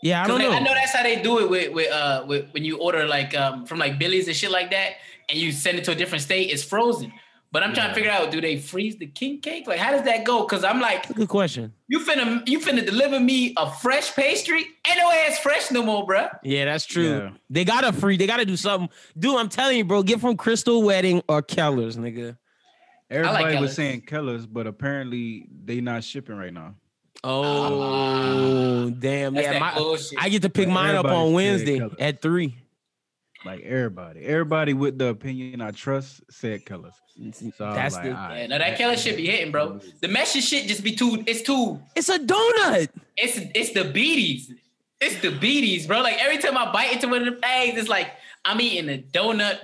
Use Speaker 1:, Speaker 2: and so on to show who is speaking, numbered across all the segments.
Speaker 1: Yeah, I don't know.
Speaker 2: I know that's how they do it with when you order like from like Billy's and shit like that, and you send it to a different state. It's frozen. But I'm trying to figure out, do they freeze the king cake? Like, how does that go? Because I'm like,
Speaker 1: that's a good question.
Speaker 2: You finna deliver me a fresh pastry? Ain't no ass fresh no more, bro.
Speaker 1: Yeah, that's true. Yeah. They gotta do something. Dude, I'm telling you, bro, get from Crystal Wedding or Keller's, nigga.
Speaker 3: Everybody was saying Keller's, but apparently they not shipping right now.
Speaker 1: Oh, damn. Yeah, I get to pick mine up on Wednesday at 3.
Speaker 3: Like everybody with the opinion I trust said Keller's. So
Speaker 2: that's like, that Keller's shit be hitting, bro. The Meshes shit just be too. It's
Speaker 1: a donut.
Speaker 2: It's the beaties. It's the beaties, bro. Like every time I bite into one of the eggs, it's like I'm eating a donut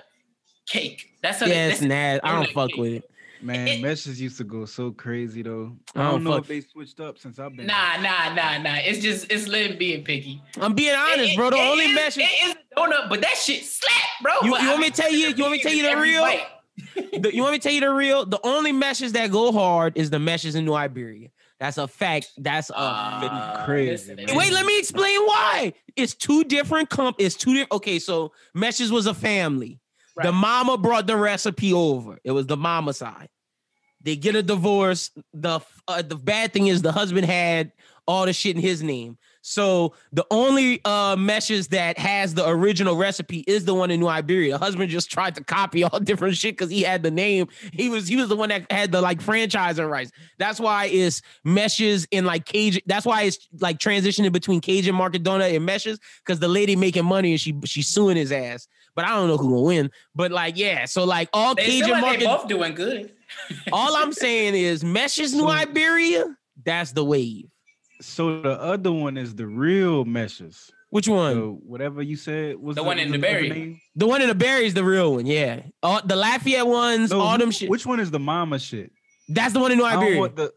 Speaker 2: cake. That's
Speaker 1: it's nasty. I don't fuck with it.
Speaker 3: Man, Meshes used to go so crazy though. I don't know if they switched up since I've been.
Speaker 2: Nah. It's Lynn being picky.
Speaker 1: I'm being honest, bro. The only Meshes.
Speaker 2: It is a donut, but that shit slap, bro.
Speaker 1: You want me to tell you? You want me to tell you the real? You want me to tell you the real? The only Meshes that go hard is the Meshes in New Iberia. That's a fact. That's
Speaker 3: crazy.
Speaker 1: Wait, let me explain why. It's two different Okay, so Meshes was a family. Right. The mama brought the recipe over. It was the mama side. They get a divorce. The bad thing is the husband had all the shit in his name. So the only Meshes that has the original recipe is the one in New Iberia. The husband just tried to copy all different shit because he had the name. He was the one that had the like franchising rights. That's why it's Meshes in like Cajun. That's why it's like transitioning between Cajun Market Donut and Meshes because the lady making money and she's suing his ass. But I don't know who will win. But like, yeah. So like all Cajun Market.
Speaker 2: They both doing good.
Speaker 1: All I'm saying is Meshes New Iberia. That's the wave.
Speaker 3: So the other one is the real Meshes.
Speaker 1: Which one?
Speaker 3: So whatever you said was
Speaker 2: the one in the berry.
Speaker 1: The one in the berry is the real one. Yeah. The Lafayette ones.
Speaker 3: No,
Speaker 1: all them shit.
Speaker 3: Which one is the mama shit?
Speaker 1: That's the one in New Iberia.
Speaker 3: All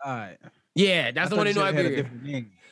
Speaker 3: right.
Speaker 1: Yeah, that's the one in New Iberia.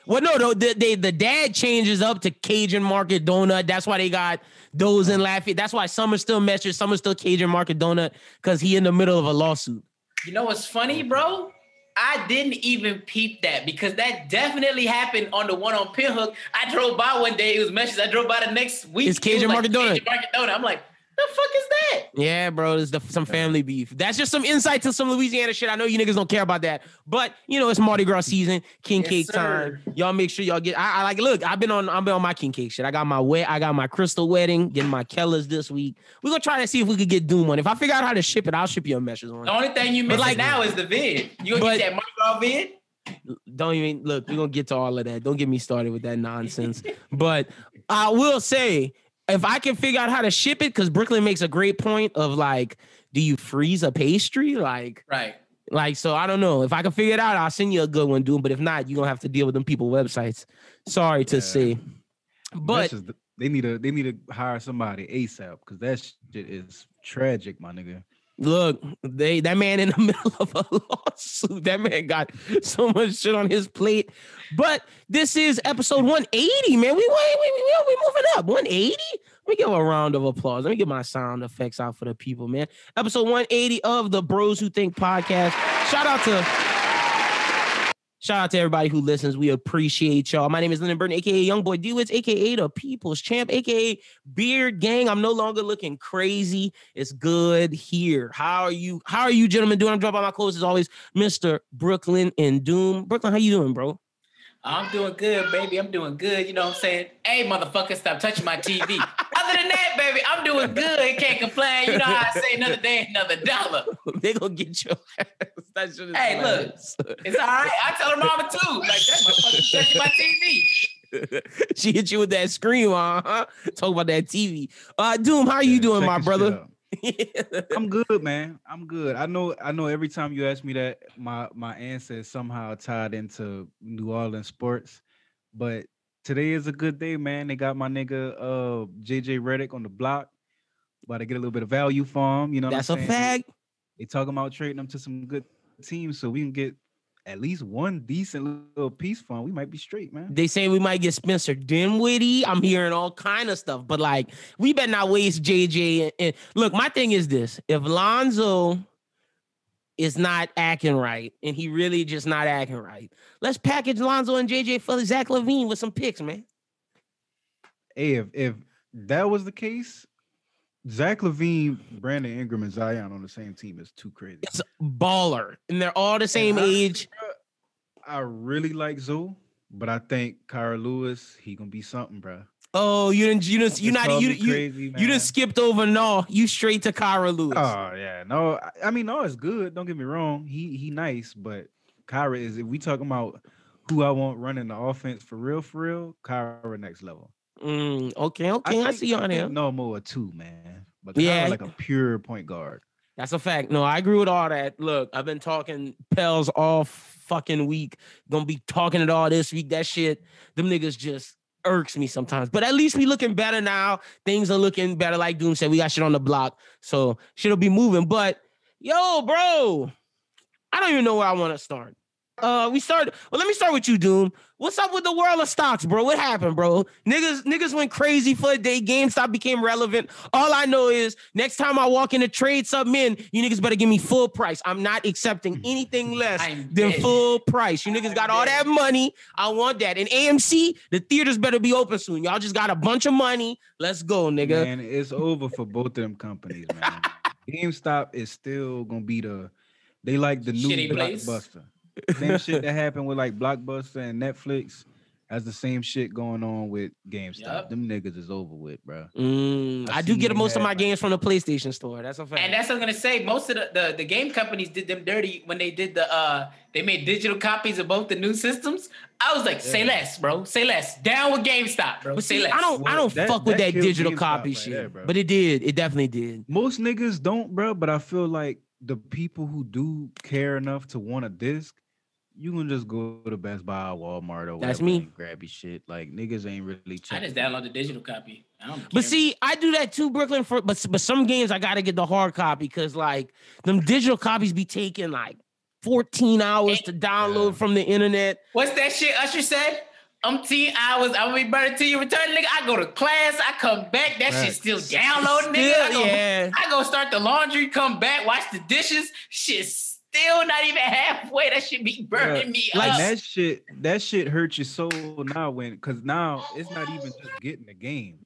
Speaker 1: Well, no, the dad changes up to Cajun Market Donut. That's why they got those in Lafayette. That's why some are still Meshes, some are still Cajun Market Donut because he in the middle of a lawsuit.
Speaker 2: You know what's funny, bro? I didn't even peep that because that definitely happened on the one on Pinhook. I drove by one day, it was Meshes. I drove by the next week.
Speaker 1: It's Cajun Market Donut.
Speaker 2: Cajun Market Donut. I'm like, the fuck is that?
Speaker 1: Yeah, bro, it's some family beef. That's just some insight to some Louisiana shit. I know you niggas don't care about that, but you know it's Mardi Gras season, king cake time. Y'all make sure y'all get. I like. Look, I've been on my king cake shit. I got my Crystal Wedding, getting my Keller's this week. We're gonna try to see if we could get Doom one. If I figure out how to ship it, I'll ship you a Meshes one.
Speaker 2: The only thing you missing now is the vid. You gonna get that Mardi Gras vid?
Speaker 1: Don't even look. We're gonna get to all of that. Don't get me started with that nonsense. But I will say, if I can figure out how to ship it, because Brooklyn makes a great point of like, do you freeze a pastry? Like,
Speaker 2: right.
Speaker 1: Like, so I don't know. If I can figure it out, I'll send you a good one, dude. But if not, you're gonna have to deal with them people websites. Sorry to say. But
Speaker 3: they need to hire somebody ASAP because that shit is tragic, my nigga.
Speaker 1: Look, that man in the middle of a lawsuit. That man got so much shit on his plate. But this is episode 180, man. We moving up. 180? Let me give a round of applause. Let me get my sound effects out for the people, man. Episode 180 of the Bros Who Think podcast. Shout out to everybody who listens. We appreciate y'all. My name is Lyndon Burton, a.k.a. Youngboy D-Wits, a.k.a. the People's Champ, a.k.a. Beard Gang. I'm no longer looking crazy. It's good here. How are you gentlemen doing? I'm dropping by my clothes as always, Mr. Brooklyn and Doom. Brooklyn, how you doing, bro?
Speaker 2: I'm doing good, baby. I'm doing good. You know what I'm saying? Hey, motherfucker, stop touching my TV. Other than that, baby, I'm doing good. Can't complain. You know how I say another day, another dollar.
Speaker 1: They gonna get your ass.
Speaker 2: Hey, look, it's all right. I tell her mama too. Like, that motherfucker touching my TV.
Speaker 1: She hit you with that scream, huh? Talk about that TV. Doom, how are you doing, my brother?
Speaker 3: I'm good, man. I'm good. I know every time you ask me that, my answer is somehow tied into New Orleans sports. But today is a good day, man. They got my nigga JJ Redick on the block. About to get a little bit of value for him. You know
Speaker 1: that's
Speaker 3: what I'm
Speaker 1: saying? That's a fact.
Speaker 3: They talking about trading him to some good teams so we can get at least one decent little piece for him. We might be straight, man.
Speaker 1: They say we might get Spencer Dinwiddie. I'm hearing all kind of stuff, but like we better not waste JJ. And look, my thing is this: if Lonzo is not acting right, and he really just not acting right. Let's package Lonzo and JJ for Zach LaVine with some picks, man.
Speaker 3: Hey, if that was the case, Zach LaVine, Brandon Ingram, and Zion on the same team is too crazy.
Speaker 1: It's a baller, and they're all the same age.
Speaker 3: I really like Zoe, but I think Kyra Lewis, he gonna be something, bro.
Speaker 1: Oh, you didn't skipped over no. You straight to Kyra Lewis.
Speaker 3: Oh yeah, no. I mean, no, it's good. Don't get me wrong. He nice, but Kyra is. If we talking about who I want running the offense for real, Kyra next level.
Speaker 1: Okay. I see you on there.
Speaker 3: No more a 2, man. But Kyra like a pure point guard.
Speaker 1: That's a fact. No, I agree with all that. Look, I've been talking Pels all fucking week. Gonna be talking it all this week. That shit, them niggas just irks me sometimes. But at least we looking better now. Things are looking better. Like Doom said, we got shit on the block. So shit'll be moving. But yo, bro, I don't even know where I want to start. Let me start with you, Doom. What's up with the world of stocks, bro? What happened, bro? Niggas went crazy for a day. GameStop became relevant. All I know is next time I walk in a trade something in, you niggas better give me full price. I'm not accepting anything less than full price. You niggas got all that money. I want that. And AMC, the theaters better be open soon. Y'all just got a bunch of money. Let's go, nigga.
Speaker 3: Man, it's over for both of them companies, man. GameStop is still gonna be they like the new Blockbuster. Same shit that happened with like Blockbuster and Netflix. That's the same shit going on with GameStop. Yep. Them niggas is over with, bro.
Speaker 1: I do get most of my games from the PlayStation Store. That's a fact.
Speaker 2: And that's what I'm gonna say. Most of the game companies did them dirty when they did they made digital copies of both the new systems. I was like, say less, bro. Say less. Down with GameStop, bro.
Speaker 1: But
Speaker 2: say
Speaker 1: see,
Speaker 2: less.
Speaker 1: I don't fuck with that digital copy shit. There, but it did. It definitely did.
Speaker 3: Most niggas don't, bro. But I feel like the people who do care enough to want a disc, you can just go to Best Buy, Walmart, or whatever. That's me. And grab your shit. Like niggas ain't really checking.
Speaker 2: I just download the digital copy. I don't care.
Speaker 1: But see, I do that too, Brooklyn. But some games I gotta get the hard copy because like them digital copies be taking like 14 hours to download from the internet.
Speaker 2: What's that shit Usher said? 10 hours. I'm gonna be better till you return, nigga. I go to class, I come back. That shit still downloading, nigga. I go start the laundry, come back, wash the dishes. Shit's still not even halfway. That shit be burning me
Speaker 3: like
Speaker 2: up.
Speaker 3: That shit hurts your soul now because now it's not even just getting the game.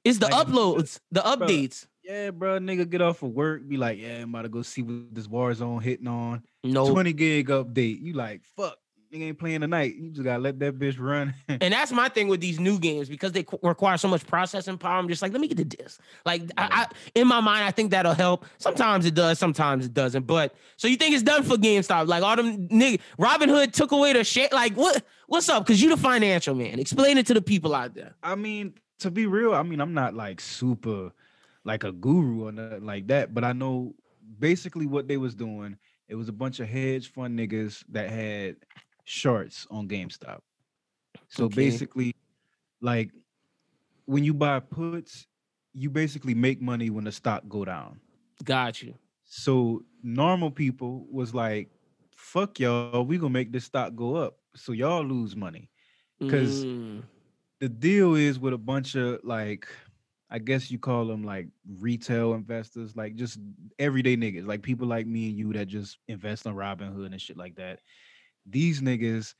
Speaker 1: It's the uploads, the updates.
Speaker 3: Yeah, bro, nigga get off of work, be like, yeah, I'm about to go see what this Warzone hitting on.
Speaker 1: No
Speaker 3: 20 gig update. You like, fuck. Nigga ain't playing tonight. You just gotta let that bitch run.
Speaker 1: And that's my thing with these new games because they require so much processing power. I'm just like, let me get the disc. Like, I in my mind, I think that'll help. Sometimes it does, sometimes it doesn't. But so you think it's done for GameStop? Like all them niggas, Robin Hood took away the shit. Like what's up? Because you the financial man. Explain it to the people out there.
Speaker 3: I mean, to be real, I mean, I'm not like super like a guru or nothing like that, but I know basically what they was doing. It was a bunch of hedge fund niggas that had shorts on GameStop. So basically, like when you buy puts, you basically make money when the stock go down.
Speaker 1: Got you.
Speaker 3: So normal people was like, fuck y'all, we gonna make this stock go up. So y'all lose money. Because the deal is with a bunch of like, I guess you call them like retail investors, like just everyday niggas, like people like me and you that just invest on Robinhood and shit like that. These niggas,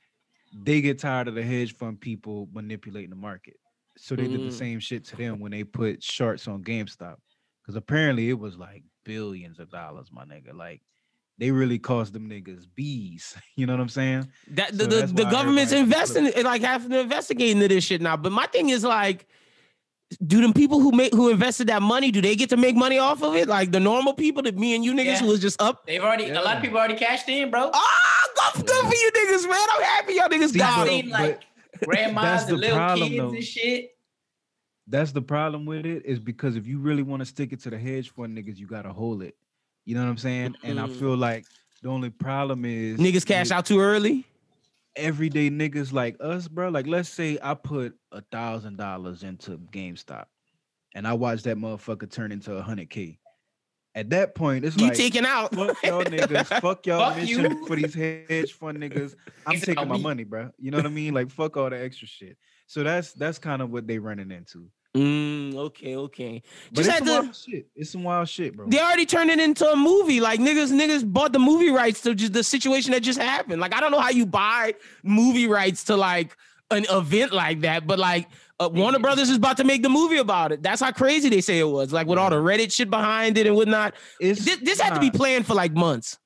Speaker 3: they get tired of the hedge fund people manipulating the market. So they did the same shit to them when they put shorts on GameStop. Because apparently it was like billions of dollars, my nigga. Like they really cost them niggas bees. You know what I'm saying?
Speaker 1: That the government's investing, like having to investigate into this shit now. But my thing is like, do them people who invested that money, do they get to make money off of it? Like the normal people, that me and you niggas who was just up?
Speaker 2: They've already, a lot of people already cashed in, bro.
Speaker 1: Good for you niggas, man. I'm happy y'all niggas got it.
Speaker 2: Like grandmas and little kids and shit.
Speaker 3: That's the problem with it, is because if you really want to stick it to the hedge fund niggas, you got to hold it. You know what I'm saying? And I feel like the only problem is
Speaker 1: niggas cash out too early.
Speaker 3: Everyday niggas like us, bro. Like, let's say I put $1,000 into GameStop and I watched that motherfucker turn into $100K. At that point, it's
Speaker 1: you taking out.
Speaker 3: Fuck y'all niggas. Fuck y'all mission for these hedge fund niggas. I'm taking my money, bro. You know what I mean? Like, fuck all the extra shit. So that's kind of what they running into.
Speaker 1: Okay.
Speaker 3: But it's some wild shit. It's some wild shit, bro.
Speaker 1: They already turned it into a movie. Like niggas bought the movie rights to just the situation that just happened. Like I don't know how you buy movie rights to like an event like that, but like Warner Brothers is about to make the movie about it. That's how crazy they say it was. Like with all the Reddit shit behind it and whatnot. This had to be planned for like months.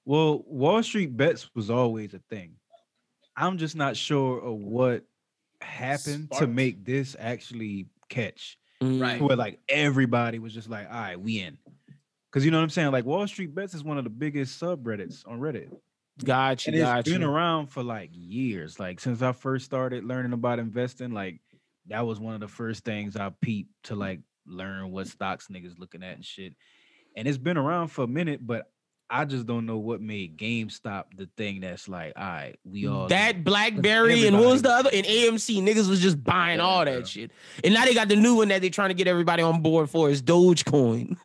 Speaker 3: Well, Wall Street Bets was always a thing. I'm just not sure of what happened to make this actually catch.
Speaker 2: Right.
Speaker 3: Where like everybody was just like, all right, we in. Because you know what I'm saying? Like Wall Street Bets is one of the biggest subreddits on Reddit.
Speaker 1: Gotcha.
Speaker 3: It's been around for like years. Like since I first started learning about investing, like that was one of the first things I peeped to like learn what stocks niggas looking at and shit. And it's been around for a minute, but I just don't know what made GameStop the thing that's like, all right, we all
Speaker 1: that BlackBerry and what was the other? And AMC niggas was just buying all that shit. And now they got the new one that they're trying to get everybody on board for is Dogecoin.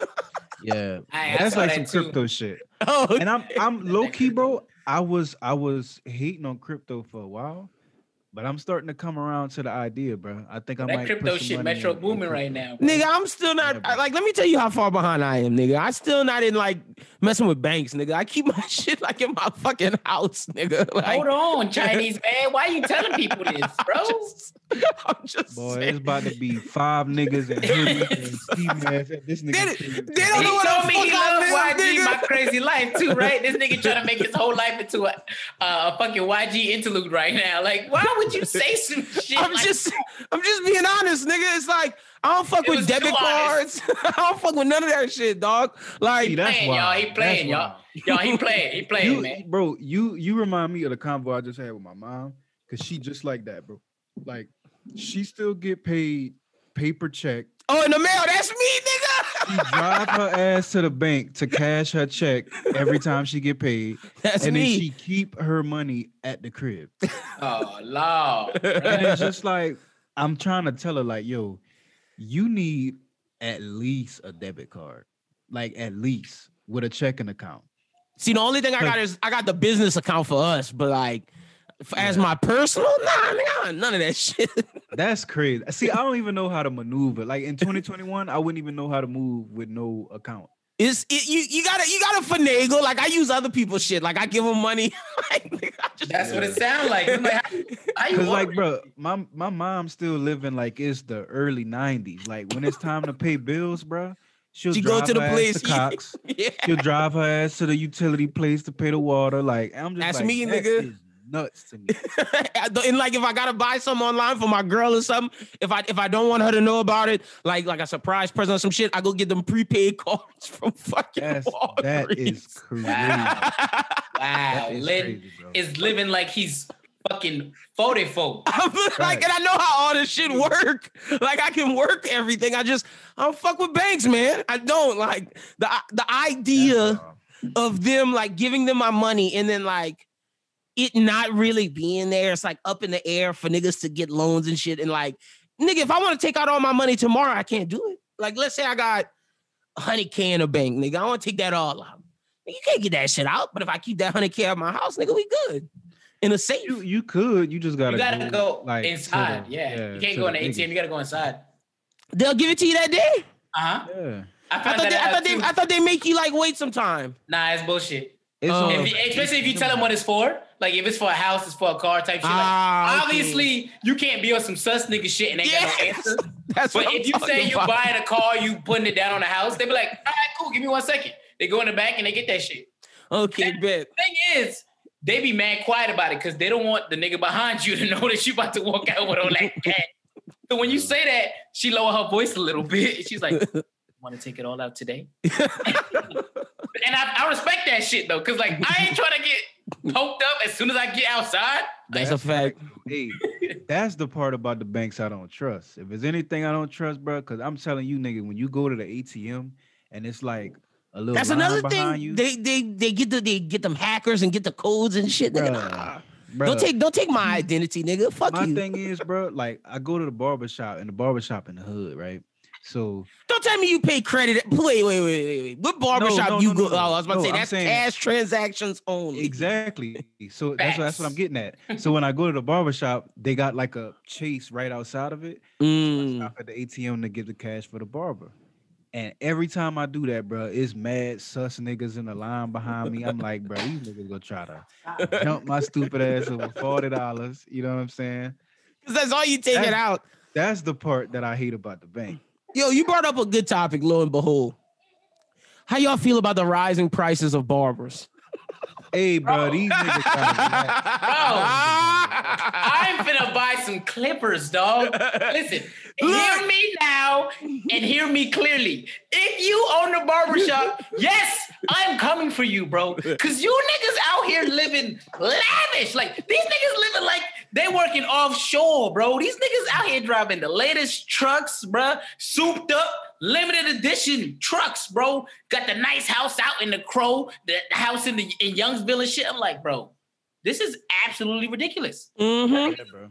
Speaker 3: Yeah, that's like some crypto shit. Oh, and I'm low key, bro. I was hating on crypto for a while, but I'm starting to come around to the idea, bro. I think I might.
Speaker 2: That crypto shit, Metro booming right now, bro.
Speaker 1: Nigga. I'm still not like. Let me tell you how far behind I am, nigga. I still not in like messing with banks, nigga. I keep my shit like in my fucking house, nigga. Like,
Speaker 2: hold on, Chinese man. Why you telling people this, bro?
Speaker 1: I'm just
Speaker 3: boy,
Speaker 1: saying.
Speaker 3: It's about to be 5 niggas and hoodies and ski masks. This nigga.
Speaker 1: They don't know what the fuck
Speaker 2: he loves YG, my crazy life too, right? This nigga trying to make his whole life into a fucking YG interlude right now. Like, why would you say some shit?
Speaker 1: I'm just being honest, nigga. It's like I don't fuck with debit cards. I don't fuck with none of that shit, dog. Like,
Speaker 2: y'all. He playing, y'all. Y'all, he playing, man.
Speaker 3: Bro, you remind me of the convo I just had with my mom, because she just like that, bro. Like, she still get paid paper check.
Speaker 1: Oh, in the mail, that's me, nigga.
Speaker 3: She drive her ass to the bank to cash her check every time she get paid.
Speaker 1: That's
Speaker 3: and
Speaker 1: me.
Speaker 3: Then she keep her money at the crib.
Speaker 2: Oh, Lord.
Speaker 3: And it's just like, I'm trying to tell her, like, yo, you need at least a debit card. Like, at least with a checking account.
Speaker 1: See, the only thing I got is I got the business account for us, but like, as my personal, nah, none of that shit.
Speaker 3: That's crazy. See, I don't even know how to maneuver. Like in 2021, I wouldn't even know how to move with no account.
Speaker 1: You gotta finagle. Like I use other people's shit. Like I give them money.
Speaker 2: That's what it sounds like.
Speaker 3: Because like, bro, my mom still living like it's the early 90s. Like when it's time to pay bills, bro, she go to the place. Cox. Yeah. She'll drive her ass to the utility place to pay the water. Like I'm just
Speaker 1: that's
Speaker 3: like,
Speaker 1: me, nigga.
Speaker 3: Nuts to me.
Speaker 1: And like if I gotta buy something online for my girl or something, if I don't want her to know about it, like a surprise present or some shit, I go get them prepaid cards from fucking Walgreens.
Speaker 3: That is crazy.
Speaker 2: Wow. Lynn is living like he's fucking 44.
Speaker 1: Like, and I know how all this shit work. Like I can work everything. I don't fuck with banks, man. I don't like the idea of them like giving them my money and then like it not really being there. It's like up in the air for niggas to get loans and shit. And like, nigga, if I want to take out all my money tomorrow, I can't do it. Like, let's say I got $100K in a bank, nigga. I want to take that all out. You can't get that shit out. But if I keep that $100K out of my house, nigga, we good. In a safe.
Speaker 3: You could. You just gotta
Speaker 2: go like, inside. You can't go in the ATM. You gotta go inside.
Speaker 1: They'll give it to you that day?
Speaker 2: Uh-huh.
Speaker 3: Yeah.
Speaker 1: I thought they make you like wait some time.
Speaker 2: Nah, it's bullshit. Especially if you tell them what it's for. Like if it's for a house, it's for a car type shit. Like, obviously, you can't be on some sus nigga shit and they got no answer. But if you say you're buying a car, you putting it down on the house, they be like, all right, cool, give me 1 second. They go in the bank and they get that shit.
Speaker 1: Okay, bet.
Speaker 2: The thing is, they be mad quiet about it because they don't want the nigga behind you to know that you about to walk out with all that cash. So when you say that, she lower her voice a little bit. She's like, want to take it all out today? And I respect that shit though, because like I ain't trying to get poked up as soon as I get outside.
Speaker 1: That's a fact.
Speaker 3: Hey, that's the part about the banks I don't trust. If there's anything I don't trust, bro, because I'm telling you, nigga, when you go to the ATM and it's like a little
Speaker 1: that's
Speaker 3: line
Speaker 1: another
Speaker 3: behind
Speaker 1: thing.
Speaker 3: You,
Speaker 1: they get them hackers and get the codes and shit. Nigga. Nah. Don't take my identity, nigga. Fuck you.
Speaker 3: My thing is, bro, like I go to the barbershop and the barbershop in the hood, right? So
Speaker 1: don't tell me you pay credit. Wait. What barbershop you go? Oh, I was about to say that's cash transactions only.
Speaker 3: Exactly. So that's what I'm getting at. So when I go to the barbershop, they got like a chase right outside of it. So I stop at the ATM to get the cash for the barber. And every time I do that, bro, it's mad sus niggas in the line behind me. I'm like, bro, these niggas gonna try to jump my stupid ass over $40. You know what I'm saying?
Speaker 1: Because that's all you take it out.
Speaker 3: That's the part that I hate about the bank.
Speaker 1: Yo, you brought up a good topic, lo and behold. How y'all feel about the rising prices of barbers?
Speaker 3: Hey, bro, these niggas
Speaker 2: I'm finna buy some clippers, dog. Listen, hear me now and hear me clearly. If you own a barbershop, yes, I'm coming for you, bro. Because you niggas out here living lavish. Like, these niggas living like they working offshore, bro. These niggas out here driving the latest trucks, bro. Souped up, limited edition trucks, bro. Got the nice house out in the Crow, the house in Youngsville and shit. I'm like, bro, this is absolutely ridiculous.
Speaker 1: Mm-hmm.
Speaker 3: Yeah, bro.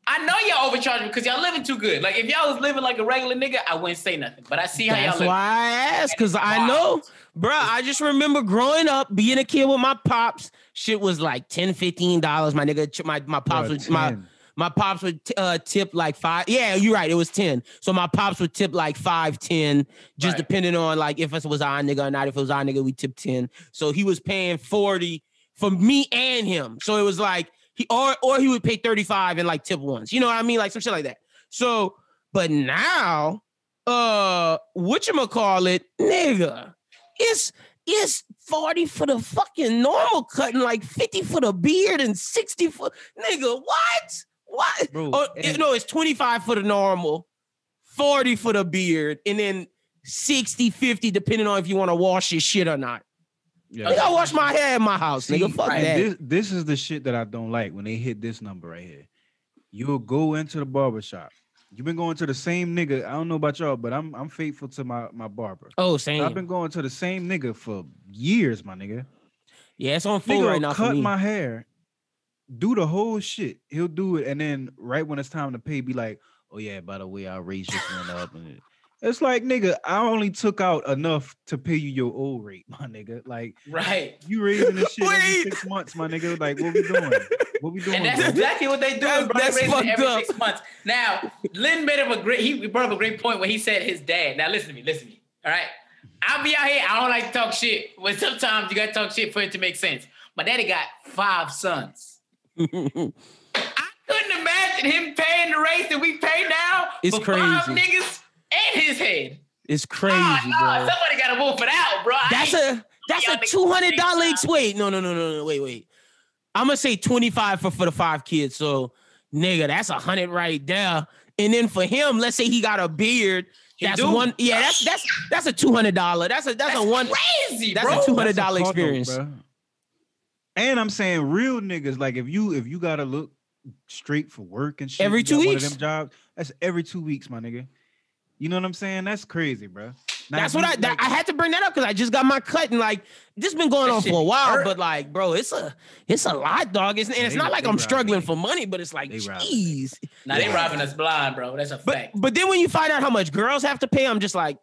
Speaker 2: I know y'all overcharging because y'all living too good. Like, if y'all was living like a regular nigga, I wouldn't say nothing. But I see how y'all live.
Speaker 1: That's why I asked, because I know, bro, I just remember growing up, being a kid with my pops, shit was like $10, $15. My nigga, my pops would, my pops would tip like $5. Yeah, you're right. It was 10. So my pops would tip like $5, $10, just depending on like if it was our nigga or not. If it was our nigga, we tip 10. So he was paying 40 for me and him. So it was like, he would pay 35 and like tip once. You know what I mean? Like some shit like that. So, but now, whatchamacallit, nigga, it's 40 for the fucking normal cut and like 50 for the beard and 60 for, nigga, what?
Speaker 3: Bro,
Speaker 1: it's 25 for the normal, 40 for the beard, and then 60, 50, depending on if you want to wash your shit or not. Yeah. I gotta wash my hair in my house, nigga. Fuck that.
Speaker 3: This is the shit that I don't like when they hit this number right here. You'll go into the barbershop. You've been going to the same nigga. I don't know about y'all, but I'm faithful to my barber.
Speaker 1: Oh, same.
Speaker 3: So I've been going to the same nigga for years, my nigga.
Speaker 1: Yeah, it's on full right now for me.
Speaker 3: Cut my hair, do the whole shit. He'll do it, and then right when it's time to pay, be like, "Oh yeah, by the way, I raised this one up." And it's like, nigga, I only took out enough to pay you your old rate, my nigga. Like,
Speaker 2: right?
Speaker 3: You raising this shit every 6 months, my nigga. Like, what we doing? What we doing?
Speaker 2: And that's exactly what they do. That's fucked every up. 6 months. Now, Lynn made up he brought up a great point when he said his dad. Now, listen to me. All right, I'll be out here. I don't like to talk shit, but sometimes you gotta talk shit for it to make sense. My daddy got 5 sons. I couldn't imagine him paying the rates that we pay now.
Speaker 1: It's
Speaker 2: for
Speaker 1: crazy.
Speaker 2: 5 niggas. And his head.
Speaker 1: It's crazy, bro.
Speaker 2: Somebody gotta wolf it out, bro.
Speaker 1: That's a $200 wait. No. Wait. I'm gonna say 25 for the 5 kids. So, nigga, that's 100 right there. And then for him, let's say he got a beard. That's one. Yeah, that's a $200. That's a one.
Speaker 2: Crazy,
Speaker 1: that's
Speaker 2: bro.
Speaker 1: a $200 experience.
Speaker 3: Bro. And I'm saying real niggas, like if you gotta look straight for work and shit
Speaker 1: every 2 weeks,
Speaker 3: one of them jobs, that's every 2 weeks, my nigga. You know what I'm saying? That's crazy, bro.
Speaker 1: That's what I had to bring that up because I just got my cut and like this been going on for a while. But like, bro, it's a lot, dog. It's not like I'm struggling for money, but it's like, jeez.
Speaker 2: Now they robbing us blind, bro. That's a fact.
Speaker 1: But then when you find out how much girls have to pay, I'm just like,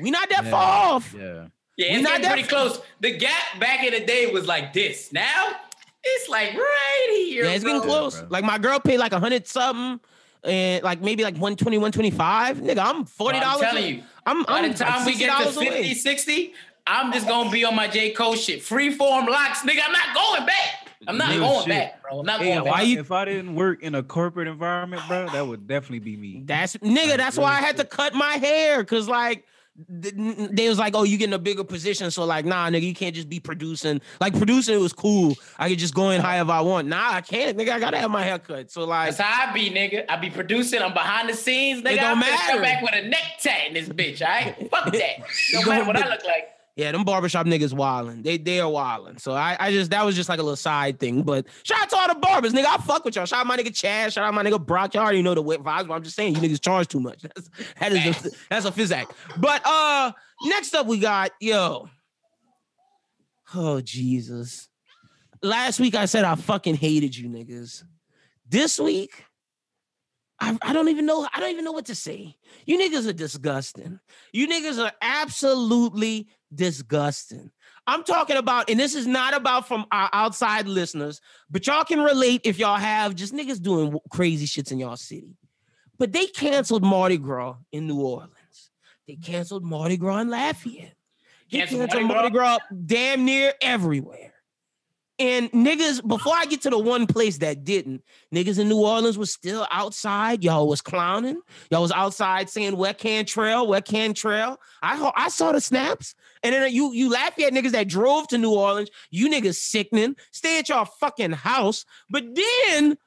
Speaker 1: we not that far off.
Speaker 2: Yeah, it's getting pretty close. The gap back in the day was like this. Now it's like right here.
Speaker 1: Yeah, it's getting close. Like my girl paid like 100 something. And like maybe like 120, 125. Nigga, I'm $40.
Speaker 2: I'm telling you. By the time we get to 50, 60, I'm just gonna be on my J. Cole shit. Freeform locks, nigga. I'm not going back. I'm not going back, bro. I'm not going back.
Speaker 3: If I didn't work in a corporate environment, bro, that would definitely be me.
Speaker 1: That's why I had to cut my hair. Cause like they was like, oh, you getting a bigger position. So like, nah, nigga, you can't just be producing. Like producing, it was cool. I could just go in however I want. Nah, I can't, nigga. I gotta have my hair cut. So like,
Speaker 2: that's how I be, nigga. I be producing. I'm behind the scenes, nigga.
Speaker 1: It don't matter.
Speaker 2: Come back with a neck tat in this bitch. All right, fuck that. Don't matter what I look like.
Speaker 1: Yeah, them barbershop niggas wildin'. They are wildin'. So that was just like a little side thing. But shout out to all the barbers, nigga. I fuck with y'all. Shout out my nigga Chad. Shout out my nigga Brock. Y'all already know the wet vibes, but I'm just saying you niggas charge too much. That's a physic. But next up we got, oh Jesus. Last week I said I fucking hated you niggas. This week, I don't even know. I don't even know what to say. You niggas are disgusting. You niggas are absolutely disgusting. I'm talking about, and this is not about from our outside listeners, but y'all can relate if y'all have just niggas doing crazy shits in y'all city. But they canceled Mardi Gras in New Orleans. They canceled Mardi Gras in Lafayette. They canceled Mardi Gras damn near everywhere. And niggas, before I get to the one place that didn't, niggas in New Orleans was still outside. Y'all was clowning. Y'all was outside saying, where Cantrell? I saw the snaps. And then you laugh at niggas that drove to New Orleans. You niggas sickening. Stay at your fucking house. But then,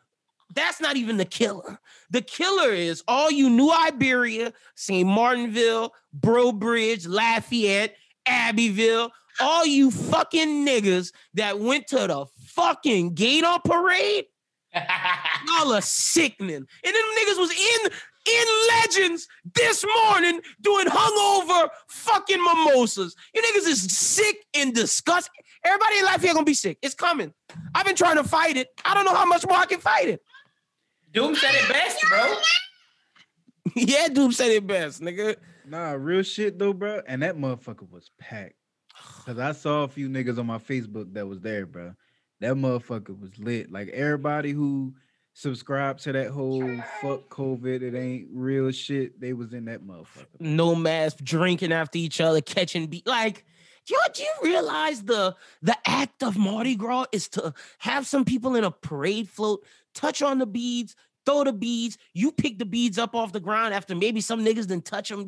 Speaker 1: that's not even the killer. The killer is all you New Iberia, St. Martinville, Bro Bridge, Lafayette, Abbeville, all you fucking niggas that went to the fucking Gator Parade, y'all are sickening. And then them niggas was in Legends this morning doing hungover fucking mimosas. You niggas is sick and disgusting. Everybody in Lafayette gonna be sick. It's coming. I've been trying to fight it. I don't know how much more I can fight it.
Speaker 2: Doom said it best, bro.
Speaker 1: Yeah, Doom said it best, nigga.
Speaker 3: Nah, real shit though, bro. And that motherfucker was packed. Cause I saw a few niggas on my Facebook that was there, bro. That motherfucker was lit. Like everybody who subscribed to that whole fuck COVID, it ain't real shit. They was in that motherfucker.
Speaker 1: No mask, drinking after each other, catching beat. Like, do you realize the act of Mardi Gras is to have some people in a parade float, touch on the beads, throw the beads, you pick the beads up off the ground after maybe some niggas didn't touch them.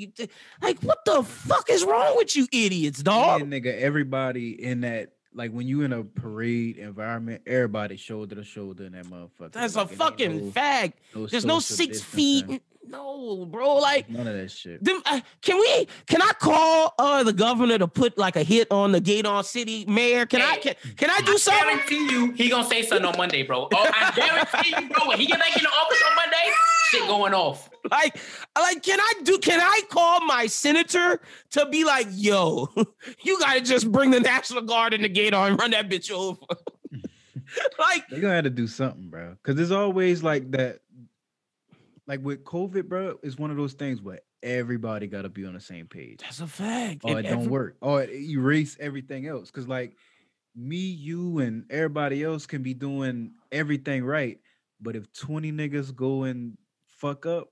Speaker 1: Like, what the fuck is wrong with you idiots, dog?
Speaker 3: And nigga, everybody in that, like when you in a parade environment, everybody shoulder to shoulder in that motherfucker.
Speaker 1: That's
Speaker 3: like,
Speaker 1: a fucking fact. There's no 6 feet. No, bro. Like
Speaker 3: none of that shit.
Speaker 1: Can I call the governor to put like a hit on the Gator City mayor? Can I do something?
Speaker 2: I guarantee you he gonna say something on Monday, bro. Oh, I guarantee you, bro. When he get back in the office on Monday, shit going off.
Speaker 1: Like, can I call my senator to be like, yo, you gotta just bring the National Guard in the Gator and run that bitch over? Like,
Speaker 3: they're gonna have to do something, bro. Cause it's always like that. Like with COVID, bro, it's one of those things where everybody got to be on the same page.
Speaker 1: That's a fact.
Speaker 3: Or it don't work. Or it erase everything else. Because like me, you, and everybody else can be doing everything right. But if 20 niggas go and fuck up,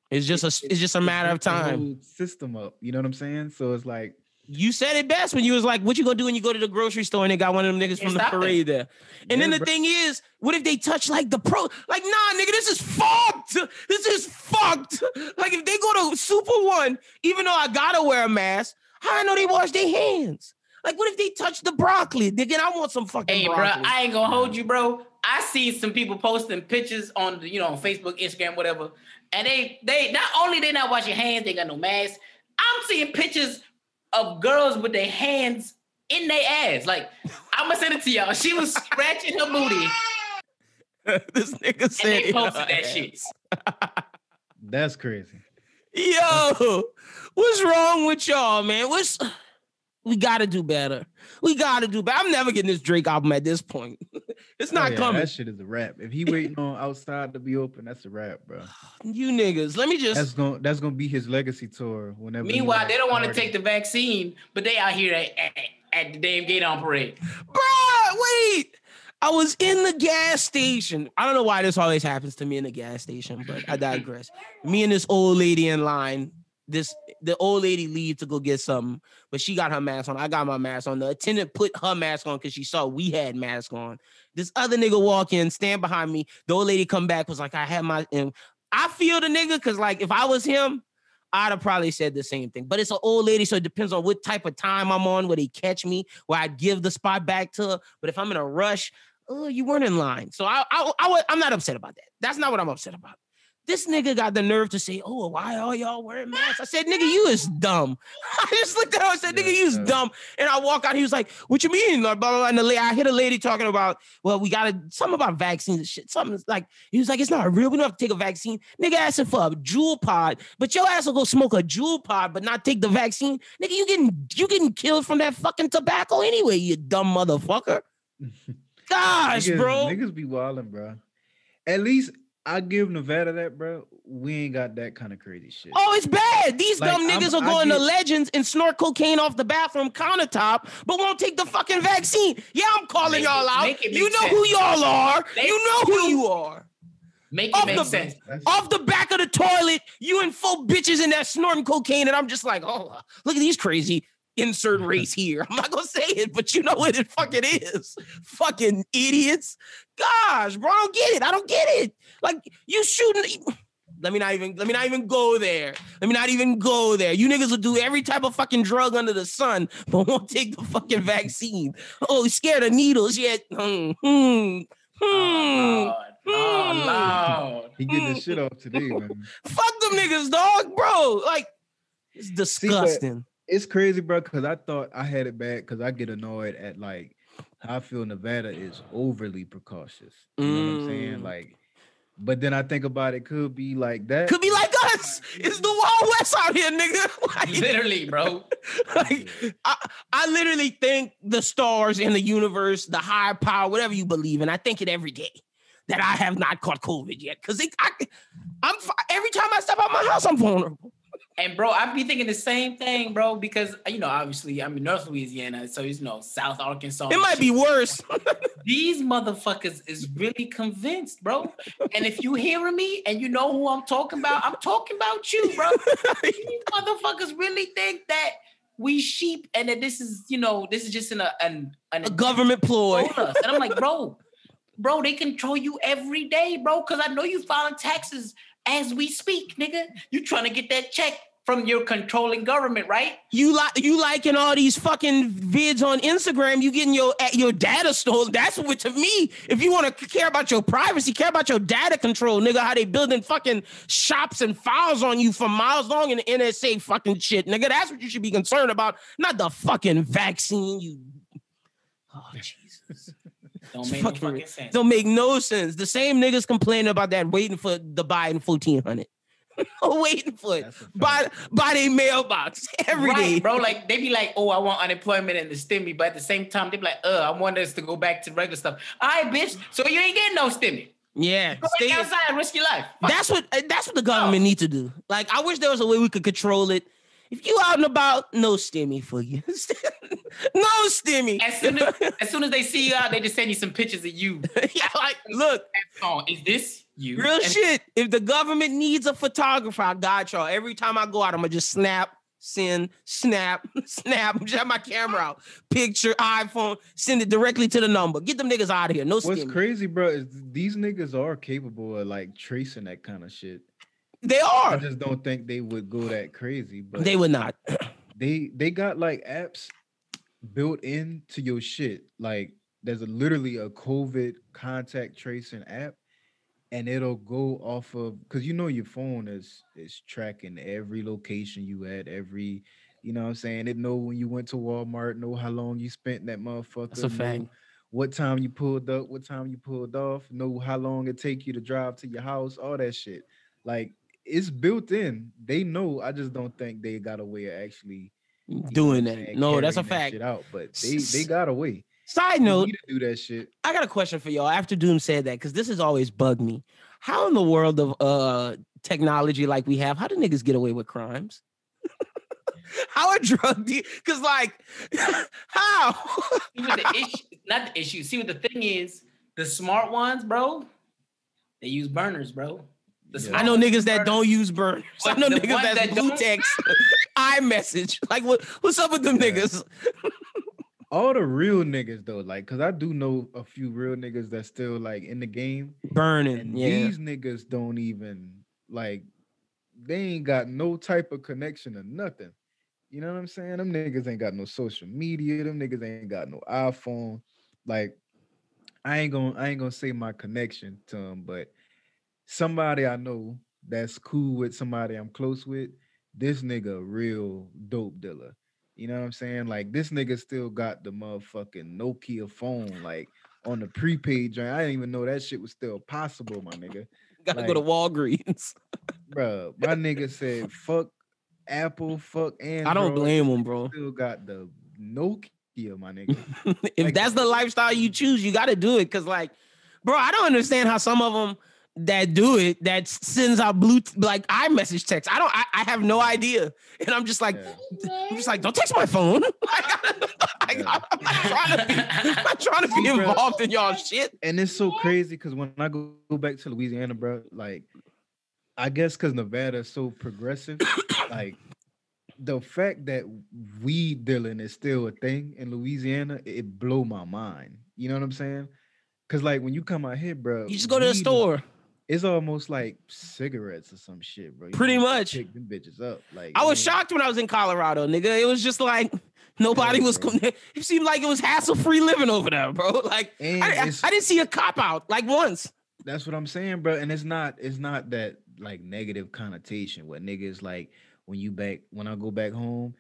Speaker 1: it's just a matter of time.
Speaker 3: The whole system up. You know what I'm saying? So it's like,
Speaker 1: you said it best when you was like, what you gonna do when you go to the grocery store and they got one of them niggas from the parade there? And then the thing is, what if they touch like the pro? Like, nah, nigga, this is fucked. This is fucked. Like, if they go to Super One, even though I gotta wear a mask, how I know they wash their hands? Like, what if they touch the broccoli? Again, I want some fucking broccoli.
Speaker 2: Bro, I ain't gonna hold you, bro. I see some people posting pictures on, on Facebook, Instagram, whatever, and they not only they not washing hands, they got no mask. I'm seeing pictures of girls with their hands in their ass. Like, I'm gonna send it to y'all. She was scratching her booty.
Speaker 1: This nigga said,
Speaker 2: and they posted that shit.
Speaker 3: That's crazy.
Speaker 1: Yo, what's wrong with y'all, man? We gotta do better. I'm never getting this Drake album at this point. It's not coming.
Speaker 3: That shit is a wrap. If he waiting on outside to be open, that's a wrap, bro.
Speaker 1: You niggas, let me just.
Speaker 3: That's gonna be his legacy tour. Whenever.
Speaker 2: Meanwhile, they don't want to take the vaccine, but they out here at the damn Gator Parade.
Speaker 1: Bro, wait. I was in the gas station. I don't know why this always happens to me in the gas station, but I digress. Me and this old lady in line. The old lady leave to go get something, but she got her mask on. I got my mask on. The attendant put her mask on because she saw we had masks on. This other nigga walk in, stand behind me. The old lady come back, was like, I had my... And I feel the nigga, because like, if I was him, I'd have probably said the same thing. But it's an old lady, so it depends on what type of time I'm on, where they catch me, where I'd give the spot back to her. But if I'm in a rush, you weren't in line. So I'm not upset about that. That's not what I'm upset about. This nigga got the nerve to say, oh, why are y'all wearing masks? I said, nigga, you is dumb. I just looked at him and said, nigga, you is dumb. And I walk out, he was like, what you mean? Blah, blah, blah. And I hear a lady talking about, well, we got something about vaccines and shit. Something like, he was like, it's not real. We don't have to take a vaccine. Nigga asking for a jewel pod, but your ass will go smoke a jewel pod, but not take the vaccine. Nigga, you getting killed from that fucking tobacco anyway, you dumb motherfucker. Gosh, bro.
Speaker 3: Niggas be wilding, bro. At least I give Nevada that, bro. We ain't got that kind of crazy shit.
Speaker 1: Oh, it's bad. These dumb niggas are going to Legends and snort cocaine off the bathroom countertop, but won't take the fucking vaccine. Yeah, I'm calling y'all out. You know who y'all are. You know who you are.
Speaker 2: Make it make sense.
Speaker 1: Off the back of the toilet, you and 4 bitches in there snorting cocaine, and I'm just like, oh, look at these crazy insert race here. I'm not gonna say it, but you know what it fucking is. Fucking idiots. Gosh, bro, I don't get it. Like, you shouldn't. Let me not even go there. You niggas will do every type of fucking drug under the sun, but won't take the fucking vaccine. Oh, scared of needles yet.
Speaker 2: Oh, Lord.
Speaker 3: He getting his shit off today, man.
Speaker 1: Fuck them niggas, dog, bro. Like, it's disgusting.
Speaker 3: It's crazy, bro, because I thought I had it bad because I get annoyed at, like, how I feel Nevada is overly precautious. You know what I'm saying? Like, but then I think about it, could be like that.
Speaker 1: Could be like us. It's the Wild West out here, nigga.
Speaker 2: Like, literally, bro.
Speaker 1: Like, I literally think the stars in the universe, the higher power, whatever you believe in, I think it every day that I have not caught COVID yet. Because every time I step out my house, I'm vulnerable.
Speaker 2: And bro, I be thinking the same thing, bro, because, obviously I'm in North Louisiana, so South Arkansas.
Speaker 1: It might be worse.
Speaker 2: These motherfuckers is really convinced, bro. And if you hearing me and you know who I'm talking about you, bro. These motherfuckers really think that we sheep and that this is just a
Speaker 1: government ploy.
Speaker 2: And I'm like, bro, they control you every day, bro, because I know you filing taxes as we speak, nigga. You trying to get that check from your controlling government, right?
Speaker 1: You liking all these fucking vids on Instagram, you getting your data stolen. That's what, to me, if you want to care about your privacy, care about your data control, nigga, how they building fucking shops and files on you for miles long in the NSA fucking shit, nigga. That's what you should be concerned about, not the fucking vaccine, you... Oh, Jesus.
Speaker 2: Don't make no fucking sense.
Speaker 1: Don't make no sense. The same niggas complaining about that waiting for the Biden 1400. Waiting for it by their mailbox every day,
Speaker 2: bro. Like, they be like, oh, I want unemployment and the stimmy, but at the same time, they be like, I want us to go back to regular stuff. All right, bitch. So you ain't getting no stimmy.
Speaker 1: Yeah,
Speaker 2: go back outside and risk your life.
Speaker 1: That's what the government needs to do. Like, I wish there was a way we could control it. If you out and about, no stimmy for you. No stimmy.
Speaker 2: As soon as they see you out, they just send you some pictures of you.
Speaker 1: Yeah, like, look.
Speaker 2: Is this you?
Speaker 1: Real shit. If the government needs a photographer, I got y'all. Every time I go out, I'm going to just snap, send, snap. Just have my camera out. Picture, iPhone, send it directly to the number. Get them niggas out of here. No stimmy.
Speaker 3: What's crazy, bro, is these niggas are capable of, like, tracing that kind of shit.
Speaker 1: They are.
Speaker 3: I just don't think they would go that crazy. But
Speaker 1: they would not.
Speaker 3: They got like apps built into your shit. Like, there's literally a COVID contact tracing app, and it'll go off of, because your phone is tracking every location you at, every, you know what I'm saying? It know when you went to Walmart, know how long you spent in that motherfucker.
Speaker 1: That's a fact.
Speaker 3: What time you pulled up, what time you pulled off, know how long it take you to drive to your house, all that shit. Like, it's built in. They know. I just don't think they got a way of actually
Speaker 1: doing that. No, that's a fact.
Speaker 3: Shit out, but they got a way.
Speaker 1: Side note,
Speaker 3: to do that shit.
Speaker 1: I got a question for y'all after Doom said that, because this has always bugged me. How in the world of technology like we have, how do niggas get away with crimes? How are drug dealers? Because, like, how?
Speaker 2: Not the issue. See what the thing is? The smart ones, bro, they use burners, bro.
Speaker 1: I know niggas that don't use burners. I know niggas that's blue text, iMessage. Like, what's up with them niggas?
Speaker 3: All the real niggas, though, like, because I do know a few real niggas that's still, like, in the game.
Speaker 1: Burning,
Speaker 3: and these niggas don't even, like, they ain't got no type of connection or nothing. You know what I'm saying? Them niggas ain't got no social media. Them niggas ain't got no iPhone. Like, I ain't gonna say my connection to them, but somebody I know that's cool with somebody I'm close with, this nigga a real dope dealer. You know what I'm saying? Like, this nigga still got the motherfucking Nokia phone, like, on the prepaid joint. I didn't even know that shit was still possible, my nigga.
Speaker 1: Gotta go to Walgreens.
Speaker 3: Bro, my nigga said, fuck Apple, fuck Android.
Speaker 1: I don't blame him, bro.
Speaker 3: Still got the Nokia, my nigga.
Speaker 1: If like, that's the lifestyle you choose, you gotta do it. Cause, like, bro, I don't understand how some of them that do it, that sends out like iMessage text. I have no idea. And I'm just like, don't text my phone. I'm not trying to be involved in y'all shit.
Speaker 3: And it's so crazy because when I go back to Louisiana, bro, like, I guess because Nevada is so progressive, like, the fact that weed dealing is still a thing in Louisiana, it blow my mind. You know what I'm saying? Because, like, when you come out here, bro,
Speaker 1: you just go to the store.
Speaker 3: It's almost like cigarettes or some shit, bro.
Speaker 1: Pretty much.
Speaker 3: Pick them bitches up. Like,
Speaker 1: I was shocked when I was in Colorado, nigga. It was just like nobody was. It seemed like it was hassle-free living over there, bro. Like I didn't see a cop out like once.
Speaker 3: That's what I'm saying, bro. And it's not that like negative connotation where niggas like when I go back home,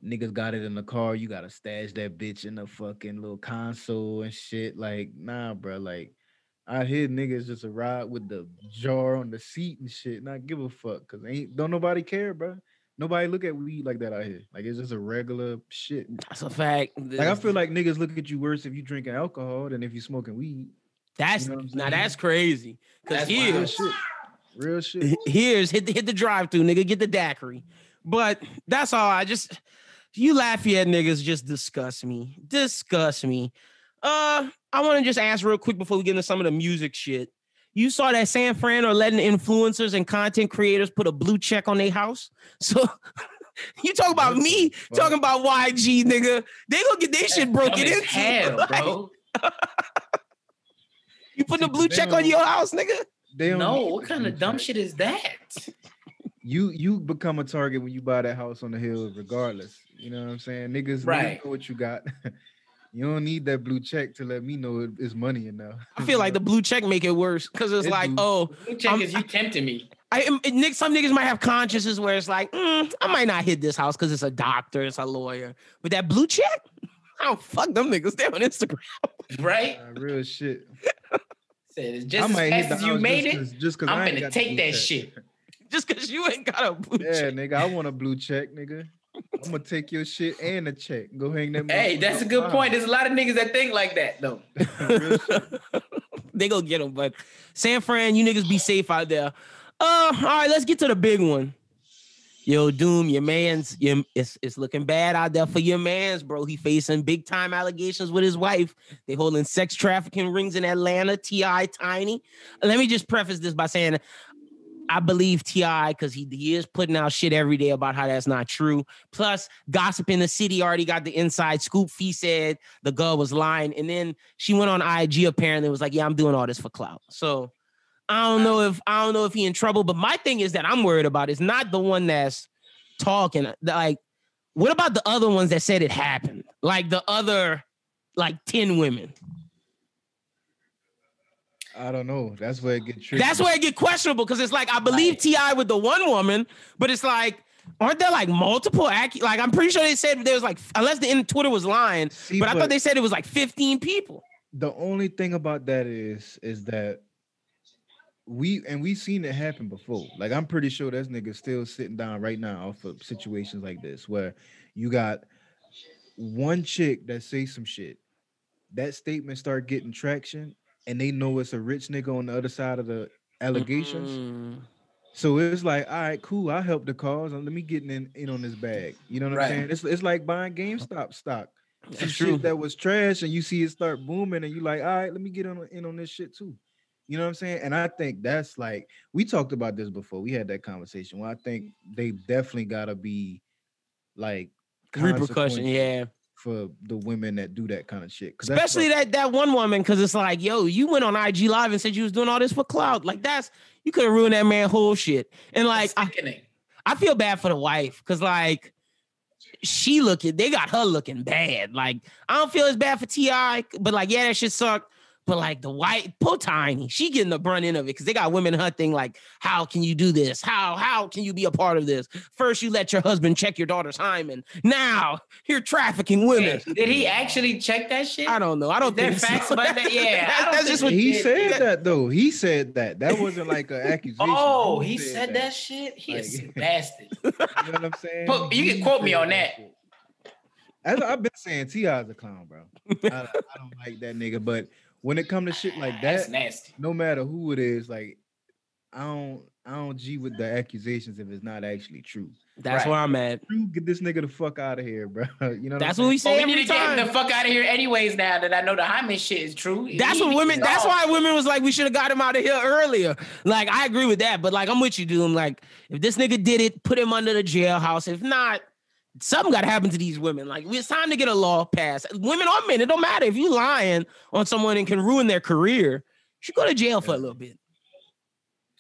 Speaker 3: niggas got it in the car. You gotta stash that bitch in the fucking little console and shit. Like, nah, bro. Like, out here, niggas just ride with the jar on the seat and shit. Not give a fuck, cause don't nobody care, bro. Nobody look at weed like that out here. Like, it's just a regular shit.
Speaker 1: That's a fact.
Speaker 3: Like, I feel like niggas look at you worse if you drinking alcohol than if you smoking weed.
Speaker 1: That's that's crazy. Cause
Speaker 3: real shit.
Speaker 1: Here's hit the drive-through, nigga. Get the daiquiri. But that's all. You Lafayette niggas just disgust me. I want to just ask real quick before we get into some of the music shit. You saw that San Fran are letting influencers and content creators put a blue check on their house. So you talk about me talking about YG, nigga. They gonna get their shit broken into.
Speaker 2: Hell, bro.
Speaker 1: You putting a blue check on your house, nigga?
Speaker 2: No, what kind of dumb shit is that?
Speaker 3: You become a target when you buy that house on the hill, regardless. You know what I'm saying? Niggas know what you got. You don't need that blue check to let me know it's money enough.
Speaker 1: I feel like the blue check make it worse because it's like, blue
Speaker 2: check is you tempting me.
Speaker 1: Some niggas might have consciences where it's like, I might not hit this house because it's a doctor, it's a lawyer. But that blue check, I don't fuck them niggas. They're on Instagram.
Speaker 2: Right?
Speaker 3: Real shit.
Speaker 2: Said just as fast as you made it, I'm gonna take that shit.
Speaker 1: Just because you ain't got a blue check.
Speaker 3: Yeah, nigga, I want a blue check, nigga. I'm gonna take your shit and a check. Go hang them.
Speaker 2: Hey, that's a good point. There's a lot of niggas that think like that, though.
Speaker 1: They go get them, but San Fran, you niggas be safe out there. All right, let's get to the big one. Yo, Doom, your man's, it's looking bad out there for your man's, bro. He facing big time allegations with his wife. They holding sex trafficking rings in Atlanta. T.I. Tiny. Let me just preface this by saying, I believe T.I. because he is putting out shit every day about how that's not true. Plus, Gossip in the City already got the inside scoop. Fee said the girl was lying. And then she went on IG apparently was like, yeah, I'm doing all this for clout. So I don't know if he in trouble. But my thing is that I'm worried about is not the one that's talking. Like, what about the other ones that said it happened? Like the other, like 10 women.
Speaker 3: I don't know. That's where it gets tricky.
Speaker 1: That's where it get questionable because it's like I believe T.I. with the one woman, but it's like, aren't there like multiple? Like I'm pretty sure they said there was like, unless the Twitter was lying, but I thought they said it was like 15 people.
Speaker 3: The only thing about that is that we seen it happen before. Like I'm pretty sure this nigga still sitting down right now off of situations like this where you got one chick that say some shit, that statement start getting traction. And they know it's a rich nigga on the other side of the allegations. So it's like, all right, cool. I help the cause. Let me get in on this bag. You know what I'm saying? It's like buying GameStop stock. Some shit that was trash and you see it start booming and you like, all right, let me get in on this shit too. You know what I'm saying? And I think that's like, we talked about this before. We had that conversation. Well, I think they definitely gotta be like
Speaker 1: repercussion, yeah.
Speaker 3: For the women that do that kind of shit.
Speaker 1: Especially that one woman, because it's like, yo, you went on IG Live and said you was doing all this for clout. Like you could have ruined that man's whole shit. And like, I feel bad for the wife, because like, they got her looking bad. Like, I don't feel as bad for T.I., but like, yeah, that shit sucked. But like the white, poor Tiny, she getting the brunt end of it because they got women in her thing like, how can you do this? How can you be a part of this? First, you let your husband check your daughter's hymen. Now you're trafficking women.
Speaker 2: Hey, did he actually check that shit?
Speaker 1: I don't know. I don't think
Speaker 2: facts about that. Yeah,
Speaker 1: that's just what
Speaker 3: he said. That though, he said that. That wasn't like an accusation.
Speaker 2: Oh, he said that shit. He is a bastard.
Speaker 3: You know what I'm saying?
Speaker 2: You can quote me on that.
Speaker 3: As I've been saying, T.I. is a clown, bro. I don't like that nigga, but when it comes to shit like that,
Speaker 2: that's nasty.
Speaker 3: No matter who it is, like I don't G with the accusations if it's not actually true.
Speaker 1: That's where I'm at.
Speaker 3: Get this nigga the fuck out of here, bro. You know
Speaker 1: that's what we say
Speaker 2: we
Speaker 1: every
Speaker 2: need to
Speaker 1: time.
Speaker 2: get the fuck out of here anyways now that I know the hymen shit is true.
Speaker 1: That's what women, that's why women was like, we should have got him out of here earlier. Like, I agree with that, but like, I'm with you, dude. I'm like, if this nigga did it, put him under the jailhouse. If not, something got to happen to these women. Like, it's time to get a law passed. Women or men, it don't matter. If you lying on someone and can ruin their career, you should go to jail for a little bit.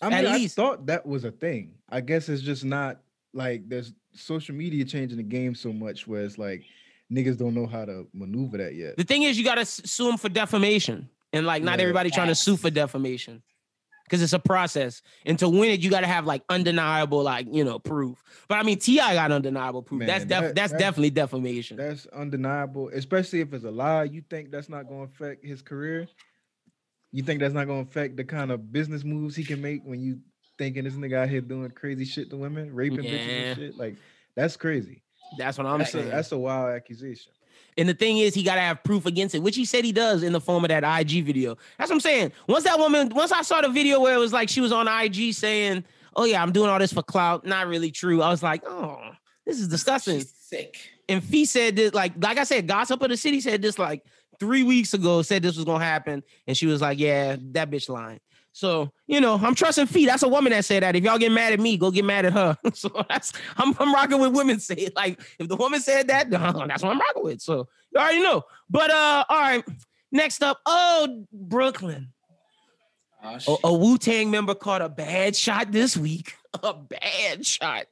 Speaker 3: I mean, I thought that was a thing. I guess it's just not like there's social media changing the game so much where it's like niggas don't know how to maneuver that yet.
Speaker 1: The thing is, you got to sue them for defamation. And like, not everybody trying to sue for defamation because it's a process. And to win it, you got to have like undeniable, like, you know, proof. But I mean, T.I. got undeniable proof. Man, that's definitely defamation.
Speaker 3: That's undeniable, especially if it's a lie. You think that's not going to affect his career? You think that's not going to affect the kind of business moves he can make when you thinking this nigga out here doing crazy shit to women, raping bitches and shit? Like, that's crazy.
Speaker 1: That's what I'm saying.
Speaker 3: That's a wild accusation.
Speaker 1: And the thing is, he got to have proof against it, which he said he does in the form of that IG video. That's what I'm saying. Once I saw the video where it was like she was on IG saying, oh yeah, I'm doing all this for clout. Not really true. I was like, oh, this is disgusting.
Speaker 2: She's sick.
Speaker 1: And Fee said this, like I said, Gossip of the City said this like 3 weeks ago, said this was going to happen. And she was like, yeah, that bitch lying. So, you know, I'm trusting Fee. That's a woman that said that. If y'all get mad at me, go get mad at her. So I'm rocking with women say it. Like, if the woman said that, that's what I'm rocking with. So you already know. But all right, next up, Brooklyn. A Wu-Tang member caught a bad shot this week. A bad shot.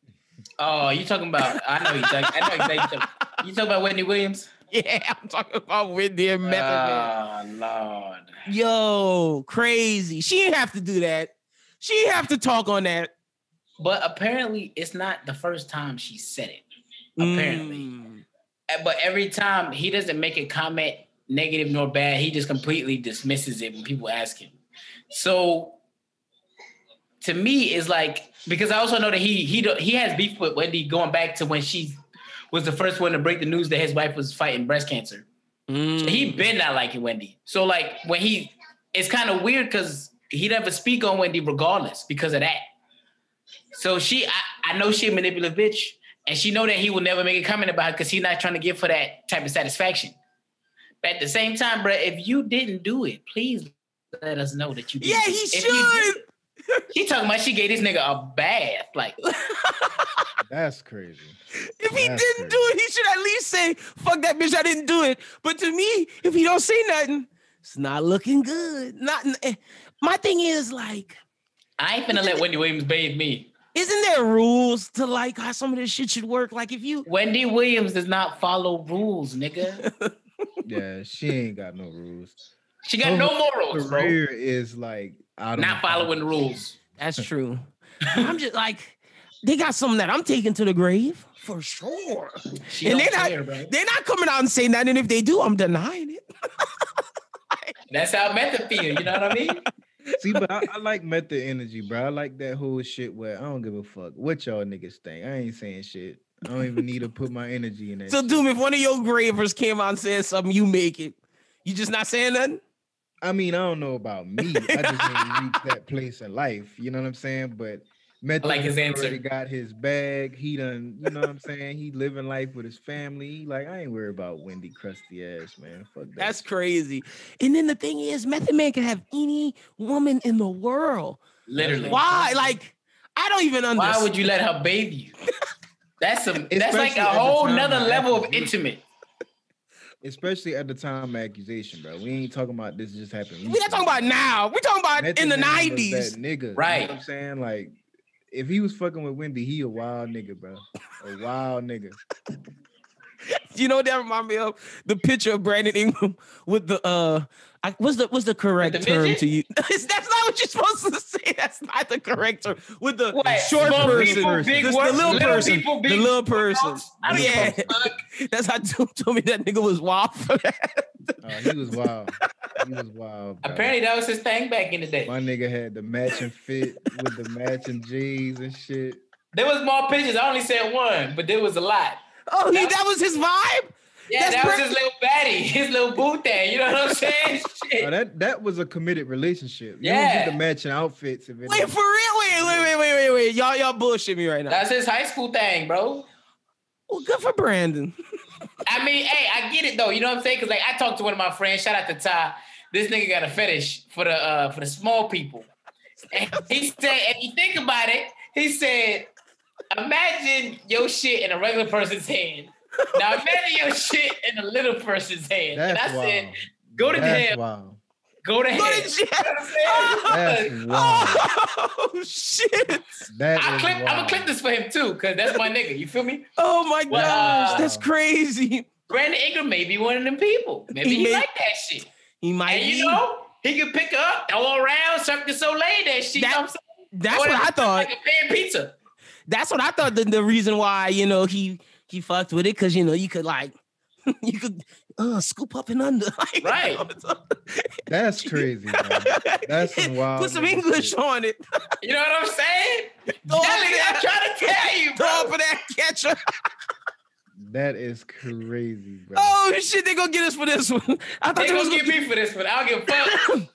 Speaker 2: Oh, you talking about? I know you talking. You talking about Whitney Williams?
Speaker 1: Yeah, I'm talking about Whitney and Method Man.
Speaker 2: Oh, Lord.
Speaker 1: Yo, crazy. She didn't have to do that. She didn't have to talk on that.
Speaker 2: But apparently, it's not the first time she said it. Apparently. But every time, he doesn't make a comment, negative nor bad. He just completely dismisses it when people ask him. So, to me, it's like, because I also know that he has beef with Wendy going back to when she was the first one to break the news that his wife was fighting breast cancer. So he been not liking Wendy. So like it's kind of weird because he never speak on Wendy regardless because of that. So I know she a manipulative bitch and she know that he will never make a comment about it because he's not trying to give her that type of satisfaction. But at the same time, bro, if you didn't do it, please let us know that you did.
Speaker 1: Yeah, he should.
Speaker 2: She talking about she gave this nigga a bath. Like,
Speaker 3: that's crazy.
Speaker 1: If he didn't do it, he should at least say, fuck that bitch, I didn't do it. But to me, if he don't say nothing, it's not looking good. My thing is like,
Speaker 2: I ain't finna let Wendy Williams bathe me.
Speaker 1: Isn't there rules to like how some of this shit should work? Like if you...
Speaker 2: Wendy Williams does not follow rules, nigga.
Speaker 3: Yeah, she ain't got no rules.
Speaker 2: She got no morals, bro.
Speaker 3: Career is like...
Speaker 2: not following the rules.
Speaker 1: That's true. I'm just like, they got something that I'm taking to the grave for sure. And they're not coming out and saying that. And if they do, I'm denying it.
Speaker 2: That's how Method feel. You know what I mean?
Speaker 3: See, but I like Method energy, bro. I like that whole shit where I don't give a fuck what y'all niggas think. I ain't saying shit. I don't even need to put my energy in that.
Speaker 1: So, Doom, if one of your gravers came out and said something, you make it. You just not saying nothing?
Speaker 3: I mean, I don't know about me. I just need to reach that place in life. You know what I'm saying? But Method
Speaker 2: like his answer.
Speaker 3: Already got his bag. He done, you know what I'm saying? He living life with his family. Like, I ain't worried about Wendy crusty ass, man. Fuck that.
Speaker 1: That's crazy. And then the thing is, Method Man can have any woman in the world.
Speaker 2: Literally.
Speaker 1: Why? Like, I don't even understand.
Speaker 2: Why would you let her bathe you? That's like a whole nother level of intimate.
Speaker 3: Especially at the time of accusation, bro. We ain't talking about this just happened.
Speaker 1: We're not talking about now. We're talking about
Speaker 3: Method
Speaker 1: in the
Speaker 3: Man
Speaker 1: 90s.
Speaker 3: That nigga.
Speaker 2: Right.
Speaker 3: You know what I'm saying? Like, if he was fucking with Wendy, he a wild nigga, bro. A wild nigga.
Speaker 1: You know what that remind me of? The picture of Brandon Ingram with the what's the correct term to use? That's not what you're supposed to say. That's not the correct term. With the short person, the little person, the little person. Yeah, that's how Doom told me that nigga was wild for that.
Speaker 3: He was wild. He was wild. Bro.
Speaker 2: Apparently that was his thing back in the day.
Speaker 3: My nigga had the matching fit with the matching G's and shit.
Speaker 2: There was more pictures. I only said one, but there was a lot.
Speaker 1: Oh, that was his vibe?
Speaker 2: Yeah, that was his little baddie, his little boo thing. You know what I'm saying?
Speaker 3: That was a committed relationship. You
Speaker 2: Yeah.
Speaker 3: don't get the matching outfits. If it
Speaker 1: Wait, for real? Wait. Y'all bullshit me right now.
Speaker 2: That's his high school thing, bro.
Speaker 1: Well, good for Brandon.
Speaker 2: I mean, hey, I get it though. You know what I'm saying? Because like I talked to one of my friends. Shout out to Ty. This nigga got a fetish for the small people. And he said, if you think about it, he said, imagine your shit in a regular person's hand. Now imagine your shit in a little person's hand.
Speaker 3: That's
Speaker 2: and I
Speaker 3: wild.
Speaker 2: said, go to hell.
Speaker 3: Wow.
Speaker 2: Go to hell.
Speaker 3: That's wild.
Speaker 1: Oh shit!
Speaker 2: I'm gonna clip this for him too, because that's my nigga. You feel me?
Speaker 1: Oh my gosh, that's crazy.
Speaker 2: Brandon Ingram may be one of them people. Maybe he like that shit.
Speaker 1: He might.
Speaker 2: And you know, he can pick up, throw around, Cirque du Soleil that shit. You know what I'm saying?
Speaker 1: That's what I thought.
Speaker 2: Like a pan pizza.
Speaker 1: That's what I thought. The reason why he fucked with it, because you could like you could scoop up and under. Like,
Speaker 2: right.
Speaker 3: That's crazy, man. That's some wild.
Speaker 1: Put some English
Speaker 3: shit.
Speaker 1: on it.
Speaker 2: You know what I'm saying? I'm trying to tell you, bro.
Speaker 1: Throw up for that catcher.
Speaker 3: That is crazy, bro.
Speaker 1: Oh shit, they gonna get us for this one. I thought
Speaker 2: they gonna get me for this one. I don't give a fuck.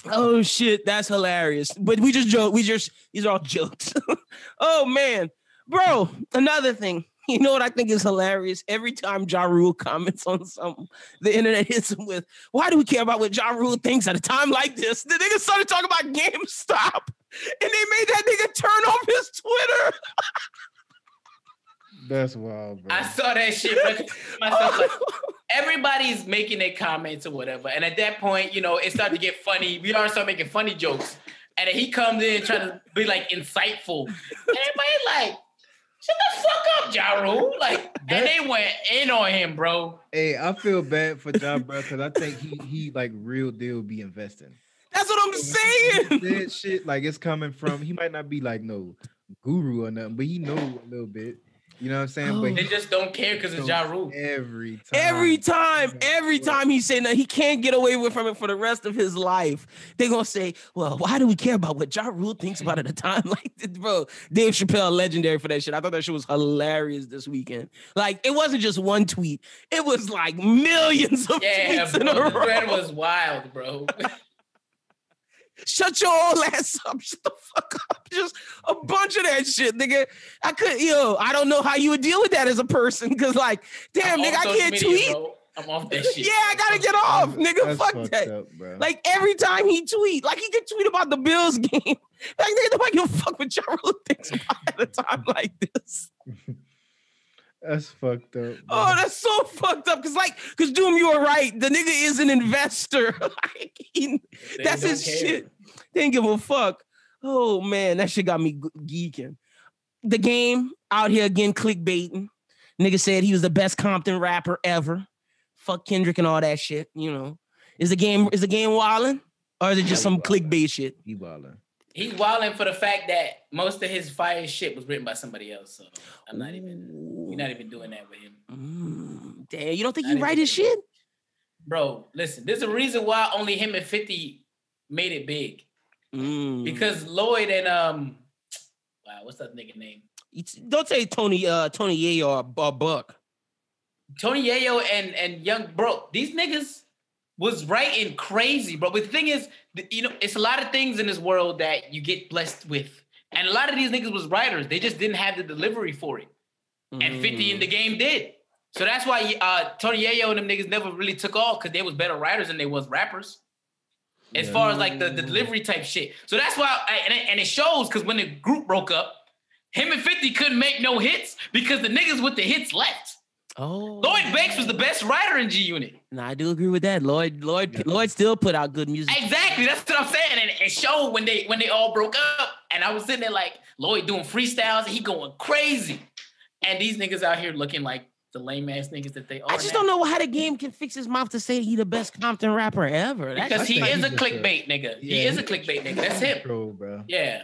Speaker 1: Oh shit, that's hilarious. But we just joke. These are all jokes. Oh man, bro. Another thing. You know what I think is hilarious? Every time Ja Rule comments on something, the internet hits him with, "Why do we care about what Ja Rule thinks at a time like this?" The nigga started talking about GameStop, and they made that nigga turn off his Twitter.
Speaker 3: That's wild, bro.
Speaker 2: I saw that shit. Myself, like, everybody's making their comments or whatever, and at that point, it started to get funny. We all start making funny jokes, and then he comes in trying to be like insightful, and everybody like, shut the fuck up, Ja Rule. Like, and they went in on him, bro.
Speaker 3: Hey, I feel bad for Ja, bro, because I think he like real deal be investing.
Speaker 1: That's what I'm saying.
Speaker 3: That shit, like, it's coming from, he might not be like no guru or nothing, but he know a little bit. You know what I'm saying? But
Speaker 2: they just don't care because it's Ja Rule.
Speaker 3: Every
Speaker 1: time he say that, he can't get away from it for the rest of his life. They're gonna say, "Well, why do we care about what Ja Rule thinks about it at a time like this, bro?" Dave Chappelle, legendary for that shit. I thought that shit was hilarious this weekend. Like, it wasn't just one tweet; it was like millions of tweets in a row.
Speaker 2: The thread was wild, bro.
Speaker 1: Shut your old ass up. Shut the fuck up. Just a bunch of that shit, nigga. I don't know how you would deal with that as a person. Cause like, damn, nigga, I can't tweet.
Speaker 2: Bro. I'm off that shit.
Speaker 1: Yeah, I gotta get off, nigga. Fuck that.
Speaker 3: Up, bro.
Speaker 1: Like, every time he tweet, like, he could tweet about the Bills game. Like, nigga, nobody give a fuck what Ja Rule thinks about at a time like this.
Speaker 3: That's fucked up. Bro.
Speaker 1: Oh, that's so fucked up. Cause Doom, you were right. The nigga is an investor. Like, that's his shit. They didn't give a fuck. Oh man, that shit got me geeking. The game out here again, clickbaiting. Nigga said he was the best Compton rapper ever. Fuck Kendrick and all that shit. Is the game wilding, or is it just some clickbait shit?
Speaker 3: He wilding.
Speaker 2: He's wilding for the fact that most of his fire shit was written by somebody else. So we're not even doing that with him.
Speaker 1: Damn, you don't think he write his shit?
Speaker 2: Bro, listen, there's a reason why only him and 50 made it big. Because Lloyd and what's that nigga name?
Speaker 1: Don't say Tony Yayo or Buck.
Speaker 2: Tony Yayo and Young, bro, these niggas was writing crazy, bro. But the thing is, it's a lot of things in this world that you get blessed with. And a lot of these niggas was writers. They just didn't have the delivery for it. And 50 in the game did. So that's why Tony Yayo and them niggas never really took off, because they was better writers than they was rappers. As far as like the delivery type shit. So that's why, and it shows, because when the group broke up, him and 50 couldn't make no hits because the niggas with the hits left.
Speaker 1: Oh,
Speaker 2: Lloyd Banks was the best writer in G Unit.
Speaker 1: No, I do agree with that. Lloyd still put out good music.
Speaker 2: Exactly, that's what I'm saying. And it showed when they all broke up. And I was sitting there like, Lloyd doing freestyles and he going crazy. And these niggas out here looking like the lame ass niggas that they are.
Speaker 1: I just don't know how the game can fix his mouth to say he the best Compton rapper ever.
Speaker 2: Because he is a clickbait nigga. He is a clickbait nigga. That's him.
Speaker 3: Troll, bro.
Speaker 2: Yeah.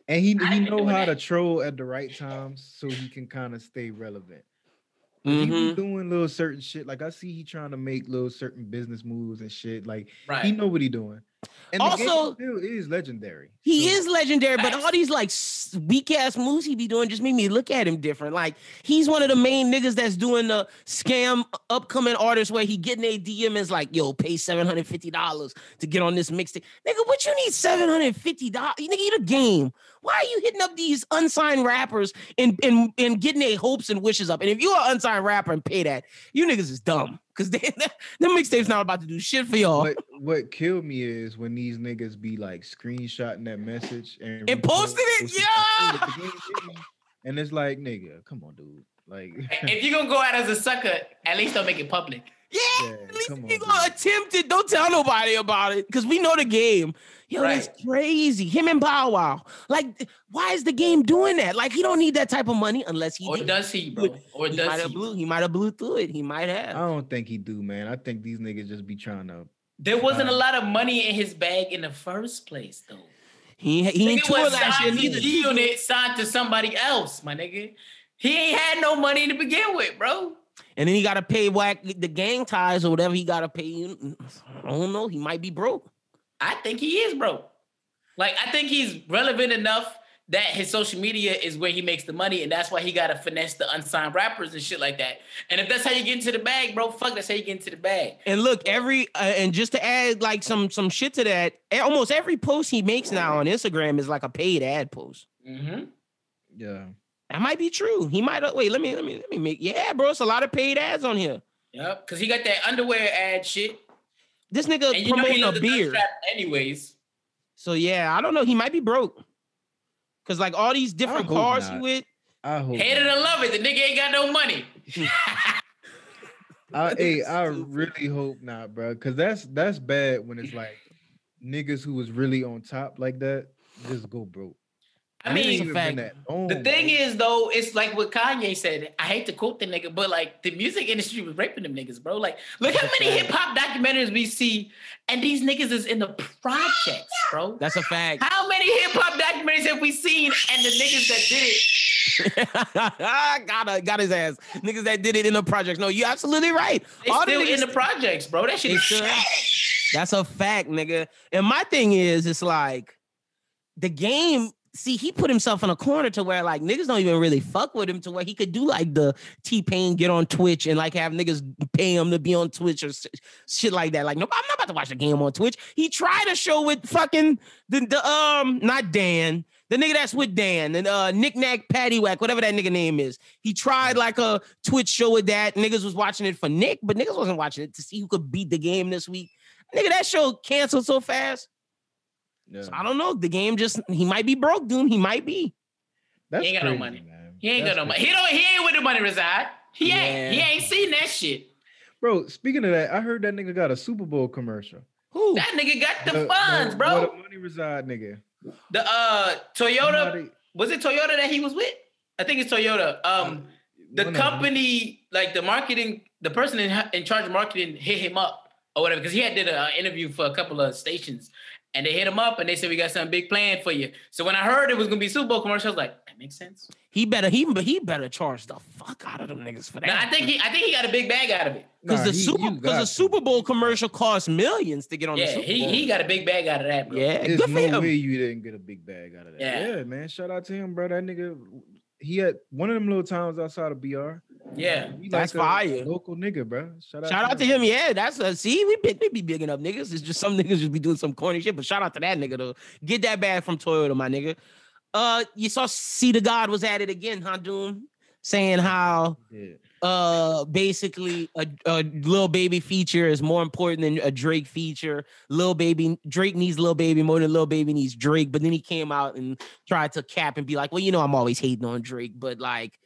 Speaker 3: And he know how to troll at the right times so he can kind of stay relevant. He be doing little certain shit. Like, I see he trying to make little certain business moves and shit. Like, he know what he doing. And also, the game still is legendary.
Speaker 1: He is legendary, but all these like weak ass moves he be doing just made me look at him different. Like he's one of the main niggas that's doing the scam upcoming artists where he getting a DM is like, yo, pay $750 to get on this mixtape. Nigga, what you need $750? Nigga, eat a game. Why are you hitting up these unsigned rappers and getting their hopes and wishes up? And if you're an unsigned rapper and pay that, you niggas is dumb. Because them mixtapes not about to do shit for y'all.
Speaker 3: What killed me is when these niggas be like screenshotting that message and
Speaker 1: posting it. Yeah.
Speaker 3: And it's like, nigga, come on, dude. Like,
Speaker 2: if you're gonna go out as a sucker, at least don't make it public.
Speaker 1: Yeah, at least if you're gonna attempt it, don't tell nobody about it. Because we know the game. Yo, that's crazy. Him and Bow Wow. Like, why is the game doing that? Like, he don't need that type of money unless he
Speaker 2: does he, bro? Or does he?
Speaker 1: He might have blew through it. He might have.
Speaker 3: I don't think he do, man. I think these niggas just be trying to.
Speaker 2: There wasn't a lot of money in his bag in the first place, though.
Speaker 1: He ain't tour last year neither.
Speaker 2: Unit signed to somebody else, my nigga. He ain't had no money to begin with, bro.
Speaker 1: And then he got to pay the gang ties or whatever he got to pay. I don't know. He might be broke.
Speaker 2: I think he is broke. Like, I think he's relevant enough that his social media is where he makes the money, and that's why he got to finesse the unsigned rappers and shit like that. And if that's how you get into the bag, bro, that's how you get into the bag.
Speaker 1: And look, and just to add like some shit to that, almost every post he makes now on Instagram is like a paid ad post.
Speaker 2: Mm-hmm.
Speaker 3: Yeah.
Speaker 1: That might be true. He might wait. Let me make. Yeah, bro, it's a lot of paid ads on here.
Speaker 2: Yep, because he got that underwear ad shit.
Speaker 1: This nigga promoting a beer,
Speaker 2: anyways.
Speaker 1: So yeah, I don't know. He might be broke. Cause like all these different cars he with.
Speaker 3: I hope.
Speaker 2: Hate it or love it, the nigga ain't got no money.
Speaker 3: I really hope not, bro. Cause that's bad when it's like niggas who was really on top like that just go broke.
Speaker 2: I mean, the thing is, though, it's like what Kanye said. I hate to quote the nigga, but like the music industry was raping them niggas, bro. Like, look how many hip hop documentaries we see, and these niggas is in the projects, bro.
Speaker 1: That's a fact.
Speaker 2: How many hip hop documentaries have we seen, and the niggas that did
Speaker 1: it got his ass. Niggas that did it in the projects. No, you're absolutely right.
Speaker 2: They all still in the projects, bro. That shit is shit.
Speaker 1: That's a fact, nigga. And my thing is, it's like the game. See, he put himself in a corner to where like niggas don't even really fuck with him to where he could do like the T-Pain get on Twitch and like have niggas pay him to be on Twitch or shit like that. Like, no, I'm not about to watch the game on Twitch. He tried a show with fucking not Dan, the nigga that's with Dan and Knick Knack Paddywhack, whatever that nigga name is. He tried like a Twitch show with that. Niggas was watching it for Nick, but niggas wasn't watching it to see who could beat the game this week. Nigga, that show canceled so fast. Yeah. So I don't know. The game he might be broke, dude. He might be.
Speaker 2: He ain't got no money. Man. He ain't got no money. He ain't where the money reside. He ain't seen that shit.
Speaker 3: Bro, speaking of that, I heard that nigga got a Super Bowl commercial.
Speaker 2: Who? That nigga got the funds, bro.
Speaker 3: Where the money reside, nigga.
Speaker 2: The Toyota. Was it Toyota that he was with? I think it's Toyota. The company, like the marketing, the person in charge of marketing hit him up or whatever, because he had did an interview for a couple of stations. And they hit him up and they said, we got something big planned for you. So when I heard it was gonna be Super Bowl commercial, I was like, that makes sense.
Speaker 1: He better charge the fuck out of them niggas for that.
Speaker 2: No, I think he got a big bag out of it.
Speaker 1: Because the Super Bowl commercial costs millions to get on the Super Bowl.
Speaker 2: He got a big bag out of that, bro.
Speaker 1: Yeah,
Speaker 3: there's no way you didn't get a big bag out of that. Yeah, man. Shout out to him, bro. That nigga, he had one of them little towns outside of BR.
Speaker 2: Yeah,
Speaker 1: that's fire.
Speaker 3: Local nigga, bro. Shout out
Speaker 1: to him. Yeah, that's we be bigging up niggas. It's just some niggas just be doing some corny shit. But shout out to that nigga though. Get that bag from Toyota, my nigga. You saw C the God was at it again, huh, Doom? Saying how basically a Lil Baby feature is more important than a Drake feature. Drake needs Lil Baby more than Lil Baby needs Drake. But then he came out and tried to cap and be like, well, you know, I'm always hating on Drake, but like.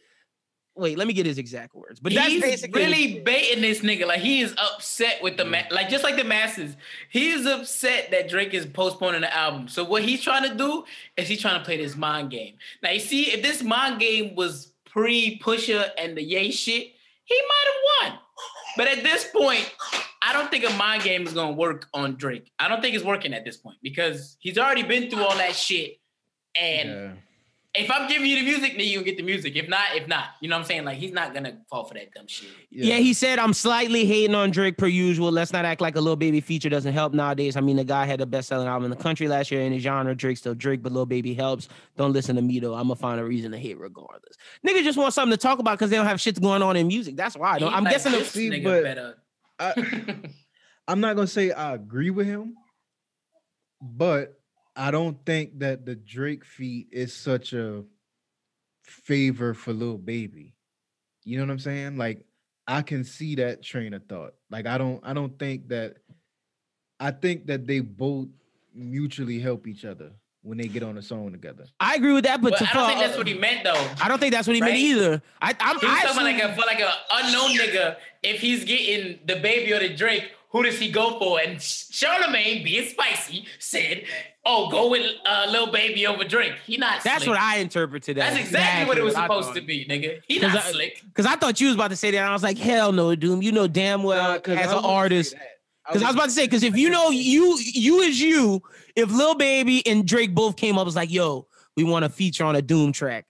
Speaker 1: Wait, let me get his exact words. But that's basically
Speaker 2: really baiting this nigga. Like he is upset with like just like the masses. He's upset that Drake is postponing the album. So what he's trying to do is he's trying to play this mind game. Now you see, if this mind game was pre-Pusha and the Ye shit, he might have won. But at this point, I don't think a mind game is gonna work on Drake. I don't think it's working at this point because he's already been through all that shit and. Yeah. if I'm giving you the music, then you can get the music. If not. You know what I'm saying? Like, he's not gonna fall for that dumb shit.
Speaker 1: Yeah, he said, I'm slightly hating on Drake per usual. Let's not act like a Lil Baby feature doesn't help nowadays. I mean, the guy had the best-selling album in the country last year in his genre. Drake still Drake, but Lil Baby helps. Don't listen to me, though. I'm gonna find a reason to hate regardless. Nigga just want something to talk about because they don't have shit going on in music. That's why. I'm guessing
Speaker 2: this nigga better.
Speaker 3: I'm not gonna say I agree with him, but I don't think that the Drake feat is such a favor for Lil Baby. You know what I'm saying? Like, I can see that train of thought. Like, I don't think that. I think that they both mutually help each other when they get on a song together.
Speaker 1: I agree with that, but
Speaker 2: I don't think that's what he meant, though.
Speaker 1: I don't think that's what he meant either.
Speaker 2: He's talking for like an unknown nigga. If he's getting the Baby or the Drake, who does he go for? And Charlamagne, being spicy, said, "Oh, go with Lil Baby over Drake." He not.
Speaker 1: That's
Speaker 2: slick.
Speaker 1: what I interpreted.
Speaker 2: That's exactly what it was supposed to be, nigga. He not slick.
Speaker 1: Because I thought you was about to say that, and I was like, "Hell no, Doom. You know damn well as an artist." Because I was about to say, because if you know you is you, if Lil Baby and Drake both came up, was like, "Yo, we want to feature on a Doom track,"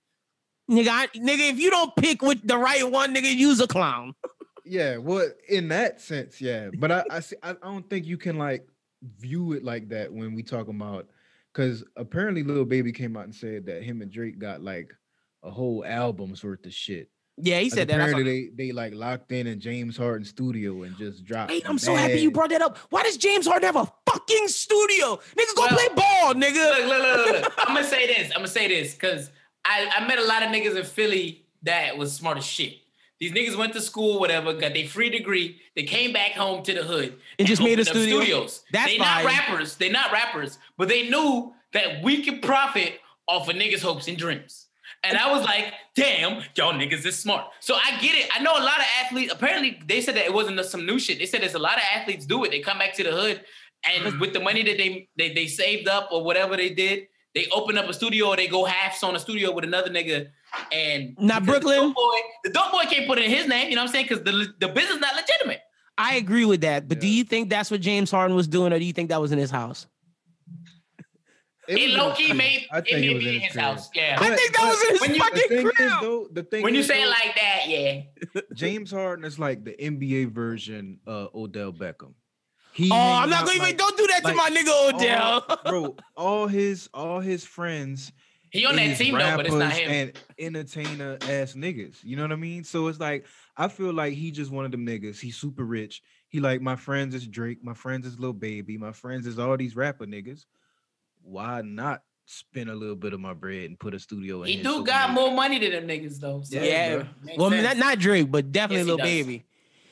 Speaker 1: nigga. If you don't pick with the right one, nigga, you's a clown.
Speaker 3: Yeah, well, in that sense, yeah. But I don't think you can like view it like that when we talk about, because apparently Lil Baby came out and said that him and Drake got like a whole album's worth of shit.
Speaker 1: Yeah, he said that.
Speaker 3: Apparently they like locked in James Harden's studio and just dropped.
Speaker 1: Hey, I'm so happy you brought that up. Why does James Harden have a fucking studio? Nigga, go play ball, nigga.
Speaker 2: Look. I'm gonna say this because I met a lot of niggas in Philly that was smart as shit. These niggas went to school, whatever, got their free degree. They came back home to the hood
Speaker 1: and just made a studio.
Speaker 2: Studios.
Speaker 1: That's
Speaker 2: they
Speaker 1: fine.
Speaker 2: Not rappers, but they knew that we could profit off of niggas' hopes and dreams. And I was like, damn, y'all niggas is smart. So I get it. I know a lot of athletes. Apparently, they said that it wasn't some new shit. They said there's a lot of athletes do it. They come back to the hood, and with the money that they saved up or whatever they did, they open up a studio or they go halves on a studio with another nigga. And
Speaker 1: not Brooklyn.
Speaker 2: The dope boy can't put it in his name, you know what I'm saying? Because the business not legitimate.
Speaker 1: I agree with that. But do you think that's what James Harden was doing, or do you think that was in his house?
Speaker 2: It low-key may be in his house. Yeah.
Speaker 1: I think that was in his fucking crib.
Speaker 3: The thing
Speaker 2: when you
Speaker 3: is,
Speaker 2: say it like that, yeah.
Speaker 3: James Harden is like the NBA version of Odell Beckham.
Speaker 1: I'm not gonna don't do that to my nigga Odell.
Speaker 3: Bro, all his friends.
Speaker 2: He on that team though, but it's not him.
Speaker 3: And entertainer ass niggas. You know what I mean? So it's like, I feel like he just one of them niggas. He's super rich. He like, my friends is Drake, my friends is Lil Baby, my friends is all these rapper niggas. Why not spend a little bit of my bread and put a studio in?
Speaker 2: He do got more money than them niggas though. So
Speaker 1: yeah. Well, not Drake, but definitely Lil Baby.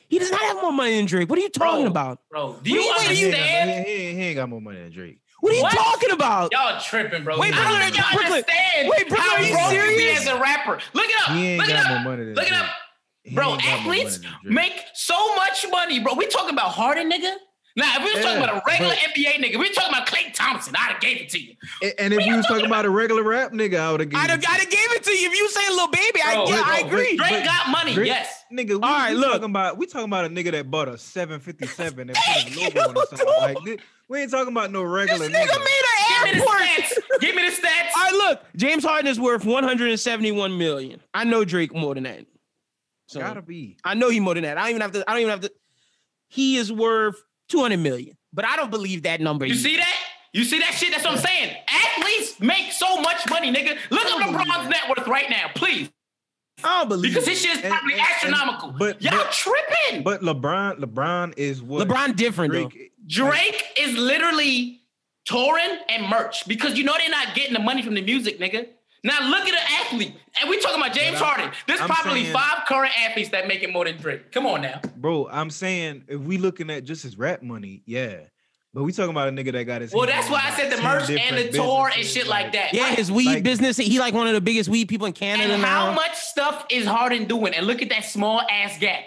Speaker 1: He does not have more money than Drake. What are you talking about?
Speaker 2: Bro, do you understand?
Speaker 3: He ain't got more money than Drake.
Speaker 1: What are you talking about?
Speaker 2: Y'all tripping, bro.
Speaker 1: Wait,
Speaker 2: I don't understand.
Speaker 1: Wait, Brooklyn,
Speaker 2: how
Speaker 1: are you serious?
Speaker 2: As a rapper. Look it up.
Speaker 3: He ain't got more money than
Speaker 2: Look it up. Bro, athletes make so much money, bro. We talking about Harden, nigga? Now, if we was talking about a regular NBA nigga, we talking about Klay Thompson, I'd have gave it to you.
Speaker 3: And if you was talking about a regular rap nigga, I would have given it to you.
Speaker 1: I'd have gave it to you. If you say Lil Baby, I agree.
Speaker 2: Drake got money, yes.
Speaker 3: Nigga, we talking about a nigga that bought a 757 and put his logo on or something like this. We ain't talking about no regular
Speaker 1: this nigga made an airport.
Speaker 2: Give me the stats.
Speaker 1: All right, look. James Harden is worth $171 million. I know Drake more than that. So
Speaker 3: gotta be.
Speaker 1: I know he more than that. I don't even have to. He is worth $200 million. But I don't believe that number.
Speaker 2: You see that? You see that shit? That's what I'm saying. Athletes make so much money, nigga. Look up LeBron's net worth right now, please.
Speaker 1: I don't believe
Speaker 2: because his shit is probably astronomical. But y'all tripping.
Speaker 3: But LeBron is what?
Speaker 1: LeBron different though.
Speaker 2: Drake is literally touring and merch because you know they're not getting the money from the music, nigga. Now look at an athlete, and we talking about James Harden. There's probably 5 current athletes that make it more than Drake. Come on now,
Speaker 3: bro. I'm saying if we looking at just his rap money, yeah. But we talking about a nigga that got his.
Speaker 2: Well, that's why I said the merch and the tour and shit like that.
Speaker 1: Yeah, his weed business. He like one of the biggest weed people in Canada
Speaker 2: and
Speaker 1: now.
Speaker 2: How much stuff is Harden doing? And look at that small ass gap.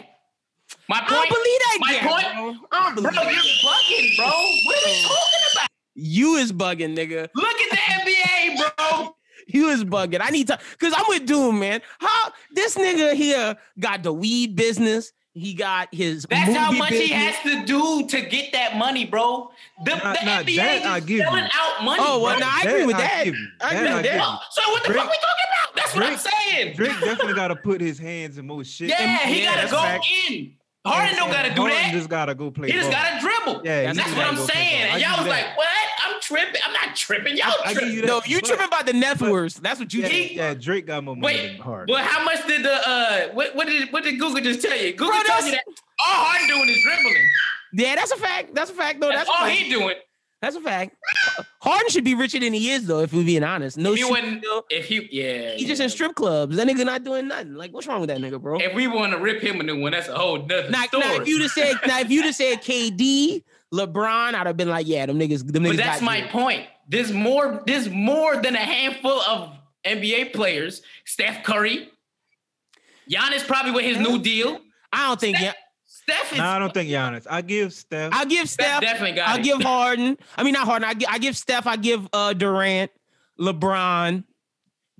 Speaker 2: My point.
Speaker 1: I don't believe that.
Speaker 2: My point, bro. You're bugging, bro. What are you talking about?
Speaker 1: You is bugging, nigga.
Speaker 2: Look at the NBA, bro.
Speaker 1: You is bugging. I need to, because I'm with Doom, man. How this nigga here got the weed business. He got his.
Speaker 2: That's how much
Speaker 1: business.
Speaker 2: he has to do to get that money, bro. The NBA is selling out money.
Speaker 1: Oh, well,
Speaker 2: bro.
Speaker 1: I agree with that. I agree with that.
Speaker 2: So what the fuck we talking about? That's what I'm saying.
Speaker 3: Drake definitely got to put his hands in most shit.
Speaker 2: Yeah, he got to go in. Harden don't got to do that.
Speaker 3: Harden just got to go play.
Speaker 2: He just got to dribble. Yeah, that's what I'm saying. And y'all was like, what? I'm tripping. I'm not tripping. Y'all tripping.
Speaker 1: No, you tripping about the net worth. That's what you think.
Speaker 3: Yeah, Drake got more money than Harden.
Speaker 2: But how much did the what did Google just tell you? Google told you that all Harden doing is dribbling.
Speaker 1: Yeah, that's a fact. That's a fact, though.
Speaker 2: That's all he doing.
Speaker 1: That's a fact. Harden should be richer than he is, though, if we're being honest. No,
Speaker 2: he's
Speaker 1: just in strip clubs. That nigga not doing nothing. Like, what's wrong with that nigga, bro?
Speaker 2: If we want to rip him a new one, that's a whole nother story.
Speaker 1: Now, if you'd have said KD, LeBron, I'd have been like, yeah, them niggas.
Speaker 2: But that's my point. There's more than a handful of NBA players. Steph Curry, Giannis probably with his new deal.
Speaker 1: I don't think
Speaker 2: Steph is.
Speaker 3: No, I don't think Giannis. I give Steph.
Speaker 2: Steph definitely got it.
Speaker 1: I'll give Harden. I mean, not Harden. I give Steph. I give Durant, LeBron.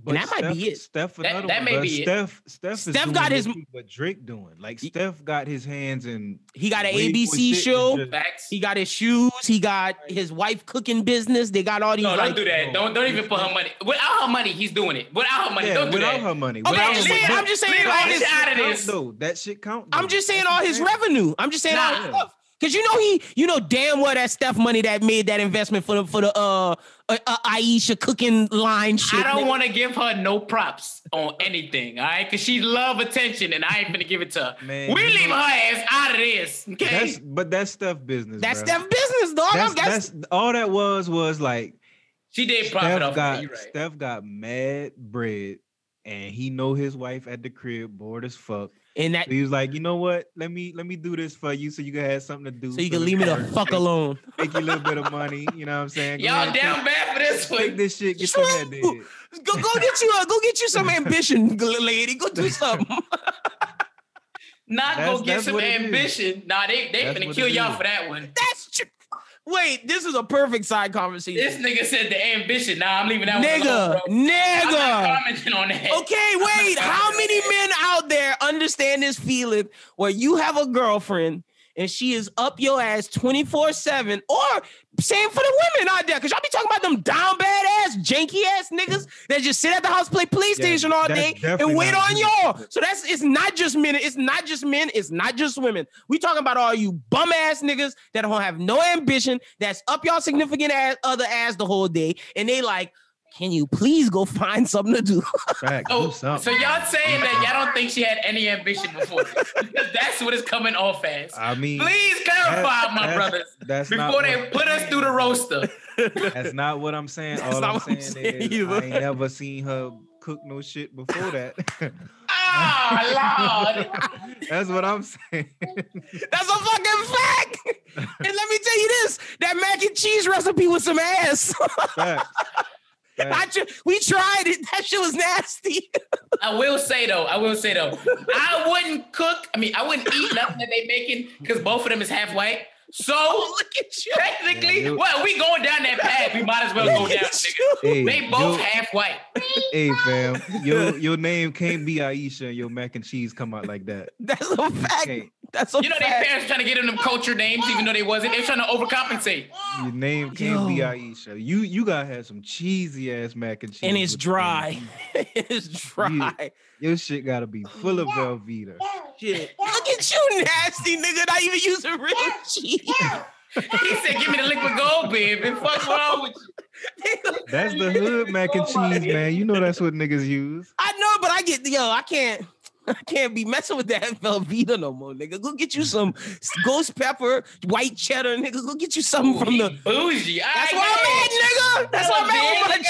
Speaker 3: But
Speaker 1: and that might be it.
Speaker 3: Steph,
Speaker 2: that may be
Speaker 3: it. Steph
Speaker 1: got his.
Speaker 3: What Drake doing? Like Steph got his hands in.
Speaker 1: He got an ABC show. He got his shoes. He got his wife cooking business. They got all these.
Speaker 2: No, don't do that. Don't even put her money. Without her money, he's doing it. Without her money, don't do that.
Speaker 3: Without her money.
Speaker 1: Okay, I'm just saying all his
Speaker 2: out of this.
Speaker 3: No, that shit count.
Speaker 1: I'm just saying all his revenue. I'm just saying all his stuff. Because you know damn well that Steph money that made that investment for the Aisha cooking line shit.
Speaker 2: I don't want to give her no props on anything, all right? Because she love attention, and I ain't gonna give it to her. Man, we leave her ass out of this, okay?
Speaker 3: But that's Steph business.
Speaker 1: That's Steph business, dog.
Speaker 3: That's all that was like
Speaker 2: she did profit off of it. Right.
Speaker 3: Steph got mad bread, and he know his wife at the crib bored as fuck.
Speaker 1: And that
Speaker 3: so he was like, you know what? Let me do this for you so you can have something to do.
Speaker 1: So you can leave me the fuck alone.
Speaker 3: Make you a little bit of money. You know what I'm saying?
Speaker 2: Y'all down bad for this one.
Speaker 3: Take this shit. Get your head dead.
Speaker 1: Go get you some ambition, lady. Go do something.
Speaker 2: Go get some ambition. Nah, they finna kill y'all for that one.
Speaker 1: That's true. Wait, this is a perfect side conversation.
Speaker 2: This nigga said the ambition. Nah, I'm leaving that one alone, bro.
Speaker 1: Nigga.
Speaker 2: I'm not commenting on that.
Speaker 1: Okay, wait. How many men out there understand this feeling where you have a girlfriend and she is up your ass 24/7, or same for the women out there, because y'all be talking about them down bad ass, janky ass niggas that just sit at the house, play PlayStation all day and wait on y'all. So it's not just men, it's not just women. We talking about all you bum ass niggas that don't have no ambition, that's up y'all significant other ass the whole day, and they like, can you please go find something to do?
Speaker 2: So y'all saying that y'all don't think she had any ambition before this? Because that's what it's coming off as.
Speaker 3: I mean,
Speaker 2: please clarify, my brothers, before they put us through the roaster.
Speaker 3: That's not what I'm saying. All I'm saying is I ain't never seen her cook no shit before that.
Speaker 2: Oh, Lord.
Speaker 3: That's what I'm saying.
Speaker 1: That's a fucking fact. And let me tell you this, that mac and cheese recipe with some ass. We tried it. That shit was nasty.
Speaker 2: I will say though, I wouldn't cook. I wouldn't eat nothing that they making because both of them is half white. So look at you. Technically, we going down that path. We might as well go down, nigga. Hey, they both half white.
Speaker 3: Hey fam, your name can't be Aisha and your mac and cheese come out like that.
Speaker 1: That's a fact. Okay. That's a fact.
Speaker 2: Their parents trying to get them culture names, even though they wasn't. They're trying to overcompensate.
Speaker 3: Your name can't be Aisha. You gotta have some cheesy ass mac and cheese.
Speaker 1: And it's dry. It's dry.
Speaker 3: Your shit gotta be full of Velveeta.
Speaker 1: Shit. Look at you, nasty nigga. Not even using real cheese.
Speaker 2: He said, give me the liquid gold, baby. Fuck wrong with you?
Speaker 3: That's the hood mac and cheese, man. You know that's what niggas use.
Speaker 1: I know, but I can't be messing with that Velveeta no more, nigga. Go get you some ghost pepper, white cheddar, nigga. Go get you something from the
Speaker 2: bougie.
Speaker 1: That's what I'm at, nigga. That's what I'm at with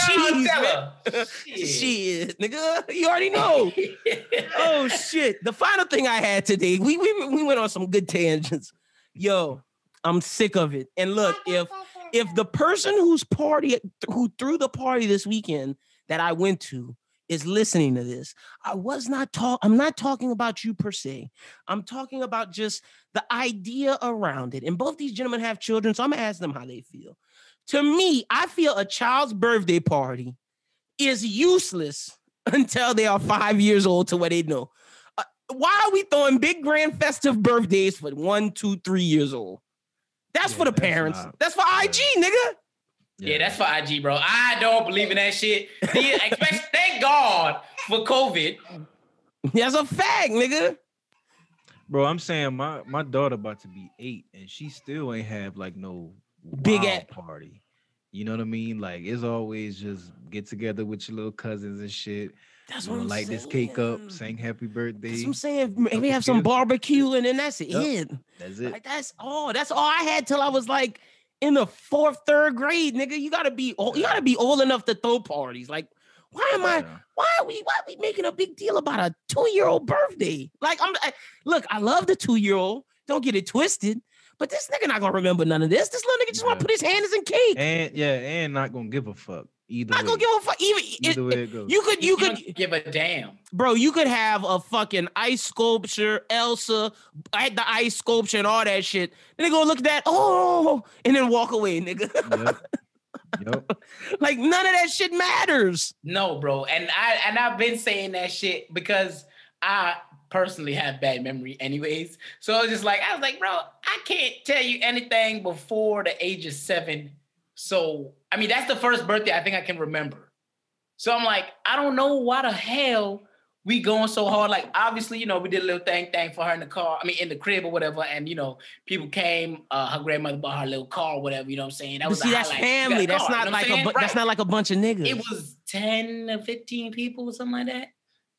Speaker 1: my cheese. Shit, nigga. You already know. Oh shit. The final thing I had today, we went on some good tangents. Yo, I'm sick of it. And look, if the person who threw the party this weekend that I went to is listening to this, I'm not talking about you per se. I'm talking about just the idea around it. And both these gentlemen have children, so I'm gonna ask them how they feel. To me, I feel a child's birthday party is useless until they are 5 years old to where they know. Why are we throwing big grand festive birthdays for 1, 2, 3 years old? That's for the parents. That's for IG, nigga.
Speaker 2: Yeah, that's for IG, bro. I don't believe in that shit. Thank God for COVID.
Speaker 1: That's a fact, nigga.
Speaker 3: Bro, I'm saying my daughter about to be 8 and she still ain't have like no
Speaker 1: big
Speaker 3: party. You know what I mean? Like it's always just get together with your little cousins and shit.
Speaker 1: That's what I'm
Speaker 3: light
Speaker 1: saying.
Speaker 3: This cake up, sing happy birthday.
Speaker 1: That's what I'm saying. Maybe have some barbecue and then that's it.
Speaker 3: That's it.
Speaker 1: Like, that's all I had till I was like in the 4th, 3rd grade, nigga. You gotta be old enough to throw parties. Like, why are we making a big deal about a 2-year-old birthday? Like, look, I love the 2-year-old. Don't get it twisted. But this nigga not gonna remember none of this. This little nigga just want to put his hands in cake.
Speaker 3: And not gonna give a fuck.
Speaker 1: Not gonna give a fuck. Either way it goes. You could
Speaker 2: give a damn.
Speaker 1: Bro, you could have a fucking ice sculpture, Elsa, the ice sculpture and all that shit. Then they go look at that, and then walk away, nigga.
Speaker 3: Yep.
Speaker 1: Like none of that shit matters.
Speaker 2: No, bro. And I've been saying that shit because I personally have bad memory anyways. So I was like, bro, I can't tell you anything before the age of 7. So, I mean, that's the first birthday I think I can remember. So I'm like, I don't know why the hell we going so hard. Like, obviously, we did a little thing for her in the car. I mean, in the crib or whatever. And, people came, her grandmother bought her little car or whatever, you know what I'm saying? That was
Speaker 1: that's family. That's not that's not like a bunch of niggas.
Speaker 2: It was 10 or 15 people or something like that.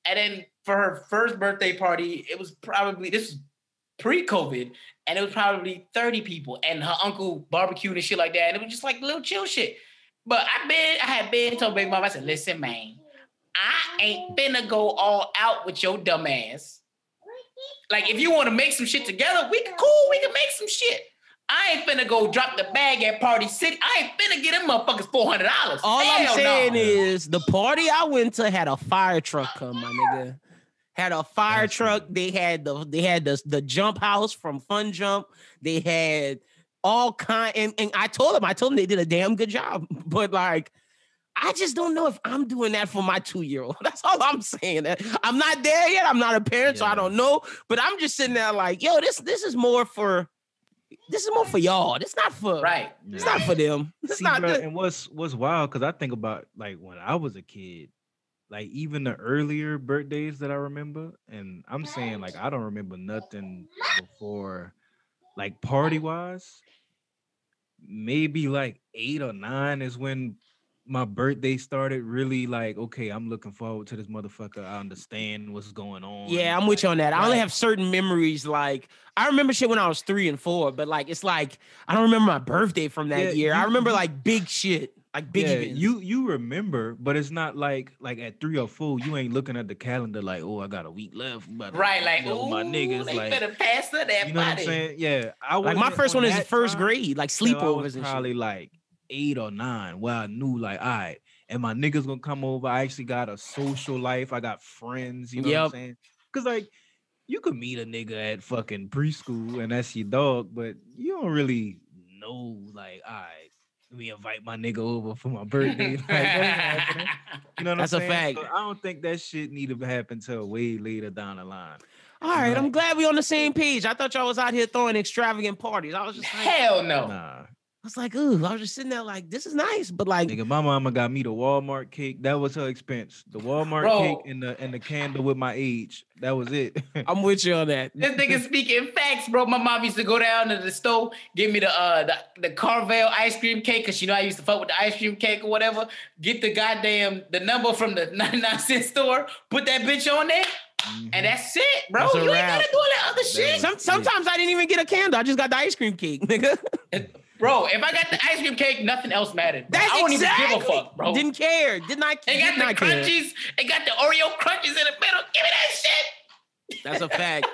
Speaker 2: And then for her first birthday party, it was probably, this was pre-COVID, and it was probably 30 people, and her uncle barbecued and shit like that. And it was just like little chill shit. But I had been told baby mama, I said, listen, man, I ain't finna go all out with your dumb ass. Like, if you want to make some shit together, we can make some shit. I ain't finna go drop the bag at Party City. I ain't finna get them motherfuckers $400.
Speaker 1: All I'm saying is the party I went to had a fire truck come, my nigga. Had a fire truck. They had the jump house from Fun Jump. They had all kind, and I told them they did a damn good job. But like, I just don't know if I'm doing that for my 2-year-old. That's all I'm saying. I'm not there yet. I'm not a parent, so I don't know. But I'm just sitting there like, yo, this is more for y'all. It's not for It's not for them. It's not.
Speaker 3: Bro, and what's wild, because I think about like when I was a kid, like even the earlier birthdays that I remember, and I'm saying like I don't remember nothing before, like party wise. Maybe like 8 or 9 is when my birthday started really like, okay, I'm looking forward to this motherfucker. I understand what's going on.
Speaker 1: Yeah, I'm with you on that. I only have certain memories. Like, I remember shit when I was 3 and 4, but like, it's like, I don't remember my birthday from that year. I remember like big shit, like big events.
Speaker 3: You remember, but it's not like at 3 or 4, you ain't looking at the calendar like, oh, I got a week left. But
Speaker 2: like,
Speaker 3: my niggas,
Speaker 2: they
Speaker 3: like,
Speaker 2: better pass her that.
Speaker 3: You know what I'm saying? Yeah.
Speaker 1: Like my first one is first grade, like sleepovers and
Speaker 3: probably
Speaker 1: shit.
Speaker 3: Like 8 or 9, where I knew like, all right, and my niggas gonna come over. I actually got a social life. I got friends, you know what I'm saying? Because like, you could meet a nigga at fucking preschool and that's your dog, but you don't really know like, all right, let me invite my nigga over for my birthday. Like, you know what
Speaker 1: that's
Speaker 3: I'm saying?
Speaker 1: A fact.
Speaker 3: So I don't think that shit need to happen till way later down the line.
Speaker 1: All right, I'm glad we on the same page. I thought y'all was out here throwing extravagant parties. I was just like,
Speaker 2: hell no.
Speaker 3: Nah.
Speaker 1: I was like, ooh, I was just sitting there like, this is nice, but like,
Speaker 3: nigga, my mama got me the Walmart cake. That was her expense. The Walmart cake and the candle with my age. That was it.
Speaker 1: I'm with you on that.
Speaker 2: This nigga speaking facts, bro. My mom used to go down to the store, give me the Carvel ice cream cake, because I used to fuck with the ice cream cake or whatever. Get the number from the 99-cent store, put that bitch on there. Mm-hmm. And that's it, bro. You ain't gotta do all that other shit.
Speaker 1: Sometimes I didn't even get a candle. I just got the ice cream cake, nigga.
Speaker 2: Bro, if I got the ice cream cake, nothing else mattered. I don't even give a fuck, bro.
Speaker 1: Didn't care. Did not care.
Speaker 2: They got the crunchies. They got the Oreo crunchies in the middle. Give me that shit.
Speaker 1: That's a fact.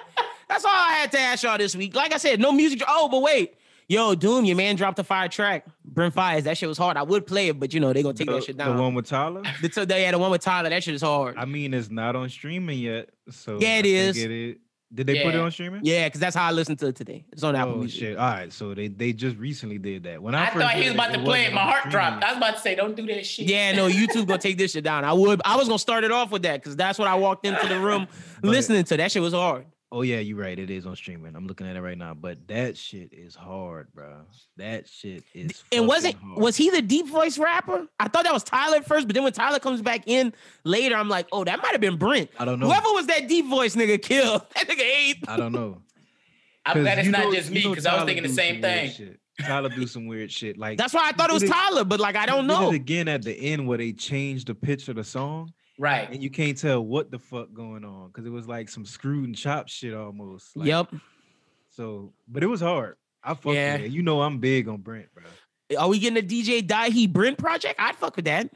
Speaker 1: That's all I had to ask y'all this week. Like I said, no music. Oh, but wait. Yo, Doom, your man dropped a fire track. Brent Fires. That shit was hard. I would play it, but they gonna take that shit down.
Speaker 3: The one with Tyler?
Speaker 1: The one with Tyler. That shit is hard.
Speaker 3: I mean, it's not on streaming yet. So
Speaker 1: yeah, it is.
Speaker 3: Did they put it on streaming?
Speaker 1: Yeah, because that's how I listened to it today. It's on Apple Music.
Speaker 3: Shit. All right, so they just recently did that. When
Speaker 2: I thought he was about to play it, my heart dropped. I was about to say, don't do that shit.
Speaker 1: Yeah, no, YouTube gonna take this shit down. I was gonna start it off with that because that's what I walked into the room listening to. That shit was hard.
Speaker 3: Oh yeah, you're right. It is on streaming. I'm looking at it right now, but that shit is hard, bro. That shit is. And
Speaker 1: was he the deep voice rapper? I thought that was Tyler at first, but then when Tyler comes back in later, I'm like, oh, that might have been Brent.
Speaker 3: I don't know.
Speaker 1: Whoever was that deep voice nigga killed. That nigga ate.
Speaker 3: I don't know.
Speaker 2: I'm glad it's not just me because I was thinking the same thing.
Speaker 3: Tyler do some weird shit. Like
Speaker 1: that's why I thought it was Tyler, but like I don't know.
Speaker 3: Did it again at the end where they changed the pitch of the song.
Speaker 2: Right.
Speaker 3: And you can't tell what the fuck going on because it was like some screwed and chopped shit almost. Like,
Speaker 1: yep.
Speaker 3: So, but it was hard. I fuck with it. You know I'm big on Brent, bro.
Speaker 1: Are we getting a DJ Dahi Brent project? I'd fuck with that.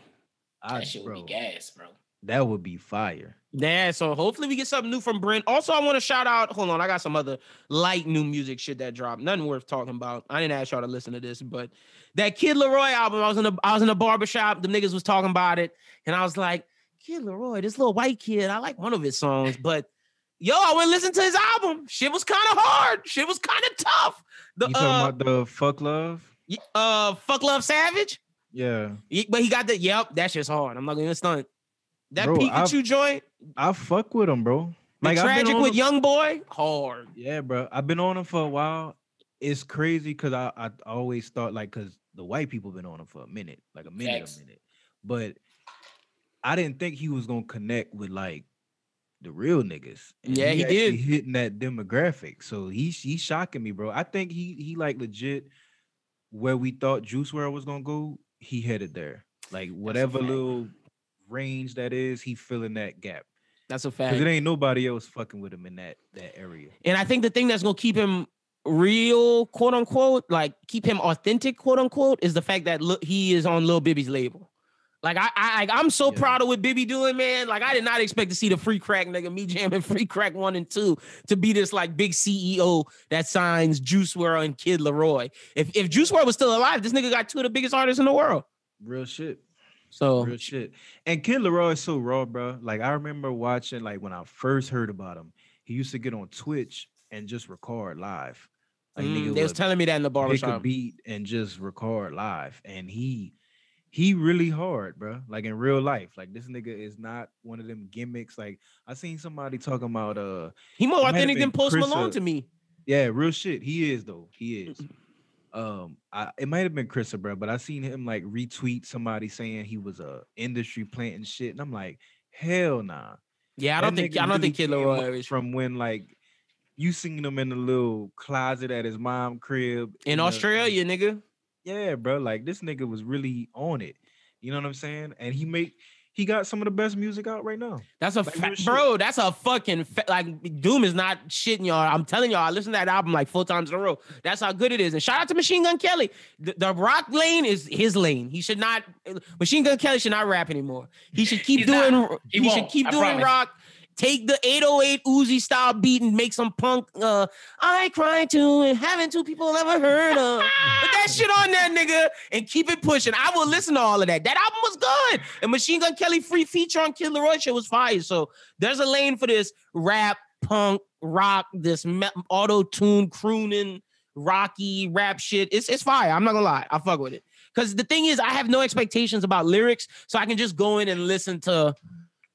Speaker 2: That shit would be gas, bro.
Speaker 3: That would be fire.
Speaker 1: Yeah, so hopefully we get something new from Brent. Also, I want to shout out, hold on, I got some other light new music shit that dropped. Nothing worth talking about. I didn't ask y'all to listen to this, but that Kid Laroi album, I was in a barbershop, the niggas was talking about it, and I was like, Kid Laroi, this little white kid, I like one of his songs, but yo, I went and listened to his album. Shit was kind of hard. Shit was kind of tough.
Speaker 3: You talking about the Fuck Love?
Speaker 1: Fuck Love Savage?
Speaker 3: Yeah.
Speaker 1: But he got that shit's hard. I'm not gonna stunt. That Pikachu joint?
Speaker 3: I fuck with him, bro.
Speaker 1: Like Tragic with Young Boy? Hard.
Speaker 3: Yeah, bro. I've been on him for a while. It's crazy because I always thought like because the white people been on him for a minute. But I didn't think he was gonna connect with like the real niggas. And
Speaker 1: he did
Speaker 3: hitting that demographic. So he's shocking me, bro. I think he like legit where we thought Juice WRLD was gonna go, he headed there. Like whatever little range that is, he filling that gap.
Speaker 1: That's a fact.
Speaker 3: Because it ain't nobody else fucking with him in that area.
Speaker 1: And I think the thing that's gonna keep him real, quote unquote, like keep him authentic, quote unquote, is the fact that he is on Lil Bibby's label. Like I'm so proud of what Bibby doing, man. Like I did not expect to see the Free Crack nigga, me jamming Free Crack 1 and 2 to be this like big CEO that signs Juice WRLD and Kid Laroi. If Juice WRLD was still alive, this nigga got two of the biggest artists in the world.
Speaker 3: Real shit.
Speaker 1: So
Speaker 3: real shit. And Kid Laroi is so raw, bro. Like I remember watching, like when I first heard about him, he used to get on Twitch and just record live. Like
Speaker 1: they was telling me that in the barbershop.
Speaker 3: Pick a beat and just record live, and he really hard, bro. Like in real life, like this nigga is not one of them gimmicks. Like I seen somebody talking about
Speaker 1: he more authentic than Post Malone to me.
Speaker 3: Yeah, real shit. He is though. He is. It might have been Chrissa, bro, but I seen him like retweet somebody saying he was a industry planting shit, and I'm like, hell nah.
Speaker 1: Yeah, I don't think Kid Laroi is
Speaker 3: from when like you seen him in a little closet at his mom crib
Speaker 1: in Australia, nigga.
Speaker 3: Yeah, bro. Like this nigga was really on it. You know what I'm saying? And he got some of the best music out right now.
Speaker 1: That's a fact, bro. That's a fucking like Doom is not shitting y'all. I'm telling y'all, I listened to that album like 4 times in a row. That's how good it is. And shout out to Machine Gun Kelly. The rock lane is his lane. He should not. Machine Gun Kelly should not rap anymore. He should keep doing. He should keep doing rock. Take the 808 Uzi style beat and make some punk. I cry too, and haven't two people ever heard of. Put that shit on there, nigga, and keep it pushing. I will listen to all of that. That album was good. And Machine Gun Kelly free feature on Kid Laroi shit was fire. So there's a lane for this rap, punk, rock, this auto-tune, crooning, rocky rap shit. It's fire. I'm not gonna lie. I fuck with it. Because the thing is, I have no expectations about lyrics, so I can just go in and listen to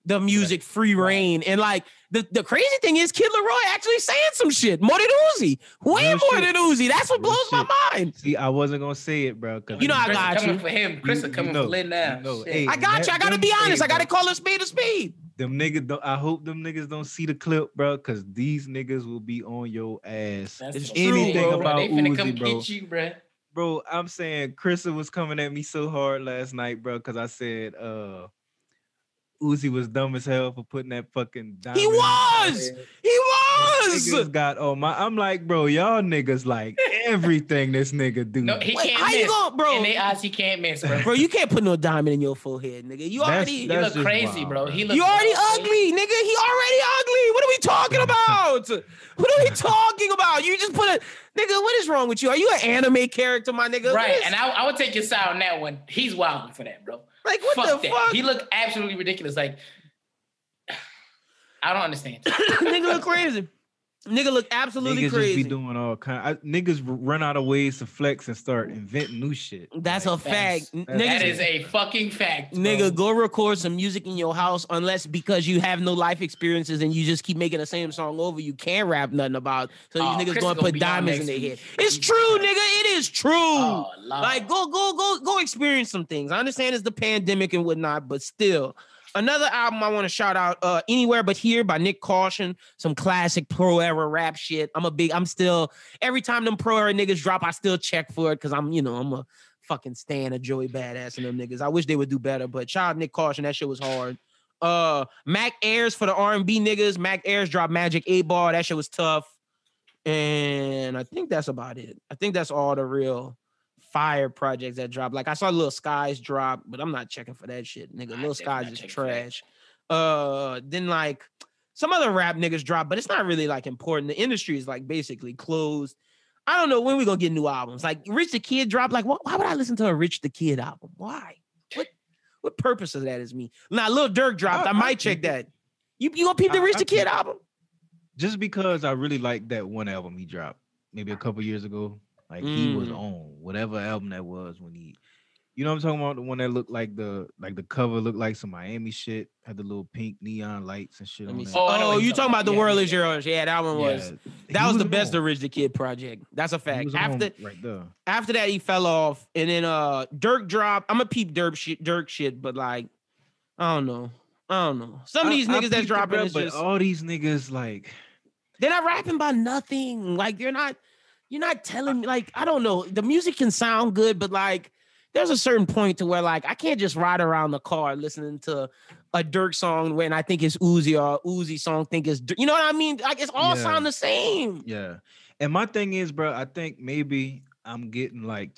Speaker 1: the music free reign. And like the crazy thing is Kid Laroi actually saying some shit more than Uzi. Way more than Uzi. That's what blows my mind.
Speaker 3: See, I wasn't gonna say it, bro.
Speaker 1: You know I got you.
Speaker 2: Coming for him. Chris is coming for Lynn now.
Speaker 3: Hey,
Speaker 1: I got you. I gotta be honest. I gotta call a spade a spade.
Speaker 3: Them niggas I hope them niggas don't see the clip, bro, because these niggas will be on your ass.
Speaker 1: That's
Speaker 3: anything
Speaker 1: true,
Speaker 3: about
Speaker 2: they finna
Speaker 3: Uzi,
Speaker 2: come
Speaker 3: bro.
Speaker 2: get you, bro.
Speaker 3: Bro, I'm saying Chrissa was coming at me so hard last night, bro, because I said Uzi was dumb as hell for putting that fucking diamond.
Speaker 1: He was.
Speaker 3: Niggas got I'm like, bro, y'all niggas like everything this nigga do.
Speaker 2: No, he can't miss.
Speaker 1: You going, bro?
Speaker 2: In their eyes, he can't miss, bro.
Speaker 1: Bro, you can't put no diamond in your forehead, nigga. You
Speaker 2: look crazy,
Speaker 3: wild,
Speaker 2: bro.
Speaker 1: You already ugly, nigga. He already ugly. What are we talking about? What are we talking about? You just put a nigga. What is wrong with you? Are you an anime character, my nigga?
Speaker 2: Right, and I would take your side on that one. He's wilding for that, bro.
Speaker 1: Like what the fuck?
Speaker 2: He looked absolutely ridiculous. Like I don't understand.
Speaker 1: Nigga look crazy. Nigga look absolutely
Speaker 3: niggas
Speaker 1: crazy.
Speaker 3: Just be doing all kind. Niggas run out of ways to flex and start inventing new shit.
Speaker 1: That's a fact.
Speaker 2: That is a fucking fact, bro.
Speaker 1: Nigga, go record some music in your house unless because you have no life experiences and you just keep making the same song over, you can't rap nothing about. So these niggas gonna put diamonds in their head. It's true, nigga. It is true. Oh, like, go experience some things. I understand it's the pandemic and whatnot, but still. Another album I want to shout out, Anywhere But Here by Nick Caution, some classic pro era rap shit. I'm still, every time them pro era niggas drop, I still check for it because I'm a fucking stan of Joey Badass and them niggas. I wish they would do better, but shout out Nick Caution, that shit was hard. Mac Ayres for the R&B niggas. Mac Ayres dropped Magic 8 Ball, that shit was tough. And I think that's about it. I think that's all the real fire projects that drop. Like I saw Lil Skies drop, but I'm not checking for that shit, nigga. Lil Skies is trash. Then like some other rap niggas drop, but it's not really like important. The industry is like basically closed. I don't know when we gonna get new albums. Like Rich the Kid dropped. Like why would I listen to a Rich the Kid album? Why? What purpose of that is me? Now Lil Durk dropped. I might check that. You gonna peep the Rich the Kid album?
Speaker 3: Just because I really like that one album he dropped maybe a couple years ago. Like he was on whatever album that was when he, you know what I'm talking about? The one that looked like the cover looked like some Miami shit, had the little pink neon lights and shit on it.
Speaker 1: Oh, you talking about The World Is Yours? Yeah, that one was. That was the best Rich the Kid project. That's a fact. After that, he fell off, and then Dirk dropped. I'm gonna peep Dirk shit, but like, I don't know. Some of these niggas that's dropping is just
Speaker 3: all these niggas like
Speaker 1: they're not rapping about nothing. Like you're not telling me, like, I don't know. The music can sound good, but like there's a certain point to where like I can't just ride around the car listening to a Dirk song when I think it's Uzi or Uzi song think it's Dirk. You know what I mean? Like it's all sound the same.
Speaker 3: Yeah. And my thing is, bro, I think maybe I'm getting like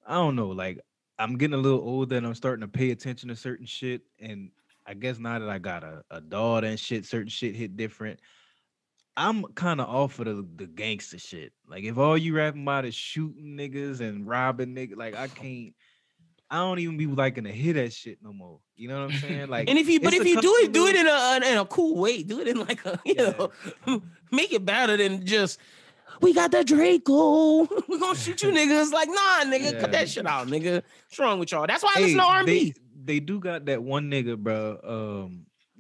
Speaker 3: I don't know, like I'm getting a little older and I'm starting to pay attention to certain shit. And I guess now that I got a daughter and shit, certain shit hit different. I'm kind of off of the gangster shit. Like if all you rapping about is shooting niggas and robbing niggas, like I don't even be liking to hear that shit no more. You know what I'm saying? Like,
Speaker 1: and if you do it in a cool way. Do it in like a know, make it better than just we got the Draco. We gonna shoot you niggas. Like nah, nigga, cut that shit out, nigga. What's wrong with y'all? That's why I listen to R&B.
Speaker 3: They do got that one nigga, bro.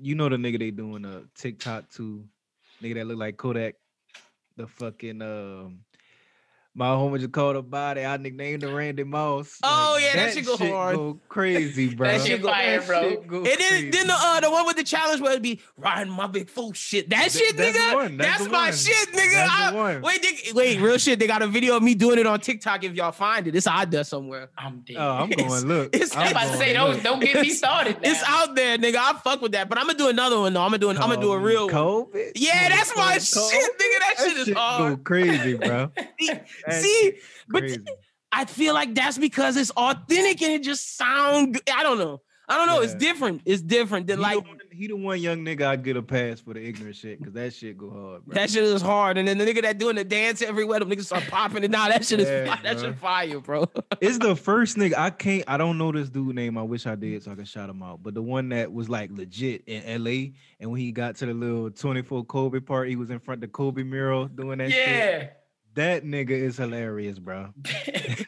Speaker 3: You know the nigga they doing a TikTok to. Nigga that look like Kodak, the fucking my homie just called a body. I nicknamed him Randy Moss.
Speaker 1: Oh like, yeah, that shit go hard.
Speaker 3: Go crazy, bro.
Speaker 2: That shit fire, bro.
Speaker 1: And then the one with the challenge where it'd be riding my big fool shit. That shit, nigga. That's my shit, nigga. Wait, real shit. They got a video of me doing it on TikTok. If y'all find it, it's out there somewhere.
Speaker 2: I'm dead.
Speaker 3: Oh, I'm going look.
Speaker 2: I'm about to say don't get me started. Now.
Speaker 1: It's out there, nigga. I fuck with that, but I'm gonna do another one though. I'm gonna do a real
Speaker 3: COVID?
Speaker 1: one. Yeah, that's my shit, nigga. That shit is hard.
Speaker 3: Go crazy, bro.
Speaker 1: See, but I feel like that's because it's authentic and it just sounds. I don't know. Yeah. It's different. It's different than
Speaker 3: he the one young nigga I get a pass for the ignorant shit because that shit go hard, bro.
Speaker 1: That shit is hard, and then the nigga that doing the dance everywhere, them niggas start popping it. Nah, that shit is that shit fire, bro.
Speaker 3: It's the first nigga I don't know this dude name. I wish I did so I could shout him out. But the one that was like legit in LA, and when he got to the little 24 Kobe part, he was in front of the Kobe mural doing that shit. Yeah. That nigga is hilarious, bro.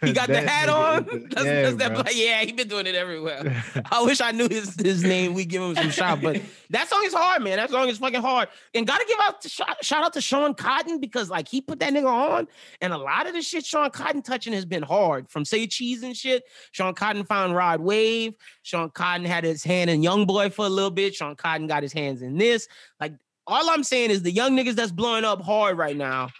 Speaker 1: He got the hat on. He been doing it everywhere. I wish I knew his name. We give him some shout, but that song is hard, man. That song is fucking hard. And gotta give out shout out to Sean Cotton because like he put that nigga on, and a lot of the shit Sean Cotton touching has been hard. From Say Cheese and shit. Sean Cotton found Rod Wave. Sean Cotton had his hand in Youngboy for a little bit. Sean Cotton got his hands in this. Like all I'm saying is the young niggas that's blowing up hard right now.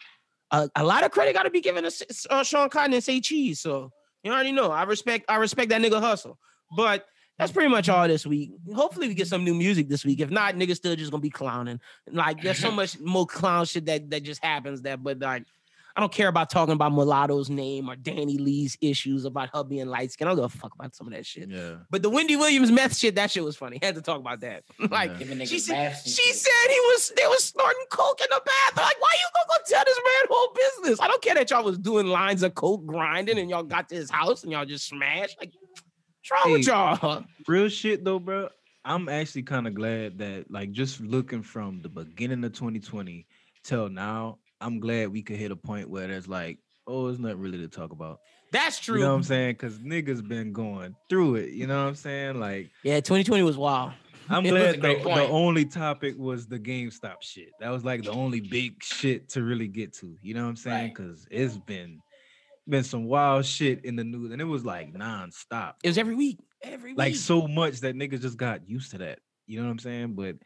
Speaker 1: A lot of credit got to be given to Sean Cotton and Say Cheese. So you already know I respect that nigga hustle. But that's pretty much all this week. Hopefully we get some new music this week. If not, niggas still just gonna be clowning. Like there's so much more clown shit that just happens that. But like I don't care about talking about Mulatto's name or Danny Lee's issues about her being light skinned. I don't give a fuck about some of that shit. Yeah. But the Wendy Williams meth shit, that shit was funny. Had to talk about that. Like she said they was snorting coke in the bath. Like, why you gonna go tell this man whole business? I don't care that y'all was doing lines of coke grinding and y'all got to his house and y'all just smashed. Like, what's wrong with y'all?
Speaker 3: Real shit though, bro. I'm actually kind of glad that, like, just looking from the beginning of 2020 till now, I'm glad we could hit a point where there's like, oh, it's not really to talk about.
Speaker 1: That's true.
Speaker 3: You know what I'm saying? Because niggas been going through it. You know what I'm saying? Like,
Speaker 1: yeah, 2020 was wild.
Speaker 3: I'm glad the only topic was the GameStop shit. That was like the only big shit to really get to. You know what I'm saying? Because it's been some wild shit in the news, and it was like nonstop.
Speaker 1: It was every week.
Speaker 3: Like so much that niggas just got used to that. You know what I'm saying? But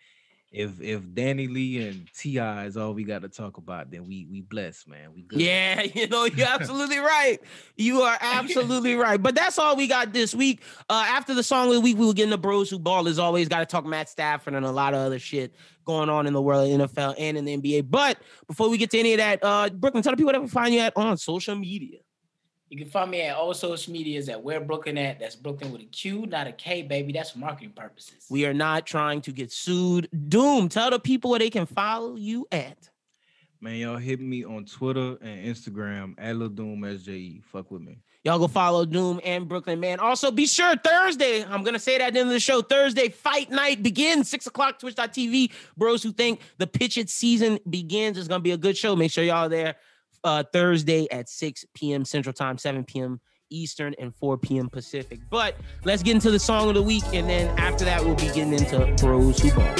Speaker 3: if Danny Lee and T.I. is all we got to talk about, then we blessed, man. We good.
Speaker 1: Yeah, you're absolutely right. You are absolutely right. But that's all we got this week. After the song of the week, we will get into Bros Who Ball. As always, got to talk Matt Stafford and a lot of other shit going on in the world of NFL and in the NBA. But before we get to any of that, Brooklyn, tell the people where they can find you at on social media.
Speaker 2: You can find me at all social medias at Where Brooklyn At. That's Brooklyn with a Q, not a K, baby. That's for marketing purposes.
Speaker 1: We are not trying to get sued. Doom, tell the people where they can follow you at.
Speaker 3: Man, y'all hit me on Twitter and Instagram at Lil Doom SJE. Fuck with me.
Speaker 1: Y'all go follow Doom and Brooklyn, man. Also, be sure Thursday, I'm going to say that at the end of the show, Thursday, fight night begins, 6 o'clock, twitch.tv. Bros Who Think. The Pitch It season begins. It's going to be a good show. Make sure y'all are there. Thursday at 6 p.m. Central Time, 7 p.m. Eastern, and 4 p.m. Pacific. But let's get into the song of the week, and then after that, we'll be getting into Bros Who Ball.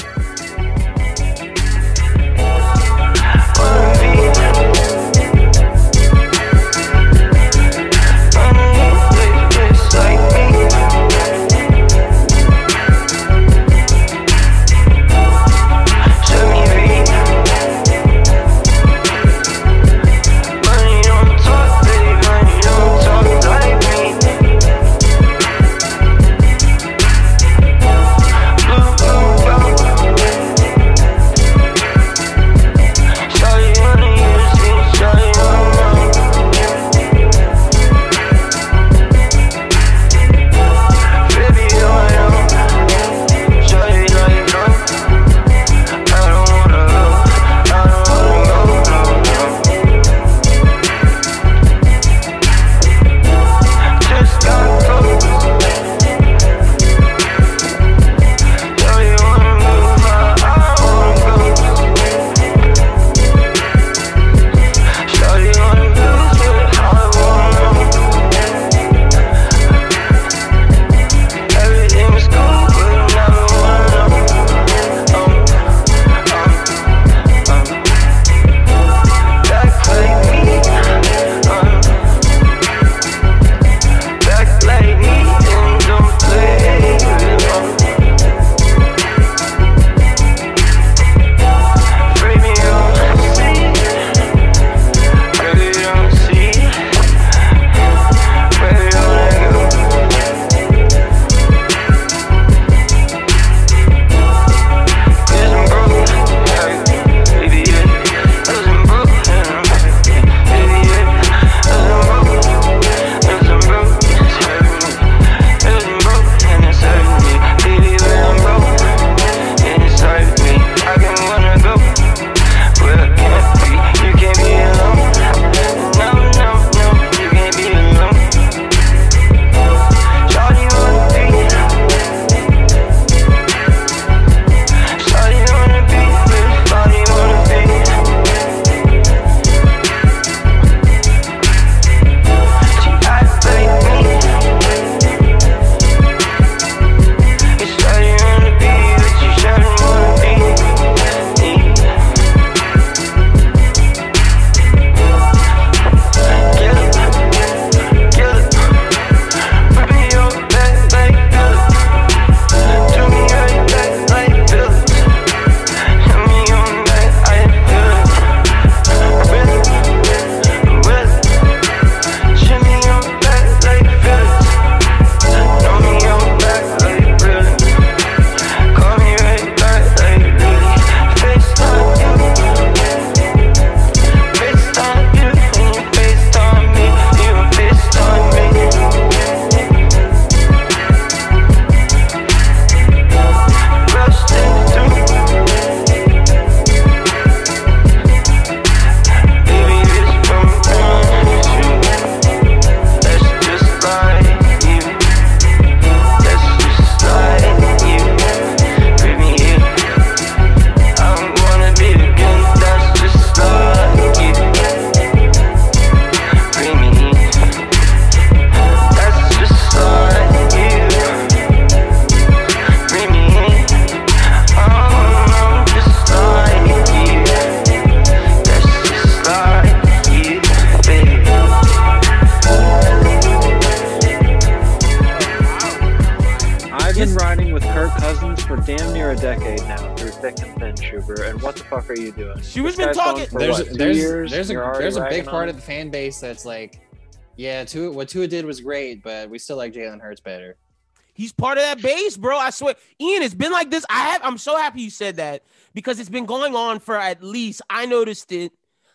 Speaker 4: cousins for damn near a decade now through thick and thin, Schubert. And what the fuck are you doing?
Speaker 1: Schubert's been talking.
Speaker 4: There's
Speaker 5: a big part of the fan base that's like, yeah, what Tua did was great, but we still like Jalen Hurts better.
Speaker 1: He's part of that base, bro. I swear. Ian, it's been like this. I'm so happy you said that because it's been going on for at least, I noticed it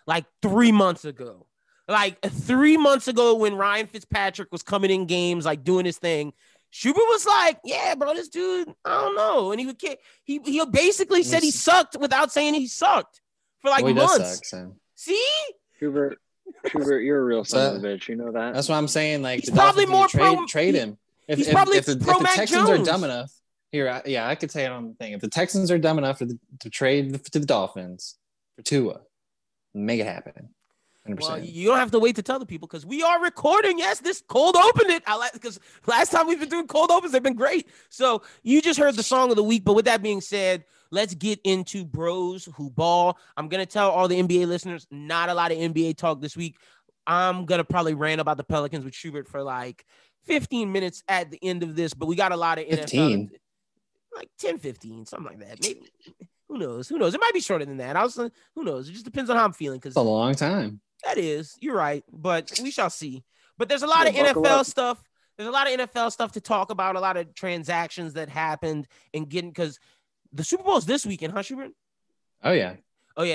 Speaker 1: like 3 months ago. Like 3 months ago when Ryan Fitzpatrick was coming in games, like doing his thing, Schubert was like, yeah, bro, this dude, I don't know. And he basically said he sucked without saying he sucked for like months. See?
Speaker 4: Schubert, you're a real son of a bitch. You know that?
Speaker 5: That's what I'm saying. Like,
Speaker 1: he's probably more
Speaker 5: trade him. If the Texans are dumb enough, I could say it on the thing. If the Texans are dumb enough to trade to the Dolphins for Tua, make it happen. 100%.
Speaker 1: Well, you don't have to wait to tell the people because we are recording. Yes, this cold opened it. I like because last time we've been doing cold opens, they've been great. So you just heard the song of the week. But with that being said, let's get into Bros Who Ball. I'm gonna tell all the NBA listeners, not a lot of NBA talk this week. I'm gonna probably rant about the Pelicans with Schubert for like 15 minutes at the end of this, but we got a lot of
Speaker 5: 15.
Speaker 1: NFL, like 10, 15, something like that. Maybe who knows? It might be shorter than that. Who knows? It just depends on how I'm feeling. Because
Speaker 5: it's a long time.
Speaker 1: That is, you're right, but we shall see. But there's a lot of NFL stuff. There's a lot of NFL stuff to talk about, a lot of transactions that happened and because the Super Bowl is this weekend, huh, Schubert?
Speaker 5: Oh, yeah.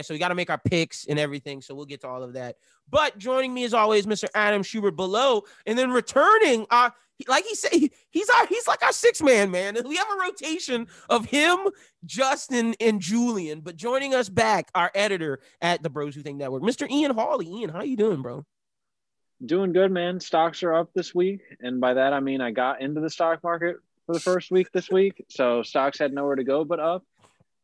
Speaker 1: So we got to make our picks and everything. So we'll get to all of that. But joining me as always, Mr. Adam Schubert below, and then returning, like he said, he's like our sixth man. We have a rotation of him, Justin, and Julian. But joining us back, our editor at the Bros Who Think Network, Mr. Ian Hawley. Ian, how you doing, bro?
Speaker 4: Doing good, man. Stocks are up this week, and by that I mean I got into the stock market for the first week this week, so stocks had nowhere to go but up.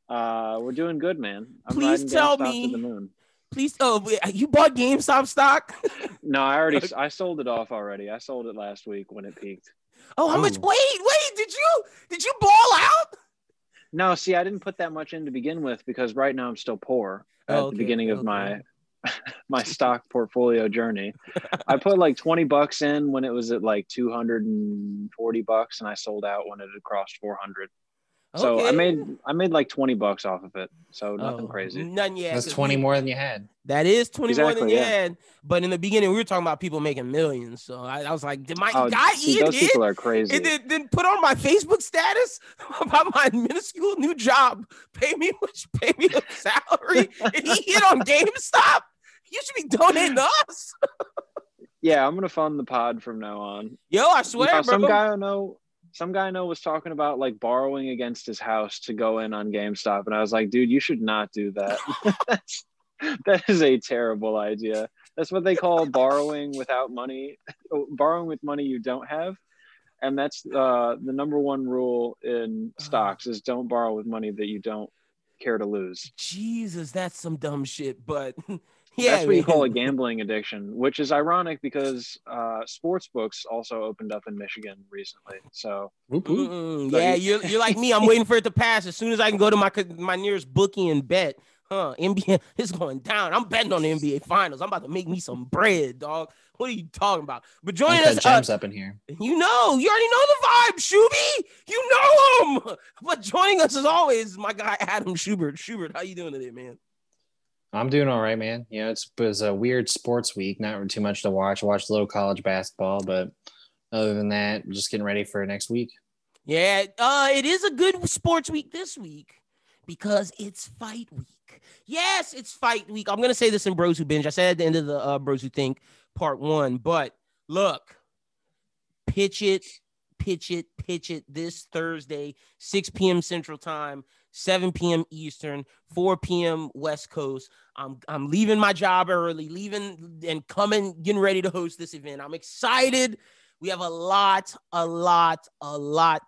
Speaker 4: We're doing good, man.
Speaker 1: Please tell me. To the moon. Please. Oh, you bought GameStop stock?
Speaker 4: No, I sold it off already. I sold it last week when it peaked.
Speaker 1: Oh, how much? Wait, did you ball out?
Speaker 4: No, see, I didn't put that much in to begin with because right now I'm still poor at the beginning of my stock portfolio journey. I put like $20 in when it was at like $240, and I sold out when it had crossed 400. So I made like $20 off of it. So nothing crazy.
Speaker 1: None yet.
Speaker 5: That's 20 more than you had.
Speaker 1: That is 20 more than you had. But in the beginning, we were talking about people making millions. So I was like, did my guy eat
Speaker 4: those people are crazy.
Speaker 1: And then put on my Facebook status about my minuscule new job. Pay me a salary. And he hit on GameStop. You should be donating to us.
Speaker 4: Yeah, I'm gonna fund the pod from now on.
Speaker 1: Yo, I swear, bro.
Speaker 4: Some guy I know was talking about like borrowing against his house to go in on GameStop. And I was like, dude, you should not do that. That is a terrible idea. That's what they call borrowing without money, borrowing with money you don't have. And that's the number one rule in stocks is don't borrow with money that you don't care to lose.
Speaker 1: Jesus, that's some dumb shit. But yeah,
Speaker 4: that's what you call a gambling addiction, which is ironic because sports books also opened up in Michigan recently. So
Speaker 1: yeah, you're like me. I'm waiting for it to pass. As soon as I can go to my nearest bookie and bet, NBA is going down. I'm betting on the NBA Finals. I'm about to make me some bread, dog. What are you talking about? But joining us,
Speaker 5: gems up in here.
Speaker 1: You already know the vibe, Shuby. You know him. But joining us as always, my guy Adam Schubert. Schubert, how you doing today, man?
Speaker 5: I'm doing all right, man. You know, it was a weird sports week. Not too much to watch. I watched a little college basketball, but other than that, just getting ready for next week.
Speaker 1: Yeah, it is a good sports week this week because it's fight week. Yes, it's fight week. I'm going to say this in Bros Who Binge. I said at the end of the Bros Who Think part 1, but look, pitch it this Thursday, 6 p.m. Central Time, 7 p.m. Eastern, 4 p.m. West Coast. I'm leaving my job early, getting ready to host this event. I'm excited. We have a lot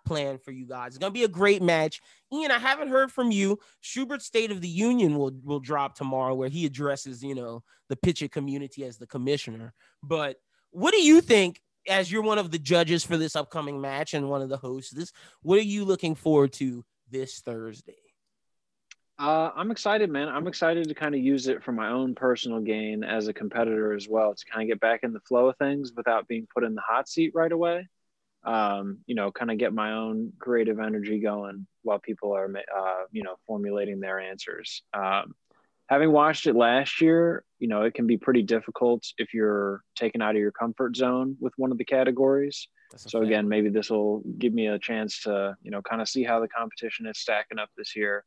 Speaker 1: planned for you guys. It's going to be a great match. Ian, I haven't heard from you. Schubert's State of the Union will drop tomorrow where he addresses, the pitcher community as the commissioner. But what do you think, as you're one of the judges for this upcoming match and one of the hosts, what are you looking forward to this Thursday?
Speaker 4: I'm excited, man. I'm excited to kind of use it for my own personal gain as a competitor as well, to kind of get back in the flow of things without being put in the hot seat right away. kind of get my own creative energy going while people are, formulating their answers. Having watched it last year, it can be pretty difficult if you're taken out of your comfort zone with one of the categories. So again, maybe this will give me a chance to, kind of see how the competition is stacking up this year.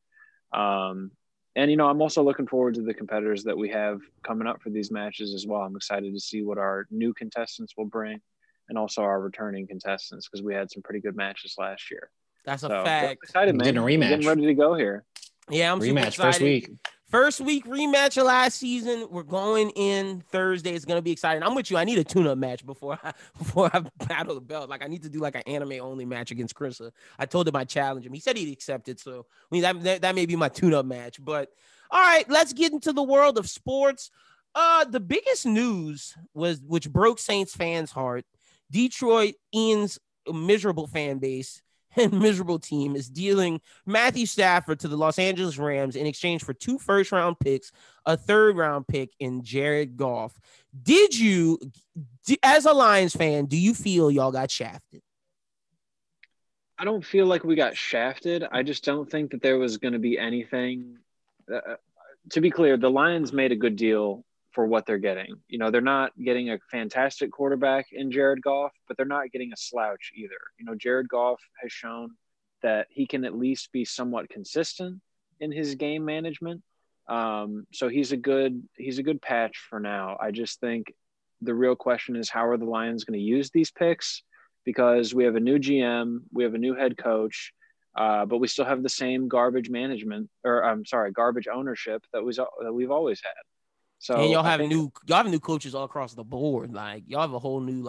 Speaker 4: And, I'm also looking forward to the competitors that we have coming up for these matches as well. I'm excited to see what our new contestants will bring and also our returning contestants, because we had some pretty good matches last year.
Speaker 1: That's a fact.
Speaker 4: I'm excited, man.
Speaker 5: Getting a rematch.
Speaker 4: Getting ready to go here.
Speaker 1: Yeah, I'm super excited. First week rematch of last season. We're going in Thursday. It's gonna be exciting. I'm with you. I need a tune-up match before I battle the belt. Like I need to do like an anime-only match against Krissa. I told him I challenge him. He said he'd accept it. So that may be my tune-up match. But all right, let's get into the world of sports. The biggest news was, which broke Saints fans' heart, Detroit, Ian's miserable fan base and miserable team, is dealing Matthew Stafford to the Los Angeles Rams in exchange for 2 first-round picks, a 3rd-round pick in Jared Goff. As a Lions fan, do you feel y'all got shafted?
Speaker 4: I don't feel like we got shafted. I just don't think that there was going to be anything. To be clear, the Lions made a good deal for what they're getting. They're not getting a fantastic quarterback in Jared Goff, but they're not getting a slouch either. Jared Goff has shown that he can at least be somewhat consistent in his game management. So he's a good patch for now. I just think the real question is, how are the Lions going to use these picks? Because we have a new GM, we have a new head coach, but we still have the same garbage ownership that we've always had. So
Speaker 1: and y'all have new coaches all across the board. Like y'all have a whole new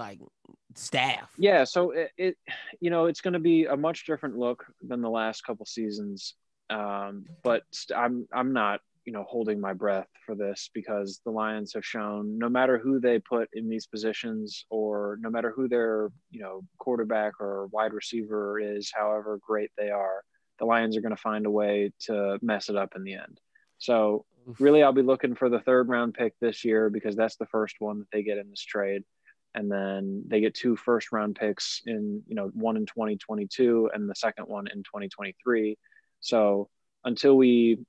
Speaker 1: staff.
Speaker 4: Yeah, so it's going to be a much different look than the last couple seasons. But I'm not holding my breath for this, because the Lions have shown no matter who they put in these positions, or no matter who their quarterback or wide receiver is, however great they are, the Lions are going to find a way to mess it up in the end. So really, I'll be looking for the 3rd-round pick this year, because that's the first one that they get in this trade. And then they get 2 first-round picks one in 2022 and the second one in 2023. So until we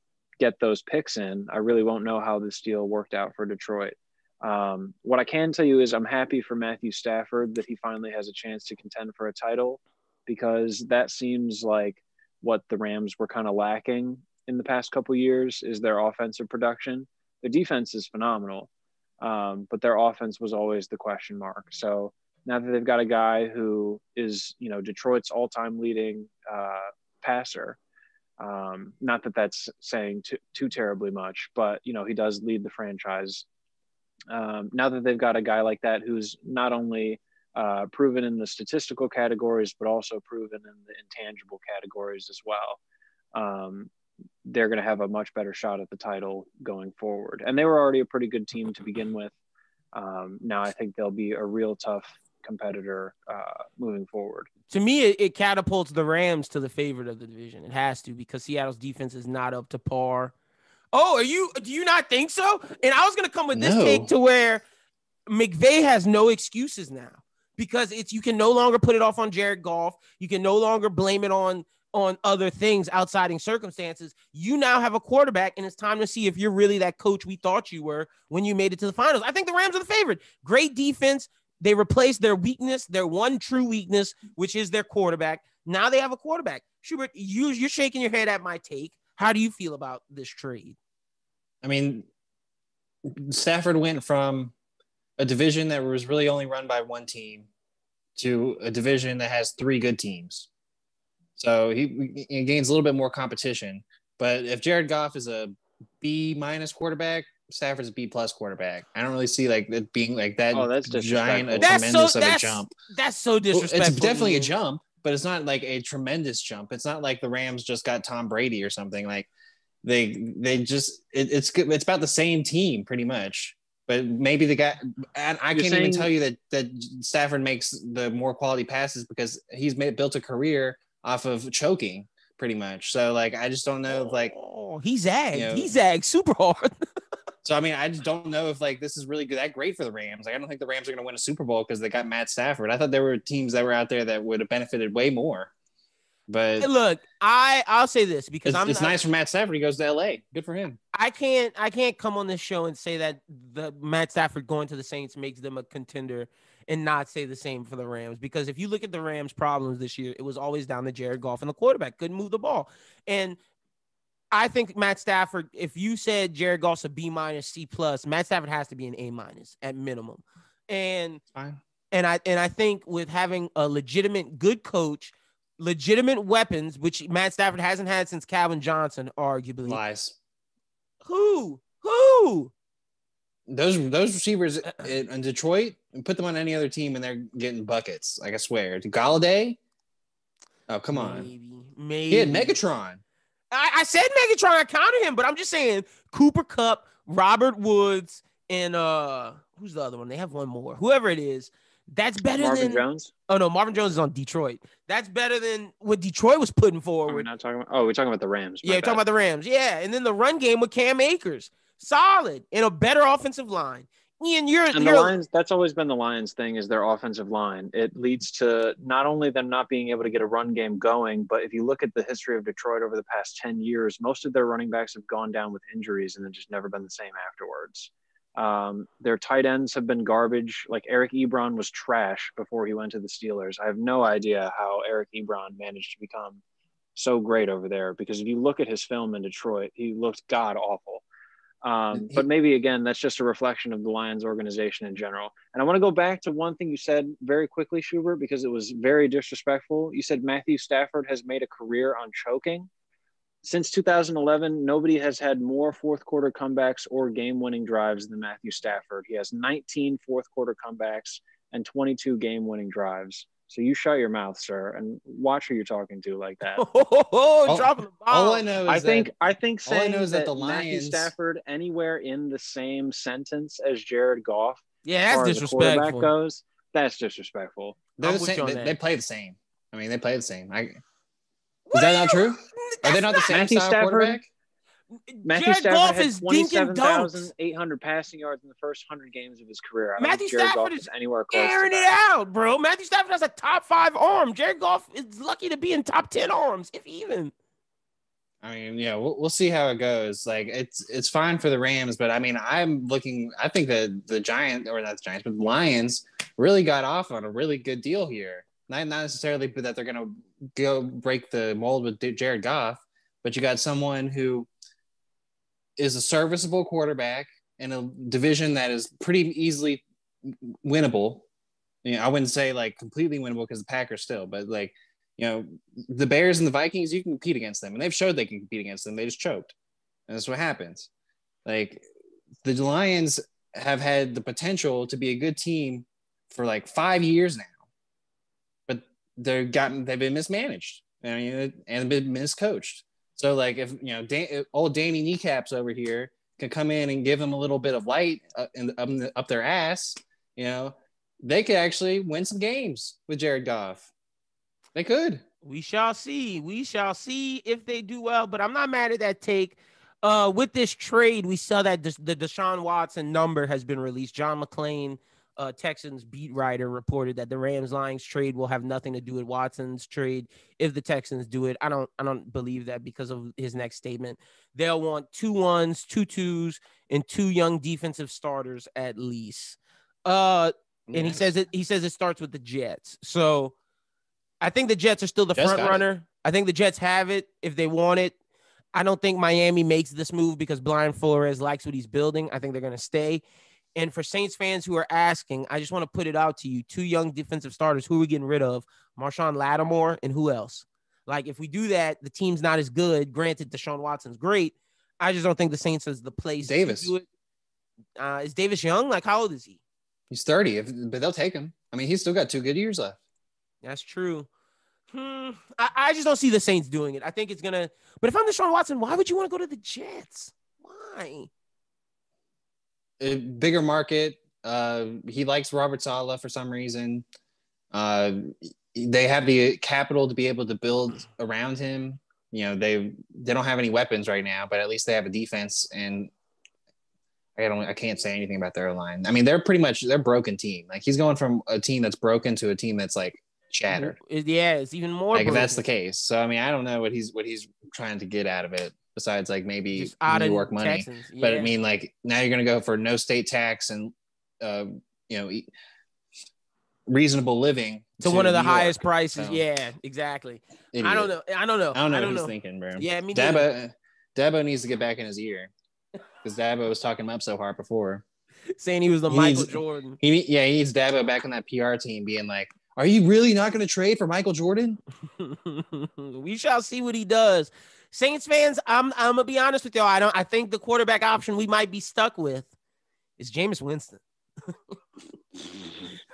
Speaker 4: get those picks in, I really won't know how this deal worked out for Detroit. What I can tell you is I'm happy for Matthew Stafford that he finally has a chance to contend for a title, because that seems like what the Rams were kind of lacking in the past couple of years, is their offensive production. Their defense is phenomenal, but their offense was always the question mark. So now that they've got a guy who is, Detroit's all-time leading passer, not that that's saying too terribly much, but, he does lead the franchise. Now that they've got a guy like that who's not only proven in the statistical categories, but also proven in the intangible categories as well, they're going to have a much better shot at the title going forward. And they were already a pretty good team to begin with. Now I think they'll be a real tough competitor moving forward.
Speaker 1: To me, it catapults the Rams to the favorite of the division. It has to, because Seattle's defense is not up to par. Oh, do you not think so? And I was going to come with this take to where McVay has no excuses now, because you can no longer put it off on Jared Goff. You can no longer blame it on other things outside in circumstances. You now have a quarterback, and it's time to see if you're really that coach we thought you were when you made it to the finals. I think the Rams are the favorite. Great defense. They replaced their weakness, their one true weakness, which is their quarterback. Now they have a quarterback. Schubert, you're shaking your head at my take. How do you feel about this trade?
Speaker 5: I mean, Stafford went from a division that was really only run by one team to a division that has 3 good teams. So he gains a little bit more competition. But if Jared Goff is a B- quarterback, Stafford's a B+ quarterback. I don't really see it being like that.
Speaker 4: Oh, that's
Speaker 5: giant, a
Speaker 1: that's
Speaker 5: tremendous of a jump.
Speaker 1: That's so disrespectful.
Speaker 5: Well, it's definitely a jump, but it's not like a tremendous jump. It's not like the Rams just got Tom Brady or something. Like they just it's about the same team pretty much. But maybe the guy, and I can't even tell you that Stafford makes the more quality passes because he's built a career off of choking pretty much. So I just don't know if
Speaker 1: he zagged. He zagged super hard.
Speaker 5: So, I mean, I just don't know if like this is really that great for the Rams. Like, I don't think the Rams are going to win a Super Bowl because they got Matt Stafford. I thought there were teams that were out there that would have benefited way more. But
Speaker 1: hey, look, I'll say this because
Speaker 5: it's nice for Matt Stafford. He goes to LA. Good for him.
Speaker 1: I can't come on this show and say that the Matt Stafford going to the Saints makes them a contender and not say the same for the Rams, because if you look at the Rams' problems this year, it was always down to Jared Goff and the quarterback couldn't move the ball. And I think Matt Stafford, if you said Jared Goff's a B-, C+, Matt Stafford has to be an A- at minimum. And
Speaker 5: fine.
Speaker 1: And I think with having a legitimate good coach, legitimate weapons, which Matt Stafford hasn't had since Calvin Johnson, arguably.
Speaker 5: Lies.
Speaker 1: Who?
Speaker 5: Those receivers in Detroit, put them on any other team and they're getting buckets. Like, I swear. Galladay? Oh, come on.
Speaker 1: Maybe.
Speaker 5: He had Megatron.
Speaker 1: I said Megatron. I counted him, but I'm just saying Cooper Kupp, Robert Woods, and who's the other one? They have one more. Whoever it is. That's better
Speaker 4: Marvin
Speaker 1: than
Speaker 4: Jones.
Speaker 1: Oh no, Marvin Jones is on Detroit. That's better than what Detroit was putting forward.
Speaker 4: We're not talking about. Oh, we're talking about the Rams.
Speaker 1: Yeah, we're talking about the Rams. Yeah, and then the run game with Cam Akers, solid, and a better offensive line. Ian,
Speaker 4: the Lions. That's always been the Lions' thing, is their offensive line. It leads to not only them not being able to get a run game going, but if you look at the history of Detroit over the past 10 years, most of their running backs have gone down with injuries and then just never been the same afterwards. Their tight ends have been garbage. Like Eric Ebron was trash before he went to the Steelers. I have no idea how Eric Ebron managed to become so great over there, because if you look at his film in Detroit, he looked god awful. But maybe, again, that's just a reflection of the Lions organization in general. And I want to go back to one thing you said very quickly, Schubert, because it was very disrespectful. You said Matthew Stafford has made a career on choking. Since 2011, nobody has had more fourth-quarter comebacks or game-winning drives than Matthew Stafford. He has 19 fourth-quarter comebacks and 22 game-winning drives. So you shut your mouth, sir, and watch who you're talking to like that.
Speaker 1: Dropping the ball.
Speaker 5: All I know is
Speaker 4: I think saying that
Speaker 5: the Lions,
Speaker 4: Matthew Stafford anywhere in the same sentence as Jared Goff,
Speaker 1: yeah, that's disrespectful.
Speaker 4: Quarterback goes, that's disrespectful.
Speaker 5: They're the same. They play the same. I mean, they play the same. Is that not true? Are they not the same
Speaker 4: Matthew
Speaker 5: style
Speaker 4: Stafford,
Speaker 5: quarterback?
Speaker 4: Matthew Stafford had 27,800 passing yards in the first 100 games of his career.
Speaker 1: Matthew Stafford is
Speaker 4: anywhere close
Speaker 1: airing
Speaker 4: to
Speaker 1: it out, bro. Matthew Stafford has a top 5 arm. Jared Goff is lucky to be in top 10 arms, if even.
Speaker 5: I mean, yeah, we'll see how it goes. Like, it's fine for the Rams, but I mean, I think that the Lions really got off on a really good deal here. Not necessarily that they're going to go break the mold with Jared Goff, but you got someone who is a serviceable quarterback in a division that is pretty easily winnable. You know, I wouldn't say like completely winnable because the Packers still, but like, you know, the Bears and the Vikings, you can compete against them, and they've showed they can compete against them. They just choked, and that's what happens. Like, the Lions have had the potential to be a good team for like 5 years now, but they've been mismanaged, and been miscoached. So like, if you know, old Danny Kneecaps over here can come in and give them a little bit of light up their ass, you know, they could actually win some games with Jared Goff. They could.
Speaker 1: We shall see. We shall see if they do well, but I'm not mad at that take. With this trade, we saw that the Deshaun Watson number has been released. John McClain, Texans beat writer, reported that the Rams-Lions trade will have nothing to do with Watson's trade if the Texans do it. I don't believe that because of his next statement. They'll want 2 1s, 2 2s, and 2 young defensive starters at least. And he says it starts with the Jets. So I think the Jets are still the front runner. I think the Jets have it if they want it. I don't think Miami makes this move because Brian Flores likes what he's building. I think they're going to stay. And for Saints fans who are asking, I just want to put it out to you. 2 young defensive starters. Who are we getting rid of? Marshawn Lattimore and who else? Like, if we do that, the team's not as good. Granted, Deshaun Watson's great. I just don't think the Saints is the place
Speaker 5: to
Speaker 1: do it. Is Davis young? Like, how old is he?
Speaker 5: He's 30, but they'll take him. I mean, he's still got 2 good years left.
Speaker 1: That's true. I just don't see the Saints doing it. I think it's going to – but if I'm Deshaun Watson, why would you want to go to the Jets? Why?
Speaker 5: A bigger market. He likes Robert Saleh for some reason. They have the capital to be able to build around him. You know, they don't have any weapons right now, but at least they have a defense. And I can't say anything about their line. I mean, they're broken team. Like he's going from a team that's broken to a team that's like shattered.
Speaker 1: Yeah, it's even more.
Speaker 5: Like if that's the case. So I mean, I don't know what he's trying to get out of it besides like maybe just out New York money. Texans, yeah. But I mean, like now you're gonna go for no state tax and reasonable living
Speaker 1: to one of the highest prices. So, yeah, exactly. Idiot. I don't know what he's thinking, bro. Yeah, me too.
Speaker 5: Dabo needs to get back in his ear because Dabo was talking him up so hard before,
Speaker 1: saying he was the Michael Jordan.
Speaker 5: He needs Dabo back on that PR team, being like, "Are you really not going to trade for Michael Jordan?"
Speaker 1: We shall see what he does. Saints fans, I'm gonna be honest with y'all. I think the quarterback option we might be stuck with is Jameis Winston.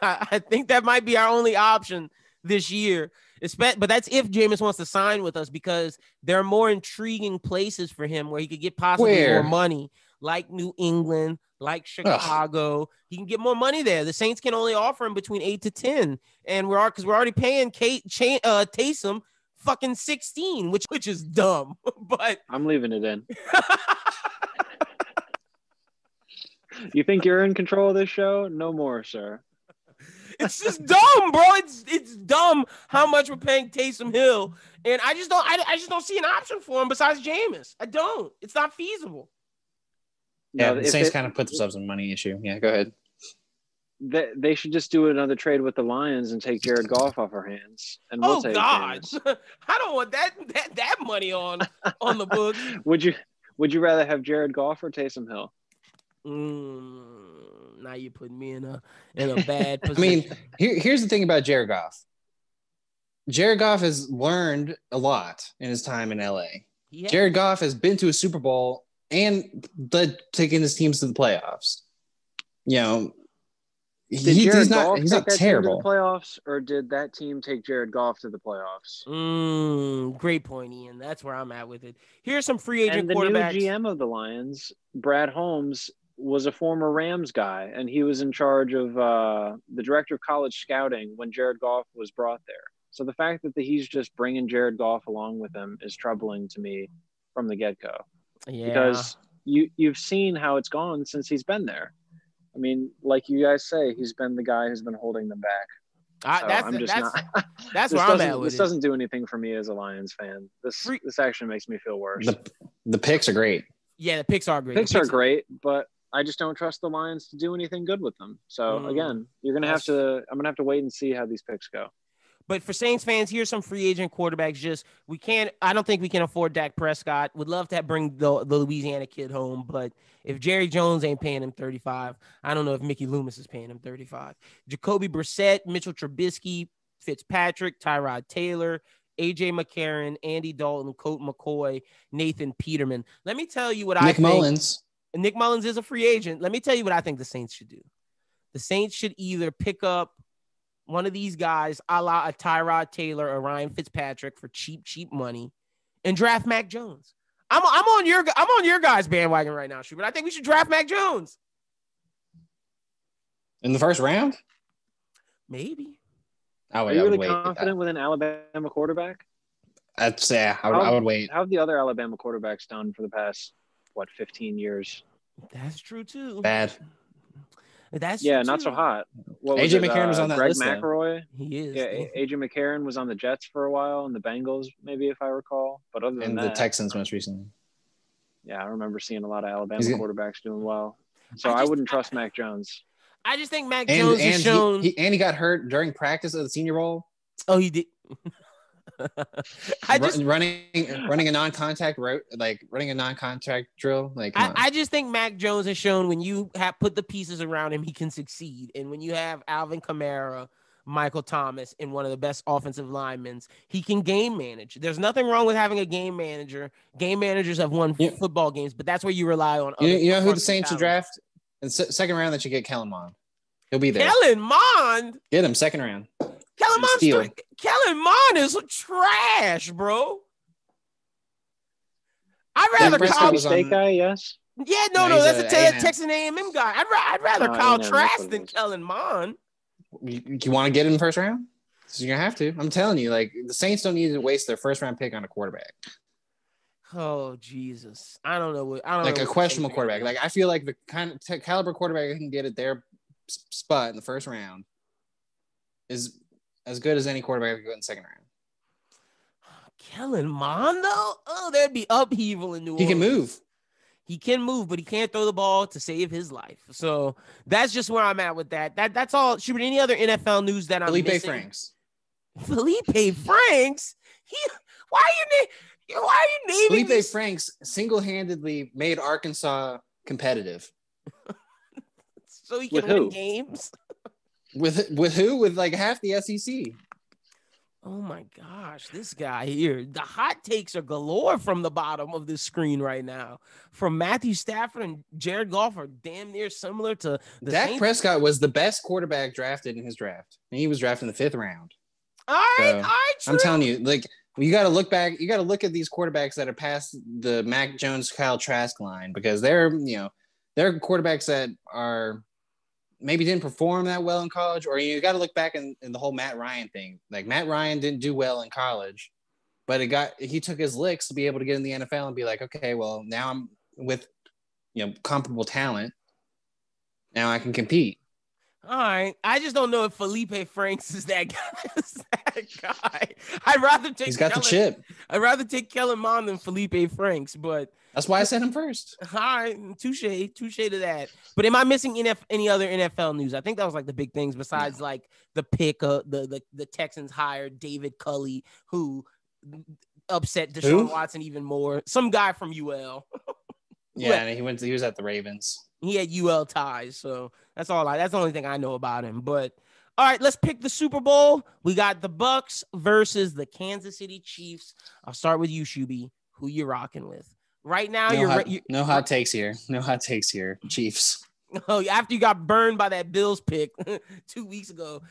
Speaker 1: I think that might be our only option this year. But that's if Jameis wants to sign with us, because there are more intriguing places for him where he could get possibly more money, like New England, like Chicago. Ugh. He can get more money there. The Saints can only offer him between 8 to 10, and we're already paying Taysom fucking 16, which is dumb. But
Speaker 4: I'm leaving it in. You think you're in control of this show? No more, sir.
Speaker 1: It's just dumb, bro. It's dumb how much we're paying Taysom Hill, and I just don't see an option for him besides Jameis. I don't. It's not feasible.
Speaker 5: Yeah, the Saints kind of put themselves in a money issue. Yeah, go ahead.
Speaker 4: They should just do another trade with the Lions and take Jared Goff off our hands, and we'll take Jameis.
Speaker 1: I don't want that money on the books.
Speaker 4: Would you rather have Jared Goff or Taysom Hill?
Speaker 1: Now you're putting me in a bad position.
Speaker 5: I mean, here's the thing about Jared Goff. Jared Goff has learned a lot in his time in LA. Yeah. Jared Goff has been to a Super Bowl and taking his teams to the playoffs. You know, he's not terrible.
Speaker 4: To the playoffs, or did that team take Jared Goff to the playoffs?
Speaker 1: Great point, Ian. That's where I'm at with it. Here's some free agent quarterbacks.
Speaker 4: And the new GM of the Lions, Brad Holmes, was a former Rams guy, and he was in charge of the director of college scouting when Jared Goff was brought there. So the fact that he's just bringing Jared Goff along with him is troubling to me from the get-go. Yeah. Because you've seen how it's gone since he's been there. I mean, like you guys say, he's been the guy who's been holding them back.
Speaker 1: That's where I'm at with it.
Speaker 4: This doesn't do anything for me as a Lions fan. This actually makes me feel worse.
Speaker 5: The picks are great.
Speaker 1: Yeah, the picks are great.
Speaker 4: Picks are great, but I just don't trust the Lions to do anything good with them. So again, I'm gonna have to wait and see how these picks go.
Speaker 1: But for Saints fans, here's some free agent quarterbacks. I don't think we can afford Dak Prescott. Would love to bring the Louisiana kid home, but if Jerry Jones ain't paying him 35, I don't know if Mickey Loomis is paying him 35. Jacoby Brissett, Mitchell Trubisky, Fitzpatrick, Tyrod Taylor, AJ McCarron, Andy Dalton, Colt McCoy, Nathan Peterman. Let me tell you what I think. Nick Mullins is a free agent. Let me tell you what I think the Saints should do. The Saints should either pick up one of these guys, a la a Tyrod Taylor or Ryan Fitzpatrick, for cheap money, and draft Mac Jones. I'm on your guys' bandwagon right now, but I think we should draft Mac Jones
Speaker 5: in the first round.
Speaker 1: Maybe.
Speaker 4: Are you really confident with an Alabama quarterback?
Speaker 5: I'd say I would wait.
Speaker 4: How have the other Alabama quarterbacks done for the past 15 years?
Speaker 1: That's true too.
Speaker 5: Bad.
Speaker 1: That's
Speaker 4: not so hot.
Speaker 5: AJ McCarron was on that
Speaker 4: Greg
Speaker 5: list.
Speaker 4: Greg McElroy.
Speaker 1: He is.
Speaker 4: Yeah, AJ McCarron was on the Jets for a while, and the Bengals, maybe, if I recall. But other than that,
Speaker 5: the Texans most recently.
Speaker 4: Yeah, I remember seeing a lot of Alabama quarterbacks doing well. So I wouldn't trust Mac Jones.
Speaker 1: I just think Mac Jones has shown.
Speaker 5: He got hurt during practice of the Senior Bowl.
Speaker 1: Oh, he did.
Speaker 5: Running a non-contact route, like running a non-contact drill. Like
Speaker 1: I just think Mac Jones has shown when you have put the pieces around him, he can succeed. And when you have Alvin Kamara, Michael Thomas, and one of the best offensive linemen, he can game manage. There's nothing wrong with having a game manager. Game managers have won football games, but that's where you rely on.
Speaker 5: You know who the Saints should draft in the second round? That should get Kellen Mond. He'll be there.
Speaker 1: Kellen Mond,
Speaker 5: get him second round.
Speaker 1: Kellen Mond is trash, bro. I'd rather
Speaker 4: Kyle State guy, yes.
Speaker 1: Yeah, no, that's a Texas A&M guy. I'd rather Kyle Trask than Kellen Mond.
Speaker 5: You want to get him in the first round? So you're gonna have to. I'm telling you, like the Saints don't need to waste their first round pick on a quarterback.
Speaker 1: Oh Jesus! I don't know what
Speaker 5: like a questionable quarterback. Like I feel like the kind of caliber quarterback that can get at their spot in the first round is as good as any quarterback that can go in the second round.
Speaker 1: Kellen Mond, though? Oh, there'd be upheaval in New Orleans.
Speaker 5: He can move.
Speaker 1: He can move, but he can't throw the ball to save his life. So that's just where I'm at with that. That's all. Should any other NFL news that I'm missing? Felipe Franks? Why are you naming
Speaker 5: Felipe Franks single-handedly made Arkansas competitive.
Speaker 1: So he can win games?
Speaker 5: With who? With like half the SEC.
Speaker 1: Oh my gosh, this guy here. The hot takes are galore from the bottom of this screen right now. From Matthew Stafford and Jared Goff are damn near similar to the
Speaker 5: Dak Prescott was the best quarterback drafted in his draft. And he was drafted in the 5th round.
Speaker 1: All right,
Speaker 5: I'm telling you, like, you got to look back. You got to look at these quarterbacks that are past the Mac Jones, Kyle Trask line, because they're quarterbacks that are maybe didn't perform that well in college, or you got to look back in the whole Matt Ryan thing. Like Matt Ryan didn't do well in college, but he took his licks to be able to get in the NFL and be like, okay, well now I'm with, comparable talent. Now I can compete.
Speaker 1: All right. I just don't know if Felipe Franks is that guy. I'd rather take.
Speaker 5: He's got the chip.
Speaker 1: I'd rather take Kellen Mond than Felipe Franks, but
Speaker 5: that's why I said him first.
Speaker 1: All right, touche to that. But am I missing any other NFL news? I think that was like the big things besides like the pick the Texans hired David Culley, who upset Deshaun Watson even more. Some guy from UL.
Speaker 5: Yeah, and he was at the Ravens.
Speaker 1: He had UL ties, so that's the only thing I know about him. But all right, let's pick the Super Bowl. We got the Bucks versus the Kansas City Chiefs. I'll start with you, Shuby. Who you rocking with? Right now,
Speaker 5: no hot takes here. No hot takes here. Chiefs.
Speaker 1: Oh, after you got burned by that Bills pick 2 weeks ago,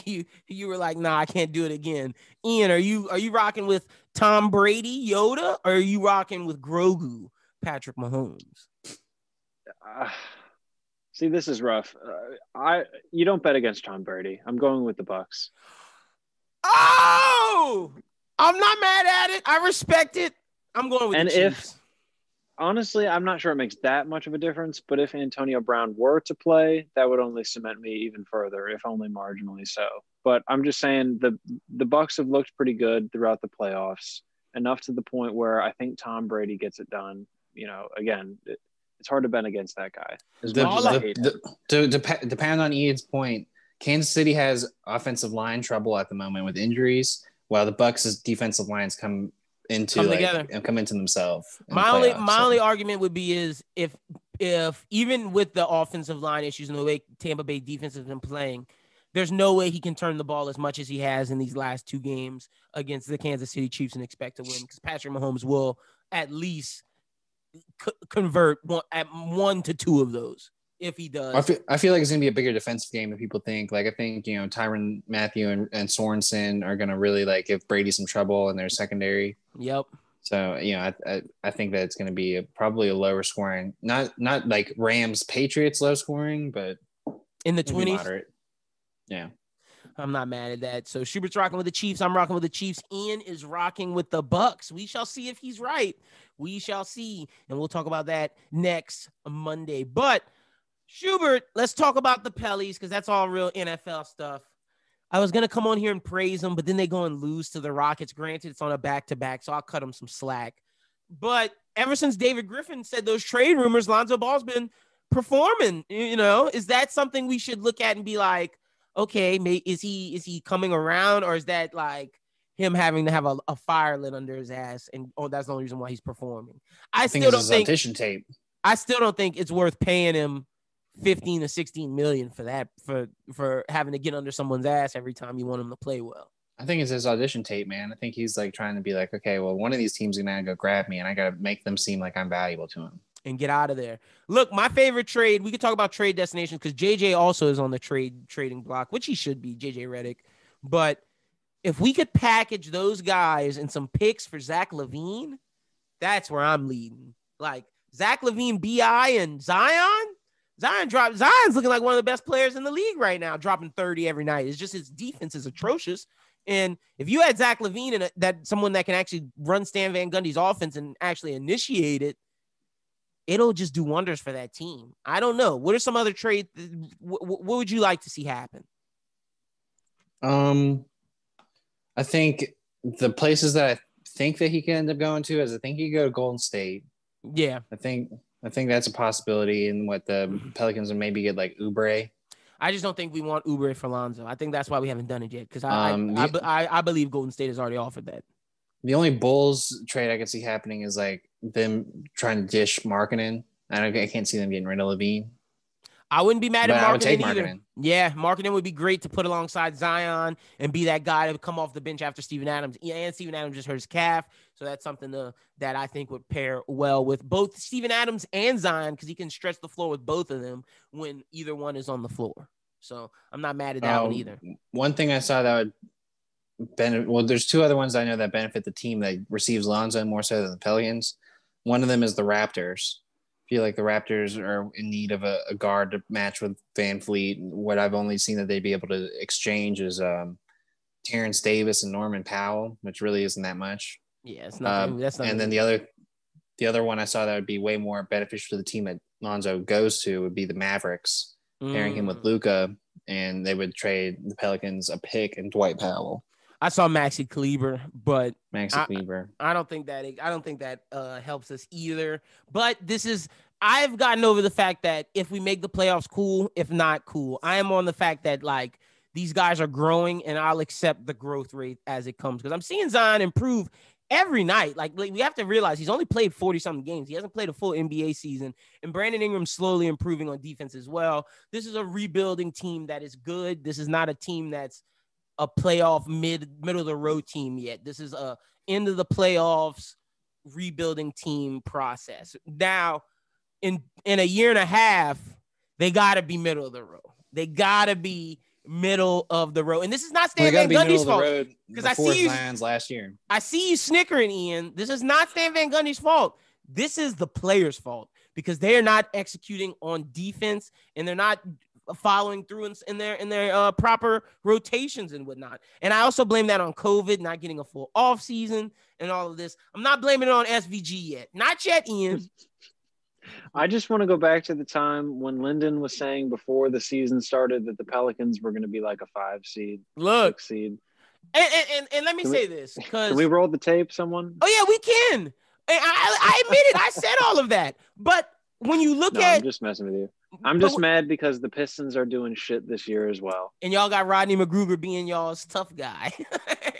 Speaker 1: you were like, nah, I can't do it again. Ian, are you rocking with Tom Brady, Yoda, or are you rocking with Grogu, Patrick Mahomes?
Speaker 4: See, this is rough. You don't bet against Tom Brady. I'm going with the Bucks.
Speaker 1: Oh, I'm not mad at it. I respect it. I'm going with the Chiefs.
Speaker 4: Honestly, I'm not sure it makes that much of a difference, but if Antonio Brown were to play, that would only cement me even further, if only marginally so. But I'm just saying the Bucks have looked pretty good throughout the playoffs, enough to the point where I think Tom Brady gets it done. Again, it's hard to bet against that guy.
Speaker 5: Depend on Ian's point, Kansas City has offensive line trouble at the moment with injuries, while the Bucks' defensive lines come into themselves.
Speaker 1: My only argument would be is if even with the offensive line issues and the way Tampa Bay defense has been playing, there's no way he can turn the ball as much as he has in these last 2 games against the Kansas City Chiefs and expect to win, because Patrick Mahomes will at least convert 1 to 2 of those. If he does,
Speaker 5: I feel like it's gonna be a bigger defensive game than people think. Like I think Tyrann Mathieu and Sorensen are gonna really like give Brady some trouble in their secondary.
Speaker 1: Yep.
Speaker 5: So I think that it's gonna be probably a lower scoring, not like Rams Patriots low scoring, but
Speaker 1: in the 20s.
Speaker 5: Moderate. Yeah.
Speaker 1: I'm not mad at that. So Schubert's rocking with the Chiefs. I'm rocking with the Chiefs. Ian is rocking with the Bucks. We shall see if he's right. We shall see, and we'll talk about that next Monday. But Schubert, let's talk about the Pellies, because that's all real NFL stuff. I was going to come on here and praise them, but then they go and lose to the Rockets. Granted, it's on a back-to-back, so I'll cut them some slack. But ever since David Griffin said those trade rumors, Lonzo Ball's been performing. Is that something we should look at and be like, okay, is he coming around, or is that like him having to have a fire lit under his ass, and that's the only reason why he's performing? I still don't think
Speaker 5: audition tape.
Speaker 1: I still don't think it's worth paying him 15 to 16 million for that, for having to get under someone's ass every time you want him to play well.
Speaker 5: I think it's his audition tape, man. I think he's like trying to be like, okay, well, one of these teams is gonna go grab me, and I gotta make them seem like I'm valuable to him
Speaker 1: and get out of there. Look, my favorite trade, we could talk about trade destinations because JJ also is on the trading block, which he should be, JJ Redick. But if we could package those guys and some picks for Zach LaVine, that's where I'm leading. Like Zach LaVine, BI, and Zion. Zion's looking like one of the best players in the league right now, dropping 30 every night. It's just his defense is atrocious. And if you had Zach LaVine and that someone that can actually run Stan Van Gundy's offense and actually initiate it, it'll just do wonders for that team. I don't know. What are some other trades? What would you like to see happen?
Speaker 5: I think the places that I think that he can end up going to is I think he could go to Golden State.
Speaker 1: Yeah.
Speaker 5: I think that's a possibility. And what the Pelicans would maybe get like Oubre.
Speaker 1: I just don't think we want Oubre for Lonzo. I think that's why we haven't done it yet. Because I believe Golden State has already offered that.
Speaker 5: The only Bulls trade I can see happening is like them trying to dish Markkanen. I can't see them getting rid of LaVine.
Speaker 1: I wouldn't be mad at Markkanen either.
Speaker 5: Markkanen.
Speaker 1: Yeah, Markkanen would be great to put alongside Zion and be that guy to come off the bench after Steven Adams. Yeah, and Steven Adams just hurt his calf, so that's something that I think would pair well with both Steven Adams and Zion because he can stretch the floor with both of them when either one is on the floor. So I'm not mad at that one either. One
Speaker 5: thing I saw that would benefit. Well, there's two other ones I know that benefit the team that receives Lonzo more so than the Pelicans. One of them is the Raptors. I feel like the Raptors are in need of a guard to match with Van Fleet. What I've only seen that they'd be able to exchange is Terrence Davis and Norman Powell, which really isn't that much.
Speaker 1: Yeah, it's not. That's not.
Speaker 5: And then the other one I saw that would be way more beneficial to the team that Lonzo goes to would be the Mavericks, pairing him with Luka, and they would trade the Pelicans a pick and Dwight Powell.
Speaker 1: I saw Maxi Kleber, but I don't think that helps us either. But I've gotten over the fact that if we make the playoffs, cool. If not, cool. I am on the fact that like these guys are growing, and I'll accept the growth rate as it comes because I'm seeing Zion improve every night. Like we have to realize he's only played 40-something games. He hasn't played a full NBA season, and Brandon Ingram's slowly improving on defense as well. This is a rebuilding team that is good. This is not a team that's a playoff middle of the road team yet. This is a end of the playoffs rebuilding team process. Now, in a year and a half, they got to be middle of the road. They got to be middle of the road. And this is not Stan Van Gundy's fault. Because I see you
Speaker 5: last year.
Speaker 1: I see you snickering, Ian. This is not Stan Van Gundy's fault. This is the players' fault because they are not executing on defense and they're not following through in their proper rotations and whatnot. And I also blame that on COVID, not getting a full off season and all of this. I'm not blaming it on SVG yet. Not yet, Ian.
Speaker 4: I just want to go back to the time when Lyndon was saying before the season started that the Pelicans were going to be like a 5 seed.
Speaker 1: Look.
Speaker 4: 6 seed.
Speaker 1: And let me say this.
Speaker 4: Can we roll the tape, someone?
Speaker 1: Oh, yeah, we can. I admit it. I said all of that. But when you look
Speaker 4: I'm just messing with you. I'm just mad because the Pistons are doing shit this year as well.
Speaker 1: And y'all got Rodney McGruger being y'all's tough guy.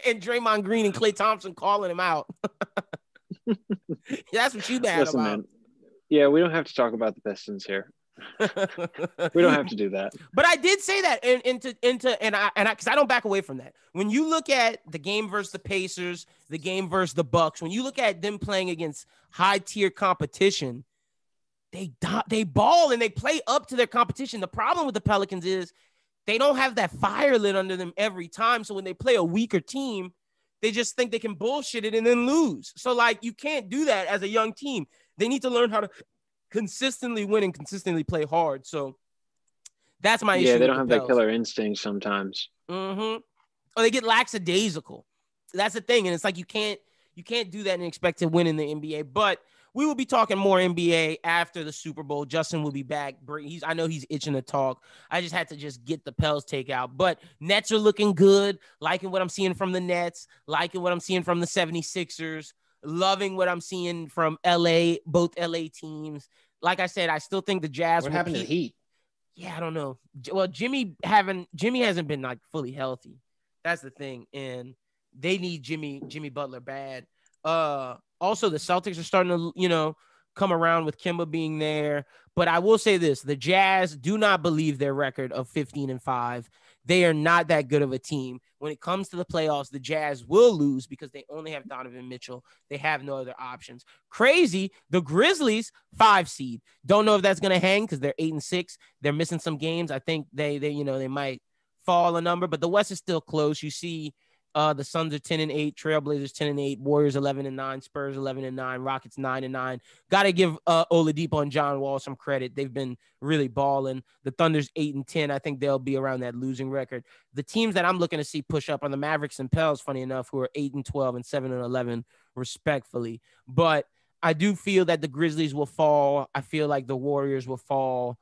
Speaker 1: And Draymond Green and Klay Thompson calling him out. That's what you mad about. Man.
Speaker 4: Yeah, we don't have to talk about the Pistons here. We don't have to do that.
Speaker 1: But I did say that because I don't back away from that. When you look at the game versus the Pacers, the game versus the Bucks, when you look at them playing against high-tier competition, they ball and they play up to their competition. The problem with the Pelicans is they don't have that fire lit under them every time. So when they play a weaker team, they just think they can bullshit it and then lose. So like you can't do that as a young team. They need to learn how to consistently win and consistently play hard. So that's my issue.
Speaker 4: Yeah, they don't have that killer instinct sometimes.
Speaker 1: Mm-hmm. Or they get lackadaisical. That's the thing. And it's like you can't do that and expect to win in the NBA. But we will be talking more NBA after the Super Bowl. Justin will be back. I know he's itching to talk. I just had to get the Pels take out. But Nets are looking good. Liking what I'm seeing from the Nets. Liking what I'm seeing from the 76ers. Loving what I'm seeing from LA, both LA teams. Like I said, I still think the Jazz.
Speaker 5: What happened to the Heat?
Speaker 1: Yeah, I don't know. Well, Jimmy hasn't been like fully healthy. That's the thing. And they need Jimmy Butler bad. Also, the Celtics are starting to, come around with Kemba being there. But I will say this. The Jazz do not believe their record of 15-5. They are not that good of a team. When it comes to the playoffs, the Jazz will lose because they only have Donovan Mitchell. They have no other options. Crazy. The Grizzlies, 5 seed. Don't know if that's going to hang because they're 8-6. They're missing some games. I think they might fall a number, but the West is still close. You see The Suns are 10-8, Trailblazers 10-8, Warriors 11-9, Spurs 11-9, Rockets 9-9. Got to give Oladipo and John Wall some credit. They've been really balling. The Thunder's 8-10. I think they'll be around that losing record. The teams that I'm looking to see push up are the Mavericks and Pels, funny enough, who are 8-12 and 7-11, respectfully. But I do feel that the Grizzlies will fall. I feel like the Warriors will fall.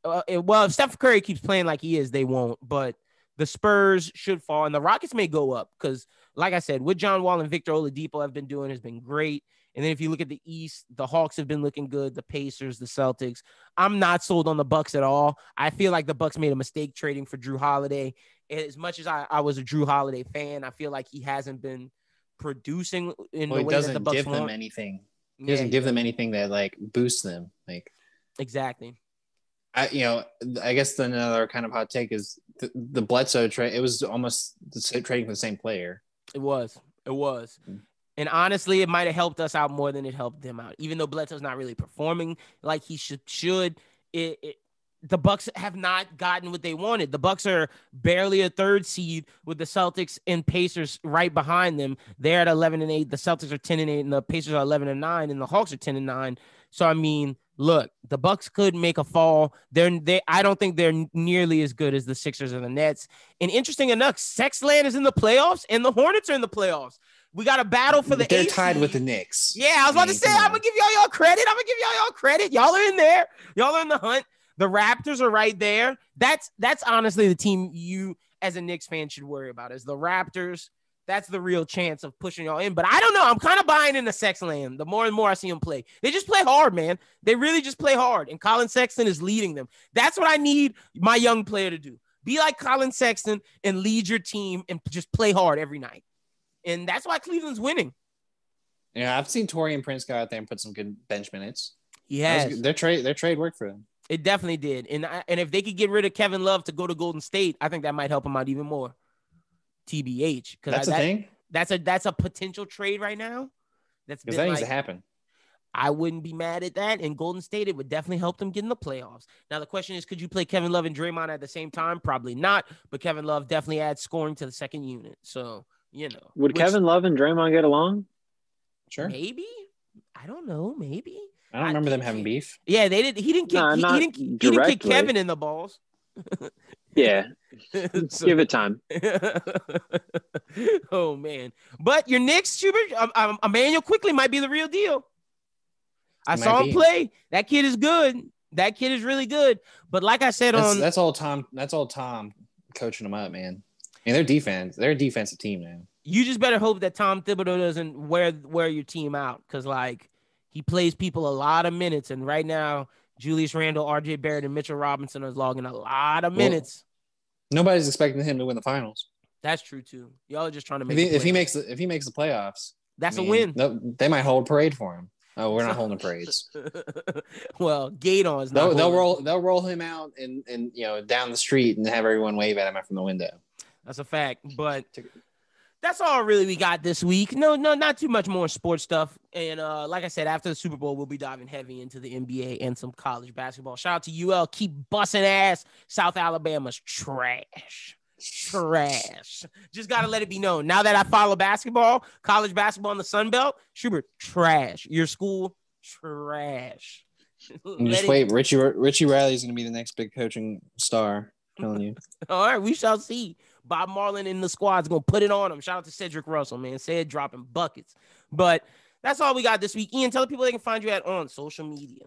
Speaker 1: Well, if Steph Curry keeps playing like he is, they won't. But the Spurs should fall, and the Rockets may go up because, like I said, what John Wall and Victor Oladipo have been doing has been great. And then if you look at the East, the Hawks have been looking good, the Pacers, the Celtics. I'm not sold on the Bucks at all. I feel like the Bucks made a mistake trading for Drew Holiday. As much as I was a Drew Holiday fan, I feel like he hasn't been producing in the way that the Bucks want.
Speaker 5: He doesn't give them anything. He doesn't give them anything that like boosts them. Like
Speaker 1: exactly.
Speaker 5: I guess another kind of hot take is the Bledsoe trade. It was almost trading for the same player.
Speaker 1: It was. And honestly, it might have helped us out more than it helped them out. Even though Bledsoe's not really performing like he should. The Bucks have not gotten what they wanted. The Bucks are barely a third seed with the Celtics and Pacers right behind them. They're at 11-8. The Celtics are 10-8, and the Pacers are 11-9, and the Hawks are 10-9. So I mean, look, the Bucks could make a fall. I don't think they're nearly as good as the Sixers or the Nets. And interesting enough, Sexland is in the playoffs, and the Hornets are in the playoffs. We got a battle for the.
Speaker 5: They're tied with the Knicks.
Speaker 1: Yeah, I was about to say, I'm gonna give y'all credit. Y'all are in there. Y'all are in the hunt. The Raptors are right there. That's honestly the team you, as a Knicks fan, should worry about. Is the Raptors. That's the real chance of pushing y'all in. But I don't know. I'm kind of buying into Sexland. The more and more I see them play, they just play hard, man. They really just play hard. And Colin Sexton is leading them. That's what I need my young player to do. Be like Colin Sexton and lead your team and just play hard every night. And that's why Cleveland's winning.
Speaker 5: Yeah, I've seen Taurean Prince go out there and put some good bench minutes.
Speaker 1: Yeah,
Speaker 5: their trade worked for them.
Speaker 1: It definitely did. And if they could get rid of Kevin Love to go to Golden State, I think that might help him out even more. TBH,
Speaker 5: because that's a thing.
Speaker 1: That's a potential trade right now. That
Speaker 5: needs to happen.
Speaker 1: I wouldn't be mad at that. In Golden State, it would definitely help them get in the playoffs. Now the question is, could you play Kevin Love and Draymond at the same time? Probably not. But Kevin Love definitely adds scoring to the second unit. So
Speaker 4: would Kevin Love and Draymond get along?
Speaker 5: Sure,
Speaker 1: maybe. I don't know. Maybe.
Speaker 5: I don't remember them having beef.
Speaker 1: Yeah, they did. He didn't kick Kevin in the balls.
Speaker 4: Yeah. Give it time.
Speaker 1: Oh man. But your Knicks, Schubert, Emmanuel Quickly might be the real deal. I saw him play. That kid is good. That kid is really good. But like I said,
Speaker 5: that's all Tom coaching them up, man. And they're a defensive team now.
Speaker 1: You just better hope that Tom Thibodeau doesn't wear your team out, because like he plays people a lot of minutes, and right now Julius Randle, RJ Barrett, and Mitchell Robinson are logging a lot of minutes.
Speaker 5: Nobody's expecting him to win the finals.
Speaker 1: That's true too. Y'all are just trying to make.
Speaker 5: If he makes the playoffs,
Speaker 1: that's a win.
Speaker 5: They might hold a parade for him. Oh, we're not holding parades.
Speaker 1: Well, Gaydon's not.
Speaker 5: They'll roll him out and down the street and have everyone wave at him from the window.
Speaker 1: That's a fact, but that's all really we got this week. No, not too much more sports stuff. And like I said, after the Super Bowl, we'll be diving heavy into the NBA and some college basketball. Shout out to UL. Keep busting ass. South Alabama's trash. Just got to let it be known. Now that I follow basketball, college basketball in the Sun Belt, Schubert, trash. Your school, trash.
Speaker 5: Just wait. Richie Riley is going to be the next big coaching star. I'm telling you.
Speaker 1: All right, we shall see. Bob Marlin in the squad's going to put it on him. Shout out to Cedric Russell, man. Said dropping buckets. But that's all we got this week. Ian, tell the people they can find you on social media.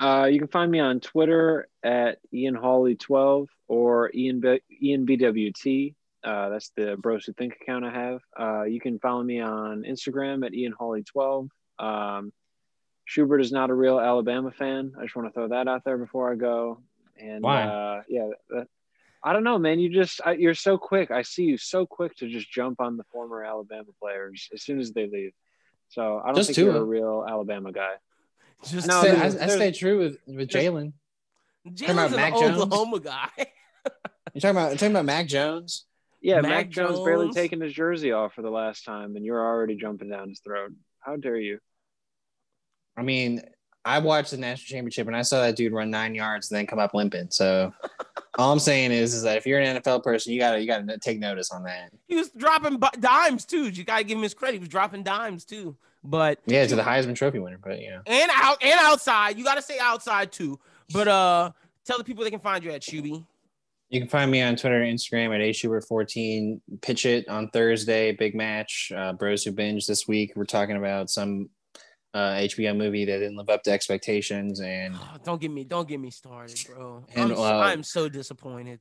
Speaker 4: You can find me on Twitter at IanHawley12 or Ian BWT. That's the BrosWhoThink account I have. You can follow me on Instagram at IanHawley12. Schubert is not a real Alabama fan. I just want to throw that out there before I go. And
Speaker 5: why?
Speaker 4: I don't know, man. You're so quick. I see you so quick to just jump on the former Alabama players as soon as they leave. So I don't think you're a real Alabama guy.
Speaker 5: I stay true with Jalen.
Speaker 1: Jalen's an Oklahoma guy.
Speaker 5: You talking about Mac Jones?
Speaker 4: Yeah, Mac Jones barely taking his jersey off for the last time, and you're already jumping down his throat. How dare you?
Speaker 5: I mean, I watched the national championship and I saw that dude run 9 yards and then come up limping. So all I'm saying is that if you're an NFL person, you gotta take notice on that.
Speaker 1: He was dropping dimes too. You gotta give him his credit. He was dropping dimes too. But
Speaker 5: yeah, to the Heisman Trophy winner. But you know,
Speaker 1: and outside. You gotta say outside too. But tell the people they can find you at, Shuby.
Speaker 5: You can find me on Twitter and Instagram at aschubert14. Pitch It on Thursday, big match. Bros Who Binge this week. We're talking about some HBO movie that didn't live up to expectations. And
Speaker 1: don't get me started, bro. And I'm so disappointed.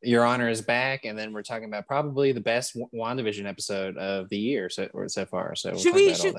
Speaker 5: Your Honor is back, and then we're talking about probably the best WandaVision episode of the year so far. So did
Speaker 1: you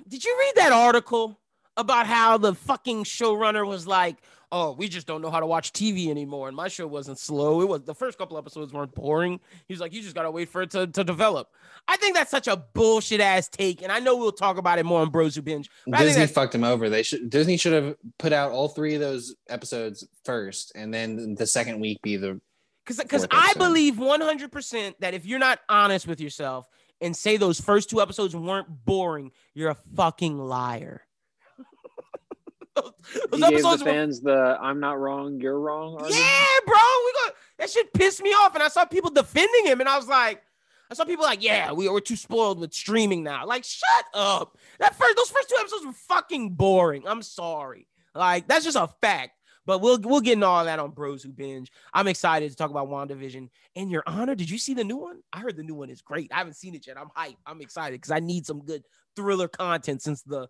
Speaker 1: read that article about how the fucking showrunner was like, "Oh, we just don't know how to watch TV anymore," and my show wasn't slow. It was the first couple episodes weren't boring. He was like, "You just gotta wait for it to develop." I think that's such a bullshit ass take, and I know we'll talk about it more on Bros Who Binge.
Speaker 5: Disney fucked him over. Disney should have put out all 3 of those episodes first, and then the second week be the.
Speaker 1: Because I believe 100% that if you're not honest with yourself and say those first 2 episodes weren't boring, you're a fucking liar.
Speaker 4: those episodes gave the fans "I'm not wrong, you're wrong" argument.
Speaker 1: Yeah, bro. That shit pissed me off, and I saw people defending him, and I saw people like, "Yeah, we're too spoiled with streaming now." Like, shut up. Those first 2 episodes were fucking boring. I'm sorry. Like, that's just a fact. But we'll get into all that on Bros Who Binge. I'm excited to talk about WandaVision. And Your Honor, did you see the new one? I heard the new one is great. I haven't seen it yet. I'm hyped. I'm excited because I need some good thriller content since the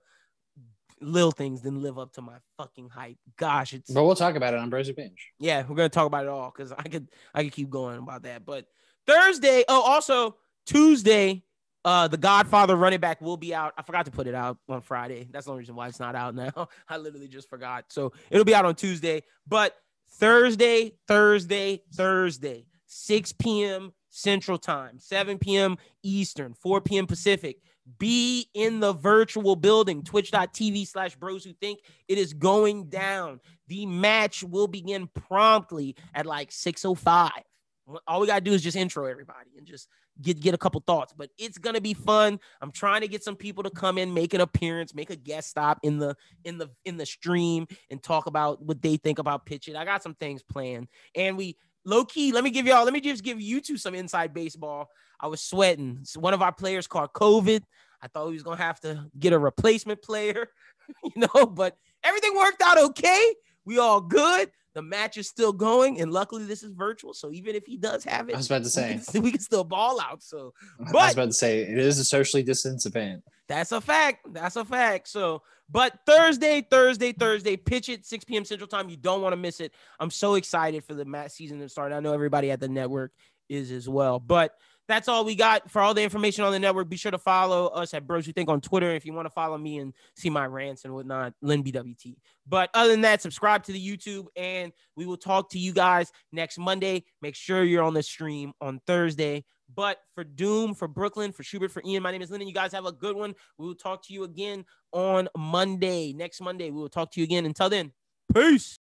Speaker 1: little things didn't live up to my fucking hype. Gosh,
Speaker 5: But we'll talk about it on Bros Who Binge.
Speaker 1: Yeah, we're gonna talk about it all because I could keep going about that. But Thursday, also Tuesday. The Godfather running back will be out. I forgot to put it out on Friday. That's the only reason why it's not out now. I literally just forgot. So it'll be out on Tuesday. But Thursday, 6 p.m. Central Time, 7 p.m. Eastern, 4 p.m. Pacific. Be in the virtual building, twitch.tv/BrosWhoThink. It is going down. The match will begin promptly at like 6:05. All we got to do is just intro everybody and just get a couple thoughts, but it's going to be fun. I'm trying to get some people to come in, make an appearance, make a guest stop in the stream and talk about what they think about Pitch It. I got some things planned, and we low key, let me just give you two some inside baseball. I was sweating. So one of our players caught COVID. I thought he was going to have to get a replacement player, but everything worked out okay. We all good. The match is still going, and luckily this is virtual. So even if he does have it,
Speaker 5: I was about to say
Speaker 1: we can still ball out. So,
Speaker 5: I was about to say it is a socially distanced event.
Speaker 1: That's a fact. So, but Thursday, Pitch It, 6 p.m. Central Time. You don't want to miss it. I'm so excited for the match season to start. I know everybody at the network is as well. But that's all we got for all the information on the network. Be sure to follow us at Bros Who Think on Twitter. If you want to follow me and see my rants and whatnot, Lynn BWT. But other than that, subscribe to the YouTube, and we will talk to you guys next Monday. Make sure you're on the stream on Thursday. But for Doom, for Brooklyn, for Schubert, for Ian, my name is Lynn. You guys have a good one. We will talk to you again on Monday. Next Monday, we will talk to you again. Until then, peace.